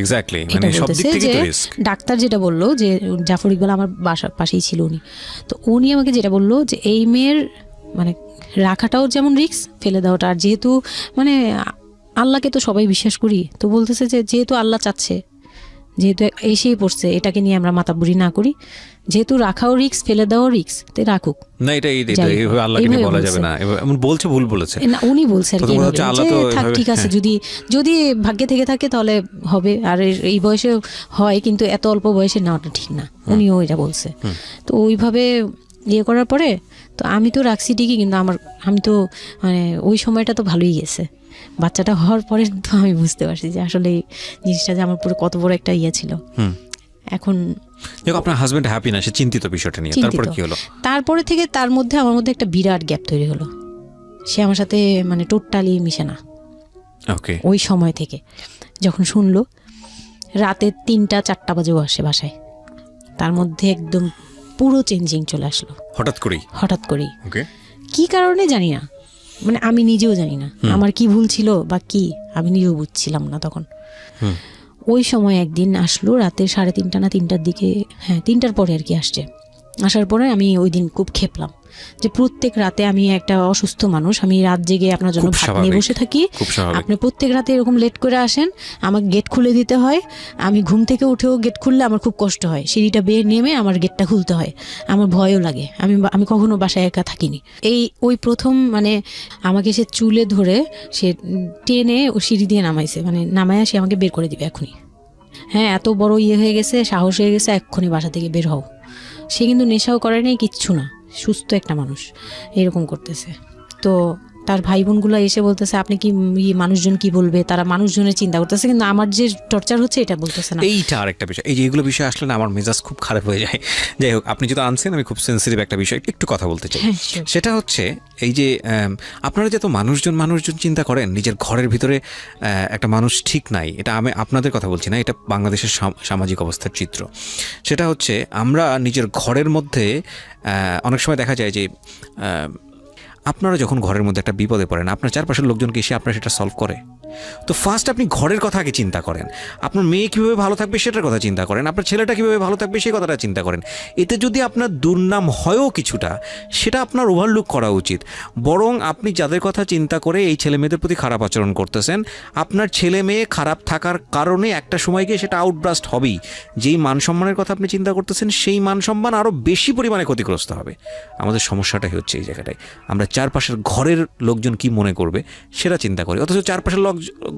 এক্স্যাক্টলি, মানে সব দিক থেকে তো রিস্ক। ডাক্তার যেটা বললো, যে জাফর ইকবাল আমার বাসার পাশেই ছিল উনি, তো উনি আমাকে যেটা বললো যে এই মেয়ের মানে রাখাটাও যেমন রিস্ক, ফেলে দেওয়াটা। আর যেহেতু মানে আল্লাহকে তো সবাই বিশ্বাস করি, তো বলতেছে যে যেহেতু আল্লাহ চাচ্ছে, যেহেতু এসেই পড়ছে, এটাকে নিয়ে আমরা মাতাবুরি না করি, যেহেতু রাখাও রিস্ক ফেলে দেওয়াও রিস্ক, তো রাখুক না। এটা এইভাবে আল্লাহকে নিয়ে বলা যাবে না, এমন বলছে, ভুল বলেছে না, উনি বলছে আর কি থাক ঠিক আছে, যদি ভাগ্যে থেকে থাকে তাহলে হবে। আর এই বয়সে হয়, কিন্তু এত অল্প বয়সে নেওয়াটা ঠিক না, উনিও এটা বলছে। তো ওইভাবে ইয়ে করার পরে তো আমি তো রাখছি ঠিকই, কিন্তু আমি তো মানে ওই সময়টা তো ভালোই গেছে। বাচ্চাটা হওয়ার পরে তো আমি বুঝতে পারছি যে আসলে জিনিসটা যে আমার পুরো কত বড় একটা ইয়ে ছিল। এখন আপনার হাজবেন্ড হ্যাপি না, সে চিন্তিত বিষয়টা নিয়ে। তারপর কি হলো? তারপরে থেকে তার মধ্যে আমার মধ্যে একটা বিরাট গ্যাপ তৈরি হলো, সে আমার সাথে মানে টোটালি মিশে না। ওকে। ওই সময় থেকে যখন শুনলো রাতে 3টা-4টা বাজেও আসে বাসায়, তার মধ্যে একদম পুরো চেঞ্জিং চলে আসলো হঠাৎ করেই। ওকে। কি কারণে জানি না, মানে আমি নিজেও জানি না আমার কি ভুল ছিল বা কি, আমি নিজেও বুঝছিলাম না তখন। ওই সময় একদিন আসলো রাতে 3:30 না 3টার দিকে, হ্যাঁ 3টার পরে আর কি আসছে। আসার পরে আমি ওই দিন খুব খেপলাম যে প্রত্যেক রাতে আমি একটা অসুস্থ মানুষ, আমি রাত জেগে আপনার জন্য ভাত নিয়ে বসে থাকি, আপনি প্রত্যেক রাতে এরকম লেট করে আসেন, আমাকে গেট খুলে দিতে হয়, আমি ঘুম থেকে উঠেও গেট খুললে আমার খুব কষ্ট হয়, সিঁড়িটা বেয়ে নেমে আমার গেটটা খুলতে হয়, আমার ভয়ও লাগে, আমি কখনো বাসায় একা থাকিনি। ওই প্রথম মানে আমাকে সে চুলে ধরে সে টেনে ও সিঁড়ি দিয়ে নামাইছে, মানে নামায় সে আমাকে বের করে দিবে এখনই। হ্যাঁ, এত বড় ইয়ে হয়ে গেছে, সাহস হয়ে গেছে, এক্ষুনি বাসা থেকে বের হও। সে কিন্তু নেশাও করে নাই, কিচ্ছু না, সুস্থ একটা মানুষ, এরকম করতেছে। তো তার ভাই বোনগুলো এসে বলতেছে আপনি কি মানুষজন কি বলবে, তারা মানুষজনের চিন্তা করতেছে, কিন্তু আমার যে টর্চার হচ্ছে এটা বলতেছে না। এইটা আরেকটা বিষয়, এই যে এগুলো বিষয় আসলে না আমার মেজাজ খুব খারাপ হয়ে যায়। যাই হোক, আপনি যেটা আনছেন আমি খুব সেন্সিটিভ একটা বিষয় একটু কথা বলতে চাই। সেটা হচ্ছে এই যে আপনারা যে তো মানুষজন চিন্তা করেন, নিজের ঘরের ভিতরে একটা মানুষ ঠিক নাই, এটা আমি আপনাদের কথা বলছি না, এটা বাংলাদেশের সামাজিক অবস্থার চিত্র। সেটা হচ্ছে আমরা নিজের ঘরের মধ্যে অনেক সময় দেখা যায় যে আপনারা যখন ঘরের মধ্যে একটা বিপদে পড়েন, আপনার চারপাশের লোকজনকে এসে আপনারা সেটা সলভ করে, তো ফার্স্ট আপনি ঘরের কথা আগে চিন্তা করেন, আপনার মেয়ে কীভাবে ভালো থাকবে সেটার কথা চিন্তা করেন, আপনার ছেলেটা কীভাবে ভালো থাকবে সেই কথাটা চিন্তা করেন। এতে যদি আপনার দুর্নাম হয়ও কিছুটা, সেটা আপনার ওভারলুক করা উচিত। বরং আপনি যাদের কথা চিন্তা করে এই ছেলে মেয়েদের প্রতি খারাপ আচরণ করতেছেন, আপনার ছেলে মেয়ে খারাপ থাকার কারণে একটা সময় গিয়ে সেটা আউটব্রাস্ট হবেই। যেই মান সম্মানের কথা আপনি চিন্তা করতেছেন সেই মান সম্মান আরও বেশি পরিমাণে ক্ষতিগ্রস্ত হবে। আমাদের সমস্যাটাই হচ্ছে এই জায়গাটায়, আমরা চারপাশের ঘরের লোকজন কি মনে করবে সেটা চিন্তা করি, অথচ চারপাশের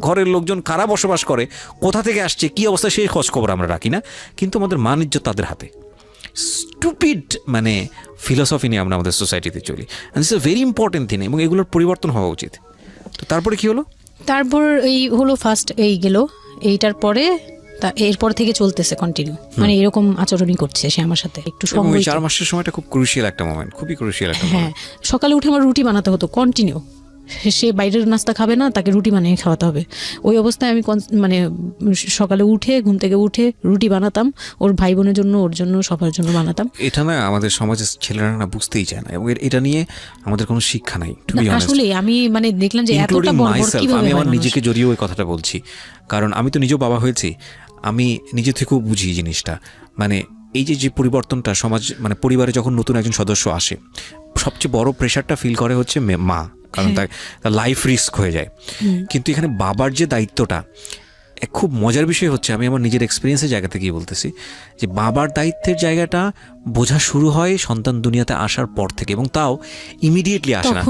ঘরের লোকজন কারা বসবাস করে, কোথা থেকে আসছে, কী অবস্থা সেই খোঁজ খবর আমরা রাখি না, কিন্তু আমাদের মান ইজ্জত তাদের হাতে। স্টুপিড মানে ফিলসফি নিয়ে আমরা আমাদের সোসাইটিতে চলি, and it's a very important thing, এবং এগুলোর পরিবর্তন হওয়া উচিত। তো তারপরে কি হলো? তারপর এই হলো ফার্স্ট এই গেল, এইটার পরে এরপর থেকে চলতেছে কন্টিনিউ, মানে এরকম আচরণই করছে সে আমার সাথে। একটু সময়, 4 মাসের সময়টা খুব ক্রুশিয়াল একটা মোমেন্ট, খুবই ক্রুশিয়াল একটা হ্যাঁ। সকালে উঠে আমার রুটি বানাতে হতো কন্টিনিউ, সে বাইরের নাস্তা খাবে না, তাকে রুটি বানিয়ে খাওয়াতে হবে। ওই অবস্থায় আমি মানে সকালে উঠে ঘুম থেকে উঠে রুটি বানাতাম, ওর ভাই বোনের জন্য, ওর জন্য, সবার জন্য বানাতাম। এটা না আমাদের সমাজের ছেলেরা না বুঝতেই চায় না, এবং এটা নিয়ে আমাদের কোনো শিক্ষা নাই। আসলে আমি মানে দেখলাম যে এতটা বর্বর কিভাবে। আমি আমার নিজেকে জড়িয়ে ওই কথাটা বলছি, কারণ আমি তো নিজেও বাবা হয়েছি, আমি নিজে থেকেও বুঝি এই জিনিসটা। মানে এই যে পরিবর্তনটা সমাজ, মানে পরিবারে যখন নতুন একজন সদস্য আসে, সবচেয়ে বড় প্রেশারটা ফিল করে হচ্ছে মা, কারণ তার লাইফ রিস্ক হয়ে যায়। কিন্তু এখানে বাবার যে দায়িত্বটা, খুব মজার বিষয় হচ্ছে, আমি আমার নিজের এক্সপিরিয়েন্সের জায়গা থেকেই বলতেছি, যে বাবার দায়িত্বের জায়গাটা বোঝা শুরু হয় সন্তান দুনিয়াতে আসার পর থেকে, এবং তাও ইমিডিয়েটলি আসে না।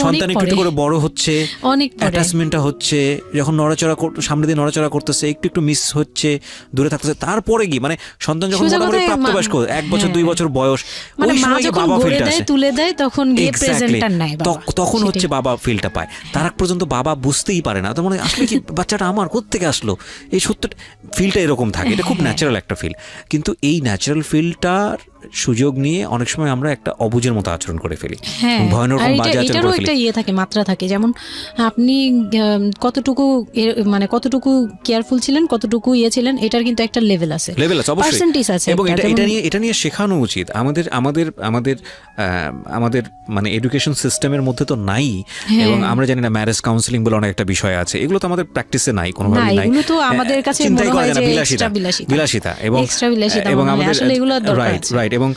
সন্তান একটু করে বড় হচ্ছে, অ্যাটাচমেন্টটা হচ্ছে, যখন নড়াচড়া সামনে দিয়ে নড়াচড়া করতেছে, একটু মিস হচ্ছে, দূরে থাকতেছে, তারপরে গিয়ে মানে সন্তান যখন মোটামুটি প্রাপ্তবয়স্ক, 1 বছর 2 বছর বয়স, ওই সময় বাবা ফিলটা আসে, তুলে দেয়, তখন গিয়ে প্রেজেন্টার নাই, তখন হচ্ছে বাবা ফিলটা পায়। তার আগ পর্যন্ত বাবা বুঝতেই পারে না, তো মনে আসলে কি বাচ্চাটা আমার কোত্থেকে আসলো, এই সত্যটা ফিলটা এরকম থাকে। এটা খুব ন্যাচারাল একটা ফিল, কিন্তু এই ন্যাচারাল ফিলটার সুযোগ নিয়ে অনেক সময় আমরা একটা অবুঝের মতো আচরণ করে ফেলি, ভয়ানক বাজে আচরণ করে ফেলি। একটা ইয়ে থাকে, মাত্রা থাকে, যেমন আপনি কতটুকু মানে কতটুকু কেয়ারফুল ছিলেন, কতটুকু ইয়ে ছিলেন, এটার কিন্তু একটা লেভেল আছে, পার্সেন্টেজ আছে, এবং এটা নিয়ে শেখানো উচিত আমাদের মানে এডুকেশন সিস্টেমের মধ্যে তো নাই। এবং আমরা জানি না, ম্যারেজ কাউন্সিলিং বলে অনেক একটা বিষয় আছে, এগুলো তো আমাদের প্র্যাকটিসে নাই, কোনোভাবেই নাই। এগুলো তো আমাদের কাছে চিন্তাই করা যায় না, বিলাসিতা এবং আমাদের রাইট। এবং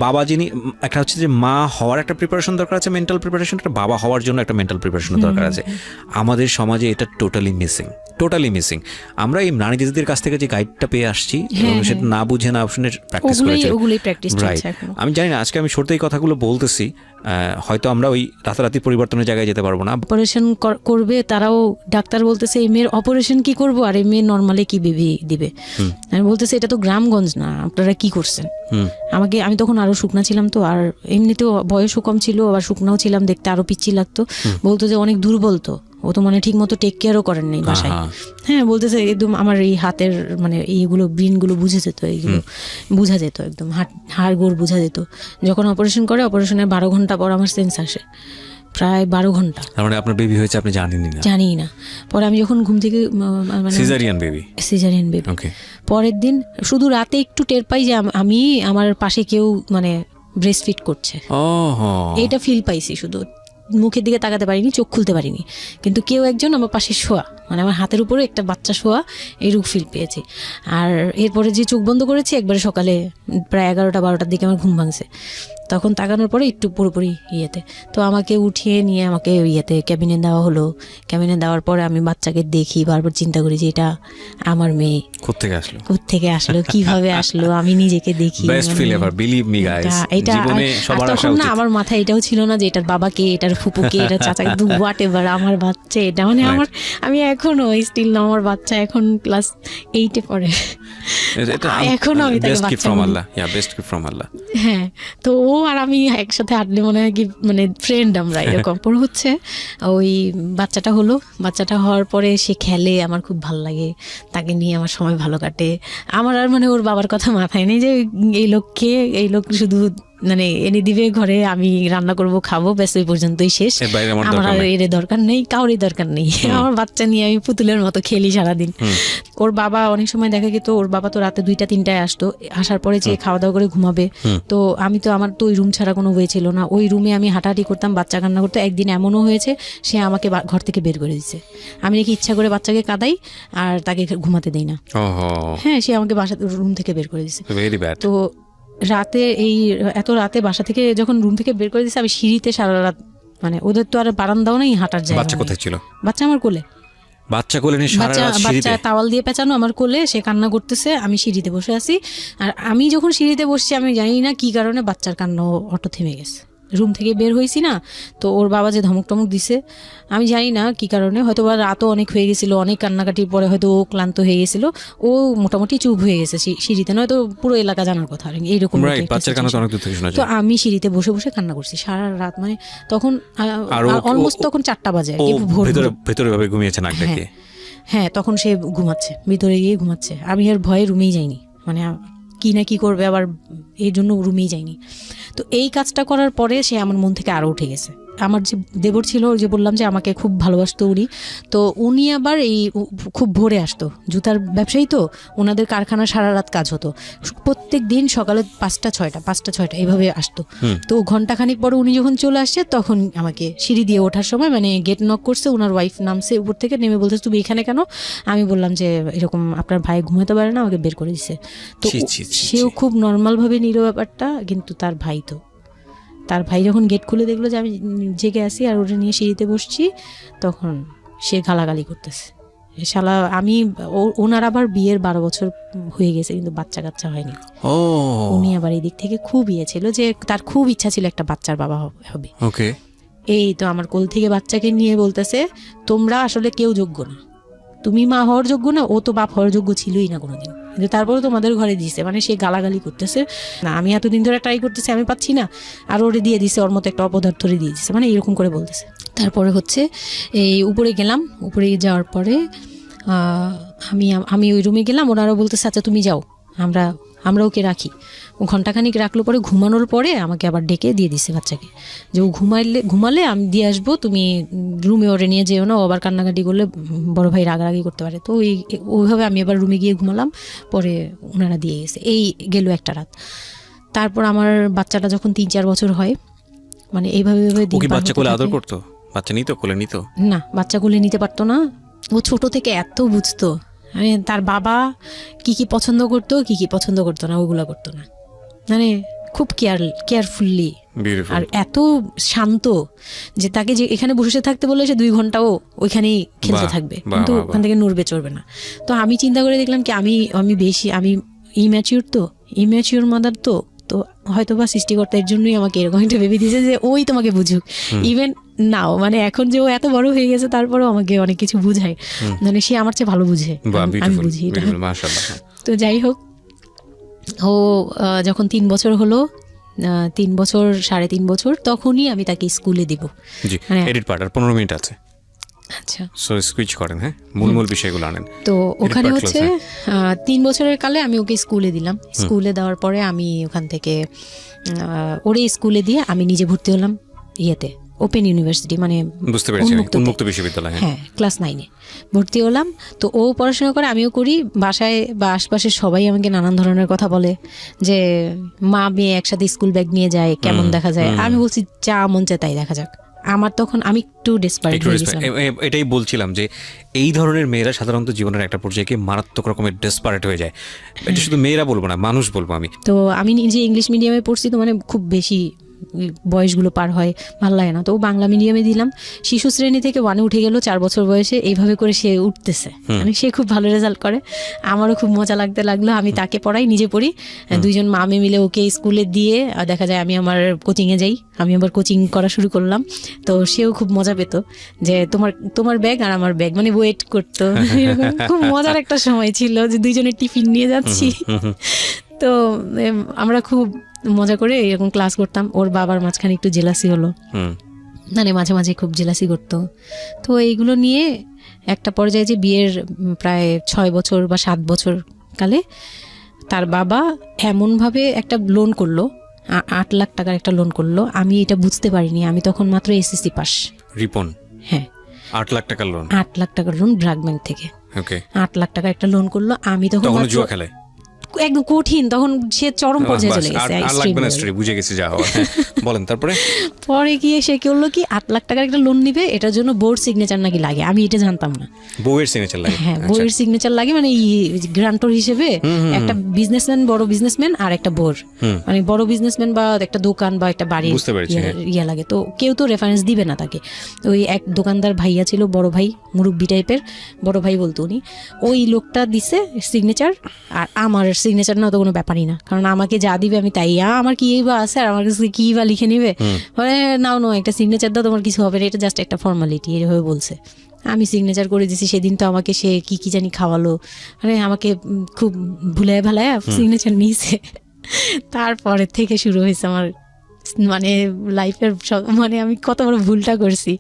বাবা যিনি, একটা হচ্ছে যে মা হওয়ার একটা প্রিপারেশন দরকার আছে, মেন্টাল প্রিপারেশন, একটা বাবা হওয়ার জন্য একটা মেন্টাল প্রিপারেশন দরকার আছে। আমাদের সমাজে এটা টোটালি মিসিং। আমরা এই নারী দিদিদের কাছ থেকে যে গাইডটা পেয়ে আসছি, এবং সেটা না বুঝে না শুনে প্র্যাকটিস করেছি। রাইট, আমি জানি না, আজকে আমি সত্যি এই কথাগুলো বলতেছি, হয়তো আমরা ওই রাতারাতি পরিবর্তনের জায়গায় যেতে পারবো না। অপারেশন করবে, তারাও ডাক্তার বলতেছে এই মেয়ের অপারেশন কি করবো, আর এই মেয়ে নর্মালি কি বেবি দিবে। আমি বলতেছে এটা তো গ্রামগঞ্জ না, আপনারা কি করছেন। আমি তখন আরো শুকনা ছিলাম, তো আর এমনিতেও বয়সও কম ছিল, আবার শুকনাও ছিলাম, দেখতে আরো পিচ্ছি লাগতো। বলতো যে অনেক দুর্বল, তো ও তো মানে ঠিক মতো টেক কেয়ারও করেন নাই বাসায়। হ্যাঁ, বলতেছে একদম আমার এই হাতের মানে এইগুলো ব্রিনগুলো বুঝে যেত, এইগুলো বুঝা যেত, একদম হাড় গোড় বুঝা যেত। যখন অপারেশনের 12 ঘন্টা পর আমার সেন্স আসে, প্রায় 12 ঘন্টা। তার মানে আপনার বেবি হয়েছে, আপনি জানি না। পরে আমি যখন ঘুম থেকে মানে সিজারিয়ান বেবি, পরের দিন শুধু রাতে একটু টের পাই যে আমি আমার পাশে কেউ মানে ব্রেস্ট ফিড করছে, এটা ফিল পাইছি। শুধু মুখের দিকে তাকাতে পারিনি, চোখ খুলতে পারিনি, কিন্তু কেউ একজন আমার পাশে শোয়া, মানে আমার হাতের উপরে একটা বাচ্চা শোয়া, এইরূপ ফিল পেয়েছি। আর এরপরে যে চোখ বন্ধ করেছি, একবারে সকালে প্রায় 11-12টার দিকে আমার ঘুম ভাঙছে। তখন তাকানোর পরে একটু পুরোপুরি ইয়েতে, তো আমাকে উঠিয়ে নিয়ে আমাকে ইয়েতে ক্যাবিনে দেওয়া হলো। ক্যাবিনে দেওয়ার পরে আমি বাচ্চাকে দেখি, বারবার চিন্তা করি যে এটা আমার মেয়ে, কোত্থেকে আসলো, কিভাবে আসলো, আমি নিজেকে দেখি। তখন না আমার মাথায় এটাও ছিল না যে এটার বাবাকে, এটার ফুপুকে, এটার চাচা, কিন্তু হোয়াট এভার আমার বাচ্চা এটা, মানে আমি এখনো স্টিল না, আমার বাচ্চা এখন ক্লাস 8-এ পড়ে, এখনো আমি তাকে বাচ্চা বলি। হ্যাঁ, তো ও আর আমি একসাথে হাঁটলে মনে হয় কি মানে ফ্রেন্ড আমরা, এরকম। পরে হচ্ছে ওই বাচ্চাটা হওয়ার পরে সে খেলে, আমার খুব ভালো লাগে, তাকে নিয়ে আমার সময় ভালো কাটে। আমার আর মানে ওর বাবার কথা মাথায় নেই যে এই লোক শুধু মানে এনে দিবে ঘরে, আমি রান্না করব, খাবো, ব্যাস ওই পর্যন্তই শেষ। এর বাইরে আমার আমার দরকার আর নেই। এর দরকার নেই, কাউরই দরকার নেই। আমার বাচ্চা নিয়ে আমি পুতুলের মতো খেলি সারাদিন। ওর বাবা অনেক সময় দেখা গেত, ওর বাবা তো রাতে 2টা-3টায় আসতো, আসার পরে যে খাওয়া দাওয়া করে ঘুমাবে। তো আমি তো, আমার তো ওই রুম ছাড়া কোনো ওয়ে ছিল না, ওই রুমে আমি হাঁটাহাঁটি করতাম, বাচ্চা কান্না করতো। একদিন এমনও হয়েছে সে আমাকে ঘর থেকে বের করে দিচ্ছে, আমি নাকি ইচ্ছা করে বাচ্চাকে কাঁদাই আর তাকে ঘুমাতে দেই না। ওহো, হ্যাঁ, সে আমাকে বাসা রুম থেকে বের করে দিচ্ছে। Very bad. তো রাতে, এই এত রাতে বাসা থেকে যখন রুম থেকে বের করে দিচ্ছে, আমি সিঁড়িতে সারা রাত, মানে ওদের তো আর বারান্দাও নেই, হাঁটার জায়গা বাচ্চা নেই। কোথায় ছিল? বাচ্চা আমার কোলে, বাচ্চা কোলে নিয়ে সারা রাত বাচ্চা সিঁড়িতে? তাওয়াল দিয়ে পেঁচানো আমার কোলে, সে কান্না করতেছে, আমি সিঁড়িতে বসে আছি। আর আমি যখন সিঁড়িতে বসছি, আমি জানি না কি কারণে বাচ্চার কান্না অটো থেমে গেছে। রুম থেকে বের হয়েছি না, তো ওর বাবা যে ধমক টমক দিছে, আমি জানি না কি কারণে, হয়তো বা রাতও অনেক হয়ে গেছিল, অনেক কান্নাকাটির পরে হয়তো ও ক্লান্ত হয়ে গেছিল, ও মোটামুটি চুপ হয়ে গেছে সিঁড়িতে, নয়তো পুরো এলাকা জানার কথা এইরকম। রাইট, বাচ্চার কান্না তো অনেক দূর থেকে শোনা তো যায়। আমি সিঁড়িতে বসে বসে কান্না করছি সারা রাত, মানে তখন অলমোস্ট তখন 4টা বাজে আর ও কি, ভোর ভেতরে ভোর। ভেতরে ভাবে ঘুমিয়েছে নাক হ্যাঁ, ডেকে? হ্যাঁ, তখন সে ঘুমাচ্ছে, ভিতরে গিয়ে ঘুমাচ্ছে। আমি আর ভয়ে রুমেই যাইনি, মানে কি না কি করবে আবার, এই জন্য রুমেই যাইনি। তো এই কাজটা করার পরে সে আমার মন থেকে আরও উঠে গেছে। আমার যে দেবর ছিল, ওই যে বললাম যে আমাকে খুব ভালোবাসতো উনি, তো উনি আবার এই খুব ভোরে আসতো, জুতার ব্যবসায়ী তো, ওনাদের কারখানা সারা রাত কাজ হতো, প্রত্যেক দিন সকালে 5টা-6টা এইভাবে আসতো। তো ঘন্টাখানিক পরে উনি যখন চলে আসছে, তখন আমাকে সিঁড়ি দিয়ে ওঠার সময়, মানে গেট নক করছে, ওনার ওয়াইফ নামছে উপর থেকে, নেমে বলছে তুমি এখানে কেন? আমি বললাম যে এরকম আপনার ভাই ঘুমাতে পারে না, আমাকে বের করে দিছে। তো ছি, ছি, ছি, সেও খুব নর্মালভাবে নিল ব্যাপারটা, কিন্তু তার ভাই যখন গেট খুলে দেখলো যে আমি জেগে আছি আর ওটা নিয়ে সিঁড়িতে বসছি, তখন সে গালাগালি করতেছে, শালা। আমি ওনার আবার বিয়ের 12 বছর হয়ে গেছে, কিন্তু বাচ্চা কাচ্চা হয়নি। ও, উনি আবার এই দিক থেকে খুব ইয়ে ছিল, যে তার খুব ইচ্ছা ছিল একটা বাচ্চার বাবা হবে। ওকে। এই তো আমার কোল থেকে বাচ্চাকে নিয়ে বলতেছে, তোমরা আসলে কেউ যোগ্য না, তুমি মা হওয়ার যোগ্য না, ও তো বাপ হওয়ার যোগ্য ছিলই না কোনোদিন, কিন্তু তারপরে তোমাদের ঘরে দিছে। মানে সে গালাগালি করতেছে, না আমি এতদিন ধরে ট্রাই করতেছি, আমি পাচ্ছি না, আর ওরে দিয়ে দিছে, ওর মতো একটা অপদার্থরে দিয়ে দিছে, মানে এরকম করে বলতেছে। তারপরে হচ্ছে এই উপরে গেলাম, উপরে যাওয়ার পরে আমি ওই রুমে গেলাম, ওনারা বলতেছে আচ্ছা তুমি যাও, আমরা ওকে রাখি। ও ঘন্টাখানিক রাখলো, পরে ঘুমানোর পরে আমাকে আবার ডেকে দিয়ে দিছে বাচ্চাকে, যে ও ঘুমালে আমি দিয়ে আসবো, তুমি রুমে ওরে নিয়ে যেও না, ও আবার কান্নাকাটি করলে বড় ভাই রাগারাগি করতে পারে। তো ওইভাবে আমি আবার রুমে গিয়ে ঘুমালাম, পরে ওনারা দিয়ে গেছে। এই গেল একটা রাত। তারপর আমার বাচ্চাটা যখন 3-4 বছর হয়, মানে এইভাবে দিন পার বাচ্চা হতে কোলে আদর থাকে। করতো? বাচ্চা নিত, কোলে নিত? না, বাচ্চা কোলে নিতে পারতো না, ও ছোট থেকে এত বুঝতো, মানে তার বাবা কি কি পছন্দ করতো, কি কি পছন্দ করতো না, ওগুলা করতো না, মানে খুব কেয়ারফুলি, আর এত শান্ত যে তাকে যে এখানে বসে থাকতে বললে সে 2 ঘন্টাও ওইখানেই খেলতে থাকবে, কিন্তু ওখান থেকে নড়বে চড়বে না। তো আমি চিন্তা করে দেখলাম কি, আমি ইম্যাচিউর মাদার, তো হয়তো বা সৃষ্টিকর্তার জন্যই আমাকে এরকম একটা ভেবে দিয়েছে যে ওই তোমাকে বুঝুক। ইভেন নাও, মানে এখন যে ও এত বড় হয়ে গেছে, তারপরেও আমাকে অনেক কিছু বুঝায়, মানে সে আমার চেয়ে ভালো বুঝে, আমি বুঝি এটা। তো যাই হোক, ও যখন 3 বছর হলো, 3 বছর 3.5 বছর, তখনই আমি তাকে স্কুলে দিব। জি, এডিট পার্ট আর 15 মিনিট আছে। আচ্ছা, সো সুইচ করেন, হ্যাঁ, মূল বিষয়গুলো আনেন। তো ওখানে হচ্ছে 3 বছরের কালে আমি ওকে স্কুলে দিলাম। স্কুলে দেওয়ার পরে আমি ওখান থেকে ওরে স্কুলে দিয়ে আমি নিজে ভর্তি হলাম ইয়েতে, ওপেন ইউনিভার্সিটি, মানে বুঝতে পেরেছি, উন্মুক্ত বিশ্ববিদ্যালয়। হ্যাঁ, ক্লাস 9-এ ভর্তি হলাম। তো ও পড়াশোনা করে, আমিও করি। বাসায় বা আশপাশে সবাই আমাকে নানান ধরনের কথা বলে, যে মা মেয়ে একসাথে স্কুল ব্যাগ নিয়ে যায়, কেমন দেখা যায়। আমি বলছি যা মন চায় তাই দেখা যাক। আমার তখন আমি একটু ডেসপারেট হয়ে গেছিলাম। এটাই বলছিলাম যে এই ধরনের মেয়েরা সাধারণত জীবনের একটা পর্যায়ে মারাত্মক রকমের ডেসপারেট হয়ে যায়। এটা শুধু মেয়েরা বলবো না, মানুষ বলবো আমি। তো আমি নিজে ইংলিশ মিডিয়ামে পড়ছি, তো মানে খুব বেশি বয়সগুলো পার হয়, ভালো লাগে না। তো বাংলা মিডিয়ামে দিলাম। শিশু শ্রেণী থেকে 1-এ উঠে গেল 4 বছর বয়সে, এইভাবে করে সে উঠতেছে, মানে সে খুব ভালো রেজাল্ট করে। আমারও খুব মজা লাগতে লাগলো, আমি তাকে পড়াই, নিজে পড়ি। 2জন মামে মিলে ওকে স্কুলে দিয়ে দেখা যায় আমি আমার কোচিংয়ে যাই, আমি আবার কোচিং করা শুরু করলাম। তো সেও খুব মজা পেত, যে তোমার ব্যাগ আর আমার ব্যাগ, মানে ওয়েট করতো। খুব মজার একটা সময় ছিল, যে 2জনের টিফিন নিয়ে যাচ্ছি। তো আমরা খুব মজা করে এরকম ক্লাস করতাম। ওর বাবার মাঝখানে একটু জেলাসি হলো, মানে মাঝে মাঝে খুব জেলাসি করতো। তো এইগুলো নিয়ে একটা পর্যায়ে যে বিয়ের প্রায় 6 বছর বা 7 বছর কালে তার বাবা এমনভাবে একটা লোন করলো, 8 লাখ টাকার একটা লোন করলো। আমি এটা বুঝতে পারিনি, আমি তখন মাত্র এসএসসি পাস। রিপন? হ্যাঁ, 8 লাখ টাকার লোন। 8 লাখ টাকার লোন ব্র্যাক ব্যাংক থেকে। ওকে, 8 লাখ টাকা একটা লোন করলো। আমি তখন জুয়া খেলে একদম কঠিন, তখন সে চরম পর্যায়ে চলে গেছে। বুঝে গেছি যা হওয়ার। বলেন তারপরে? পরে গিয়ে সে করলো কি, 8 লাখ টাকার একটা লোন নিবে, এটার জন্য বোর্ড সিগনেচার নাকি লাগে, আমি এটা জানতাম না। বউয়ের সিগনেচার লাগে? হ্যাঁ, বউয়ের সিগনেচার লাগে, মানে গ্রান্টর হিসেবে একটা বিজনেসম্যান, বড় বিজনেসম্যান আর একটা বোর, মানে বড় বিজনেসম্যান বা একটা দোকান বা একটা বাড়ি ইয়ে লাগে। তো কেউ তো রেফারেন্স দিবে না তাকে। ওই এক দোকানদার ভাইয়া ছিল, বড় ভাই, মুরব্বি টাইপের, বড় ভাই বলতো উনি, ওই লোকটা দিছে সিগনেচার। আর আমার সিগনেচার না তো কোনো ব্যাপারই না, কারণ আমাকে যা দিবে আমি তাই, আমার কি বা আছে আর আমার কাছে কি বা লিখে নিবে, মানে নাও একটা সিগনেচার দাও, তোমার কিছু হবে না, এটা জাস্ট একটা ফর্মালিটি, এভাবে বলছে। আমি সিগনেচার করে দিয়েছি। সেদিন তো আমাকে সে কি জানি খাওয়ালো, মানে আমাকে খুব ভুলায় ভালায় সিগনেচার নিয়েছে। তারপরে থেকে শুরু হয়েছে আমার মানে লাইফের মানে আমি কত বড় ভুলটা করছি।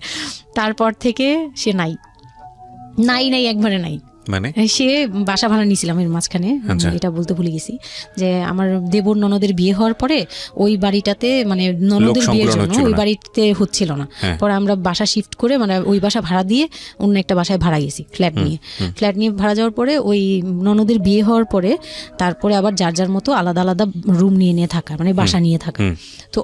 তারপর থেকে সে নাই একবারে নাই। মানে সে বাসা ভাড়া নিয়েছিলাম এর মাঝখানে, এটা বলতে ভুলে গেছি, যে আমার দেবর ননদের বিয়ে হওয়ার পরে ওই বাড়িটাতে, মানে ননদের বিয়ের জন্য ওই বাড়িতে হচ্ছিল না। পরে আমরা বাসা শিফট করে, মানে ওই বাসা ভাড়া দিয়ে অন্য একটা বাসায় ভাড়া গেছি, ফ্ল্যাট নিয়ে ভাড়া যাওয়ার পরে ওই ননদের বিয়ে হওয়ার পরে তারপরে আবার যার যার মতো আলাদা আলাদা রুম নিয়ে থাকা, মানে বাসা নিয়ে থাকা। তো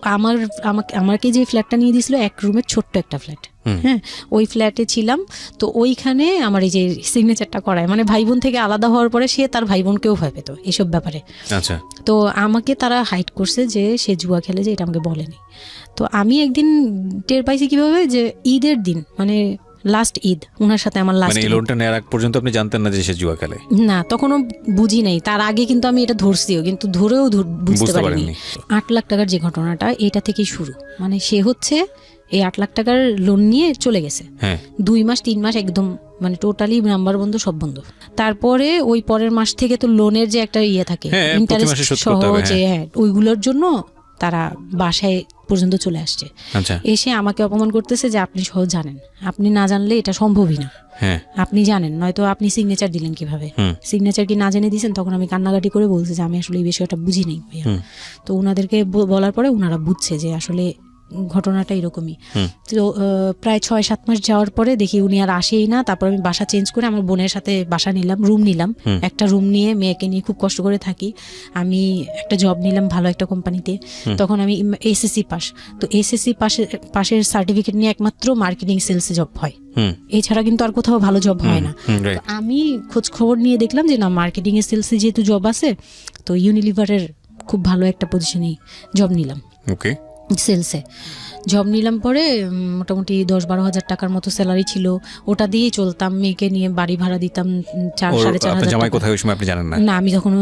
আমাকে যে ফ্ল্যাটটা নিয়ে দিয়েছিল, এক রুমের ছোট্ট একটা ফ্ল্যাট, হ্যাঁ, ওই ফ্ল্যাটে ছিলাম। তো ওইখানে আমার এই যে সিগনেচারটা করায়, মানে ভাই বোন থেকে আলাদা হওয়ার পরে সে তার ভাই বোনকেও ভয় পেত এসব ব্যাপারে। আচ্ছা। তো আমাকে তারা হাইড করছে যে সে জুয়া খেলে, যে এটা আমাকে বলেনি। তো আমি একদিন টের পাইছি কিভাবে, যে ঈদের দিন, মানে লাস্ট ঈদ, ওনার সাথে আমার লাস্ট, মানে লোনটা নেওয়ার আগ পর্যন্ত আপনি জানতেন না যে সে জুয়া খেলে? না, তখনও বুঝি নাই। তার আগে কিন্তু আমি এটা ধরছিও, কিন্তু ধরেও বুঝতে পারিনি। 8 লাখ টাকার যে ঘটনাটা, এটা থেকেই শুরু। মানে সে হচ্ছে এই 8 লাখ টাকার লোন নিয়ে চলে গেছে। 2 মাস 3 মাস একদম মানে টোটালি নাম্বার বন্ধ, সব বন্ধ। তারপরে ওই পরের মাস থেকে তো লোনের যে একটা ইয়ে থাকে, ইন্টারেস্ট সহ, যে ওইগুলোর জন্য তারা বাসায় পর্যন্ত চলে আসছে। এসে আমাকে অপমান করতেছে যে আপনি সহ জানেন, আপনি না জানলে এটা সম্ভবই না, আপনি জানেন, নয়তো আপনি সিগনেচার দিলেন কিভাবে, সিগনেচার কি না জেনে দিয়েছেন? তখন আমি কান্নাকাটি করে বলছি যে আমি আসলে এই বিষয়টা বুঝি নাই ভাইয়া। তো ওনাদেরকে বলার পরে ওনারা বুঝছে যে আসলে ঘটনাটা এরকমই। তো প্রায় 6-7 মাস যাওয়ার পরে দেখি উনি আর আসেই না। তারপর আমি বাসা চেঞ্জ করে আমার বোনের সাথে বাসা নিলাম, রুম নিলাম, একটা রুম নিয়ে মেয়েকে নিয়ে খুব কষ্ট করে থাকি। আমি একটা জব নিলাম ভালো একটা কোম্পানিতে। তখন আমি এসএসসি পাস, তো এসএসসি পাশের সার্টিফিকেট নিয়ে একমাত্র মার্কেটিং সেলসে জব হয়, এছাড়া কিন্তু আর কোথাও ভালো জব হয় না। আমি খোঁজ খবর নিয়ে দেখলাম যে না, মার্কেটিং এ সেলসে যেহেতু জব আছে, তো ইউনিলিভারের খুব ভালো একটা পজিশনেই জব নিলাম। ওকে, সেলসে জব নিলাম। পরে মোটামুটি 10-12 হাজার টাকার মতো স্যালারি ছিল, ওটা দিয়েই চলতাম। মেয়েকে নিয়ে বাড়ি ভাড়া দিতাম 4-4.5 হাজার না, আমি যখন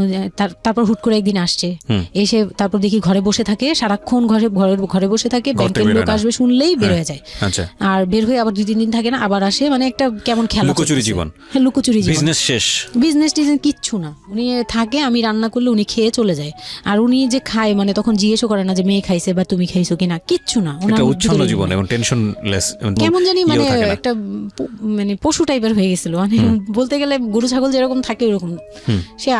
তারপর হুট করে একদিন আসছে, এসে তারপর দেখি ঘরে বসে থাকে, সারাক্ষণ ঘরে বসে থাকে, ব্যাংকের লোক আসবে শুনলেই বের হয়ে যায়, আর বের হয়ে আবার 2-3 দিন থাকে না, আবার আসে। মানে একটা কেমন খেলা, লুকোচুরি জীবন। হ্যাঁ, লুকোচুরি জীবন, বিজনেস শেষ, বিজনেস টিজনেস কিচ্ছু না। উনি থাকে, আমি রান্না করলে উনি খেয়ে চলে যায়। আর উনি যে খায়, মানে তখন জিজ্ঞেসও করে না যে মেয়ে খাইছে বা তুমি খাইছো কিনা, কিচ্ছু না। কেমন জানি মানে একটা মানে পশু টাইপের হয়ে গেছিল, মানে বলতে গেলে গরু ছাগল যেরকম থাকে ওরকম। সে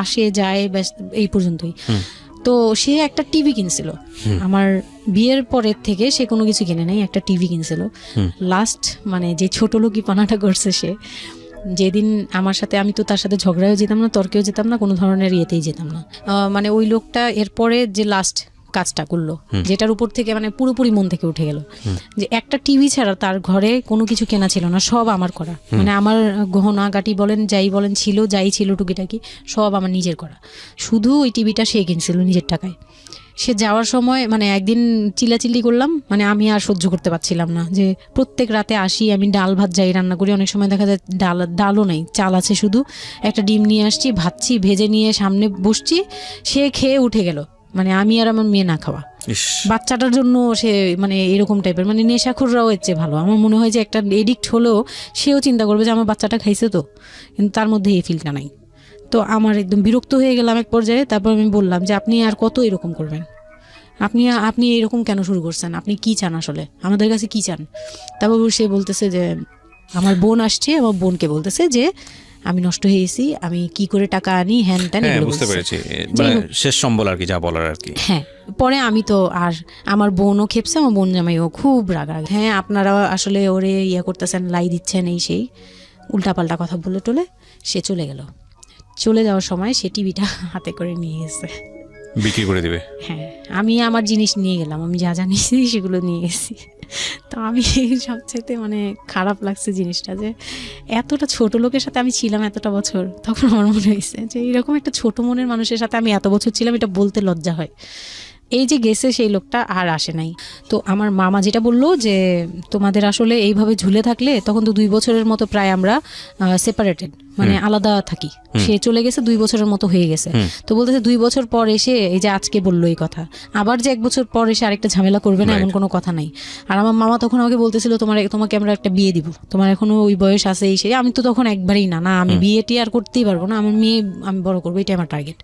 আসে যায়, এই পর্যন্তই। তো সে একটা টিভি কিনছিল আমার বিয়ের পরের থেকে, সে কোনো কিছু কিনে নাই, একটা টিভি কিনছিল। লাস্ট মানে যে ছোট লোকি পানাটা করছে সে, যেদিন আমার সাথে, আমি তো তার সাথে ঝগড়াও যেতাম না, তর্কেও যেতাম না, কোনো ধরনের ইয়েতেই যেতাম না। মানে ওই লোকটা এরপরে যে লাস্ট কাজটা করলো, যেটার উপর থেকে মানে পুরোপুরি মন থেকে উঠে গেল, যে একটা টিভি ছাড়া তার ঘরে কোনো কিছু কেনা ছিল না, সব আমার করা। মানে আমার গহনা গাটি বলেন, যাই বলেন ছিল, যাই ছিল টুকিটাকি সব আমার নিজের করা। শুধু ওই টিভিটা সে কিনছিল নিজের টাকায়। সে যাওয়ার সময় মানে একদিন চিল্লাচিল্লি করলাম, মানে আমি আর সহ্য করতে পারছিলাম না, যে প্রত্যেক রাতে আসি, আমি ডাল ভাত যাই রান্না করি, অনেক সময় দেখা যায় ডালও নেই, চাল আছে শুধু, একটা ডিম নিয়ে আসছি, ভাজছি, ভেজে নিয়ে সামনে বসছি, সে খেয়ে উঠে গেল। মানে আমি আর আমার মেয়ে না খাওয়া, বাচ্চাটার জন্য সে মানে এরকম টাইপের, মানে নেশাখোররাও এর চেয়ে ভালো। আমার মনে হয় যে একটা এডিক্ট হলেও সেও চিন্তা করবে যে আমার বাচ্চাটা খাইছে, তো কিন্তু তার মধ্যে এই ফিলটা নাই। তো আমার একদম বিরক্ত হয়ে গেলাম এক পর্যায়ে। তারপর আমি বললাম যে আপনি আর কত এরকম করবেন, আপনি এরকম কেন শুরু করছেন, আপনি কি চান আসলে, আমাদের কাছে কি চান? তারপর সে বলতেছে যে আমার বোন আসছে, আমার বোনকে বলতেছে যে আমি নষ্ট হয়ে গেছি, আমি কি করে টাকা আনি, হ্যান ত্যান, হ্যাঁ এগুলো বুঝতে বলছে। পেরেছি, যাই মানে হোক, শেষ সম্বল আর কি, যা বলার আর কি। হ্যাঁ পরে আমি তো আর আমার বোনও খেপছে, আমার বোন জামাইও খুব রাগারাগি, হ্যাঁ আপনারা আসলে ওরে ইয়ে করতেছেন, লাই দিচ্ছেন, এই সেই উল্টাপাল্টা কথা বলে টলে সে চলে গেল। চলে যাওয়ার সময় সে টিভিটা হাতে করে নিয়ে গেছে, বিক্রি করে দিবে। হ্যাঁ আমি আমার জিনিস নিয়ে গেলাম, আমি যা যা নিয়েছি সেগুলো নিয়ে গেছি। তো আমি সবচেয়ে মানে খারাপ লাগছে জিনিসটা, যে এতটা ছোট লোকের সাথে আমি ছিলাম এতটা বছর, তখন আমার মনে হয়েছে যে এরকম একটা ছোট মনের মানুষের সাথে আমি এত বছর ছিলাম, এটা বলতে লজ্জা হয়। এই যে গেছে সেই লোকটা আর আসে নাই। তো আমার মামা যেটা বললো যে তোমাদের আসলে এইভাবে ঝুলে থাকলে, তখন তো 2 বছরের মতো প্রায় আমরা সেপারেটেড, মানে আলাদা থাকি। সে চলে গেছে 2 বছরের মতো হয়ে গেছে। তো বলতেছে 2 বছর পর এসে এই যে আজকে বললো এই কথা, আবার যে 1 বছর পর এসে আরেকটা ঝামেলা করবে না এমন কোনো কথা নাই। আর আমার মামা তখন আমাকে বলতেছিল তোমাকে আমরা একটা বিয়ে দিব, তোমার এখনো ওই বয়স আছে এই সেই। আমি তো তখন একবারেই না আমি বিয়েটি আর করতেই পারবো না, আমার মেয়ে আমি বড় করবো, এটাই আমার টার্গেট।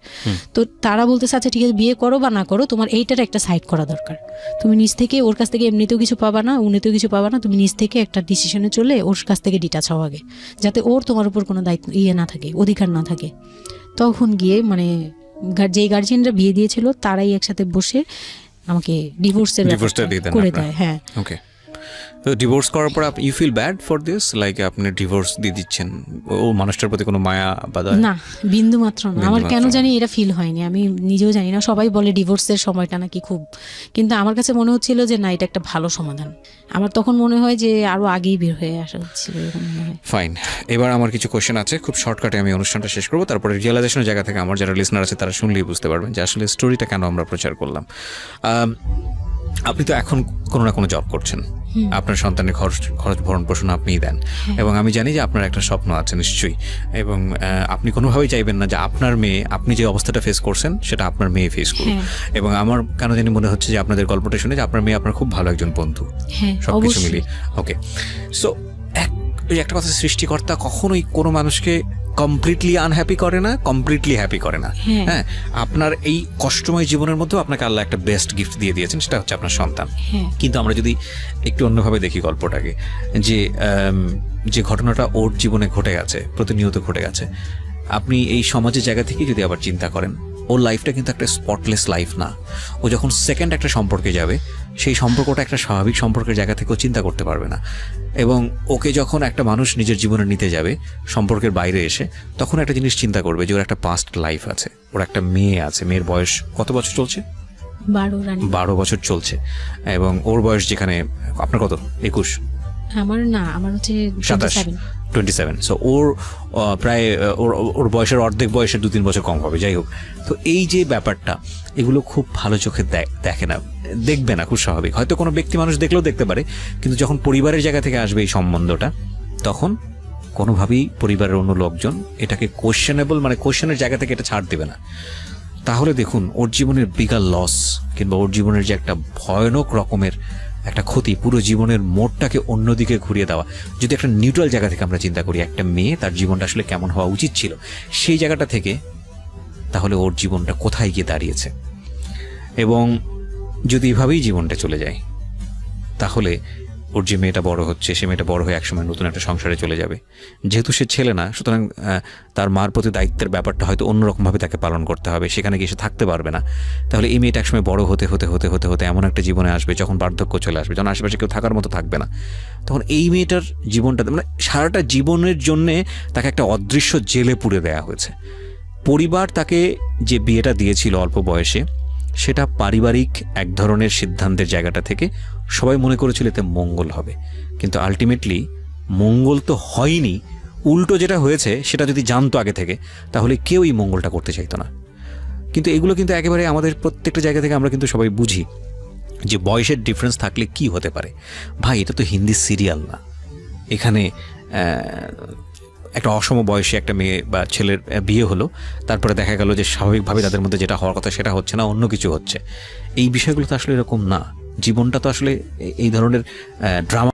তো তারা বলতেছে আচ্ছা ঠিক আছে, বিয়ে করো বা না করো, তোমার এইটার একটা সাইড করা দরকার। তুমি নিজ থেকে ওর কাছ থেকে এমনিতেও কিছু পাবা না, উনিতেও কিছু পাবা না, তুমি নিজ থেকে একটা ডিসিশনে চলে ওর কাছ থেকে ডিটাচ হও আগে, যাতে ওর তোমার উপর কোনো দায়িত্ব না থাকে, অধিকার না থাকে। তখন গিয়ে মানে যেই গার্জিয়ানরা বিয়ে দিয়েছিল তারাই একসাথে বসে আমাকে ডিভোর্সের করে দেয়। হ্যাঁ ওকে। তো ডিভোর্স করার পর you feel bad for this, like আপনি ডিভোর্স দিয়ে দিচ্ছেন, ও মানুষটার প্রতি কোনো মায়া বা দয়া? না, বিন্দু মাত্র না। আমার কেন জানি এটা ফিল হয়নি, আমি নিজেও জানি না। সবাই বলে ডিভোর্সের সময়টা নাকি খুব, কিন্তু আমার কাছে মনে হচ্ছিল যে না, এটা একটা ভালো সমাধান। আমার তখন মনে হয় যে আরো আগেই বের হয়ে আসা হচ্ছিল। ফাইন, এবার আমার কিছু কোশ্চেন আছে, খুব শর্টকাটে আমি অনুষ্ঠানটা শেষ করবো, তারপরে রিয়েলাইজেশনের জায়গা থেকে আমার যারা লিসনার আছে তারা শুনলেই বুঝতে পারবেন যে আসলে স্টোরিটা কেন আমরা প্রচার করলাম। আপনি তো এখন কোনো না কোনো জব করছেন, আপনার সন্তানের খরচ ভরণ পোষণ আপনিই দেন, এবং আমি জানি যে আপনার একটা স্বপ্ন আছে নিশ্চয়ই, এবং আপনি কোনোভাবেই চাইবেন না যে আপনার মেয়ে, আপনি যে অবস্থাটা ফেস করছেন সেটা আপনার মেয়ে ফেস করুক। এবং আমার কেন জানি মনে হচ্ছে যে আপনাদের গল্পটা শুনে যে আপনার মেয়ে আপনার খুব ভালো একজন বন্ধু, সবকিছু মিলিয়ে। ওকে, সো একটা কথা, সৃষ্টিকর্তা কখনোই কোনো মানুষকে কমপ্লিটলি আনহ্যাপি করে না, কমপ্লিটলি হ্যাপি করে না। হ্যাঁ, আপনার এই কষ্টময় জীবনের মধ্যেও আপনাকে আল্লাহ একটা বেস্ট গিফট দিয়ে দিয়েছেন, সেটা হচ্ছে আপনার সন্তান। কিন্তু আমরা যদি একটু অন্যভাবে দেখি গল্পটাকে, যে ঘটনাটা ওর জীবনে ঘটে গেছে, প্রতিনিয়ত ঘটে গেছে, আপনি এই সমাজের জায়গা থেকে যদি আবার চিন্তা করেন, ওর লাইফটা কিন্তু একটা স্পটলেস লাইফ না। ও যখন সেকেন্ড একটা সম্পর্কে যাবে, সেই সম্পর্কটা একটা স্বাভাবিক সম্পর্কের জায়গা থেকেও চিন্তা করতে পারবে না। এবং ওকে যখন একটা মানুষ নিজের জীবনে নিতে যাবে সম্পর্কের বাইরে এসে, তখন একটা জিনিস চিন্তা করবে যে ওর একটা পাস্ট লাইফ আছে, ওর একটা মেয়ে আছে, মেয়ের বয়স কত বছর চলছে? 12 বছর চলছে। এবং ওর বয়স যেখানে, আপনার কত? 21? আমার হচ্ছে 27। সো ওর প্রায় ওর বয়সের অর্ধেক বয়সের 2-3 বছর কম হবে, যাই হোক। তো এই যে ব্যাপারটা, এগুলো খুব ভালো চোখে দেখে না, দেখবে না, খুব স্বাভাবিক। হয়তো কোনো ব্যক্তি মানুষ দেখলেও দেখতে পারে, কিন্তু যখন পরিবারের জায়গা থেকে আসবে এই সম্বন্ধটা, তখন কোনোভাবেই পরিবারের অন্য লোকজন এটাকে কোয়েশ্চেনেবল, মানে কোয়েশ্চেনের জায়গা থেকে এটা ছাড় দেবে না। তাহলে দেখুন, ওর জীবনের বিগার লস, কিংবা ওর জীবনের যে একটা ভয়ানক রকমের একটা ক্ষতি, পুরো জীবনের মোড়টাকে অন্যদিকে ঘুরিয়ে দেওয়া। যদি একটা নিউট্রাল জায়গা থেকে আমরা চিন্তা করি, একটা মেয়ে তার জীবনটা আসলে কেমন হওয়া উচিত ছিল, সেই জায়গাটা থেকে, তাহলে ওর জীবনটা কোথায় গিয়ে দাঁড়িয়েছে। এবং যদি এভাবেই জীবনটা চলে যায়, তাহলে ওর যে মেয়েটা বড় হচ্ছে, সে মেয়েটা বড় হয়ে একসময় নতুন একটা সংসারে চলে যাবে। যেহেতু সে ছেলে না, সুতরাং তার মার প্রতি দায়িত্বের ব্যাপারটা হয়তো অন্যরকমভাবে তাকে পালন করতে হবে, সেখানে গিয়ে সে থাকতে পারবে না। তাহলে এই মেয়েটা একসময় বড় হতে হতে হতে হতে হতে এমন একটা জীবনে আসবে, যখন বার্ধক্য চলে আসবে, যখন আশেপাশে কেউ থাকার মতো থাকবে না, তখন এই মেয়েটার জীবনটা, মানে সারাটা জীবনের জন্যে তাকে একটা অদৃশ্য জেলে পুরে দেওয়া হয়েছে। পরিবার তাকে যে বিয়েটা দিয়েছিল অল্প বয়সে, সেটা পারিবারিক এক ধরনের সিদ্ধান্তের জায়গাটা থেকে সবাই মনে করেছিল এতে মঙ্গল হবে, কিন্তু আলটিমেটলি মঙ্গল তো হয়নি। উল্টো যেটা হয়েছে, সেটা যদি জানতো আগে থেকে, তাহলে কেউ এই মঙ্গলটা করতে চাইতো না। কিন্তু এগুলো কিন্তু একেবারে আমাদের প্রত্যেকটা জায়গা থেকে আমরা কিন্তু সবাই বুঝি যে বয়সের ডিফারেন্স থাকলে কি হতে পারে। ভাই, এটা তো হিন্দি সিরিয়াল না। এখানে একটা অসম বয়সে একটা মেয়ে বা ছেলের বিয়ে হলো, তারপরে দেখা গেল যে স্বাভাবিকভাবে তাদের মধ্যে যেটা হওয়ার কথা সেটা হচ্ছে না, অন্য কিছু হচ্ছে। এই বিষয়গুলো তো আসলে এরকম না। জীবনটা তো আসলে এই ধরনের ড্রামা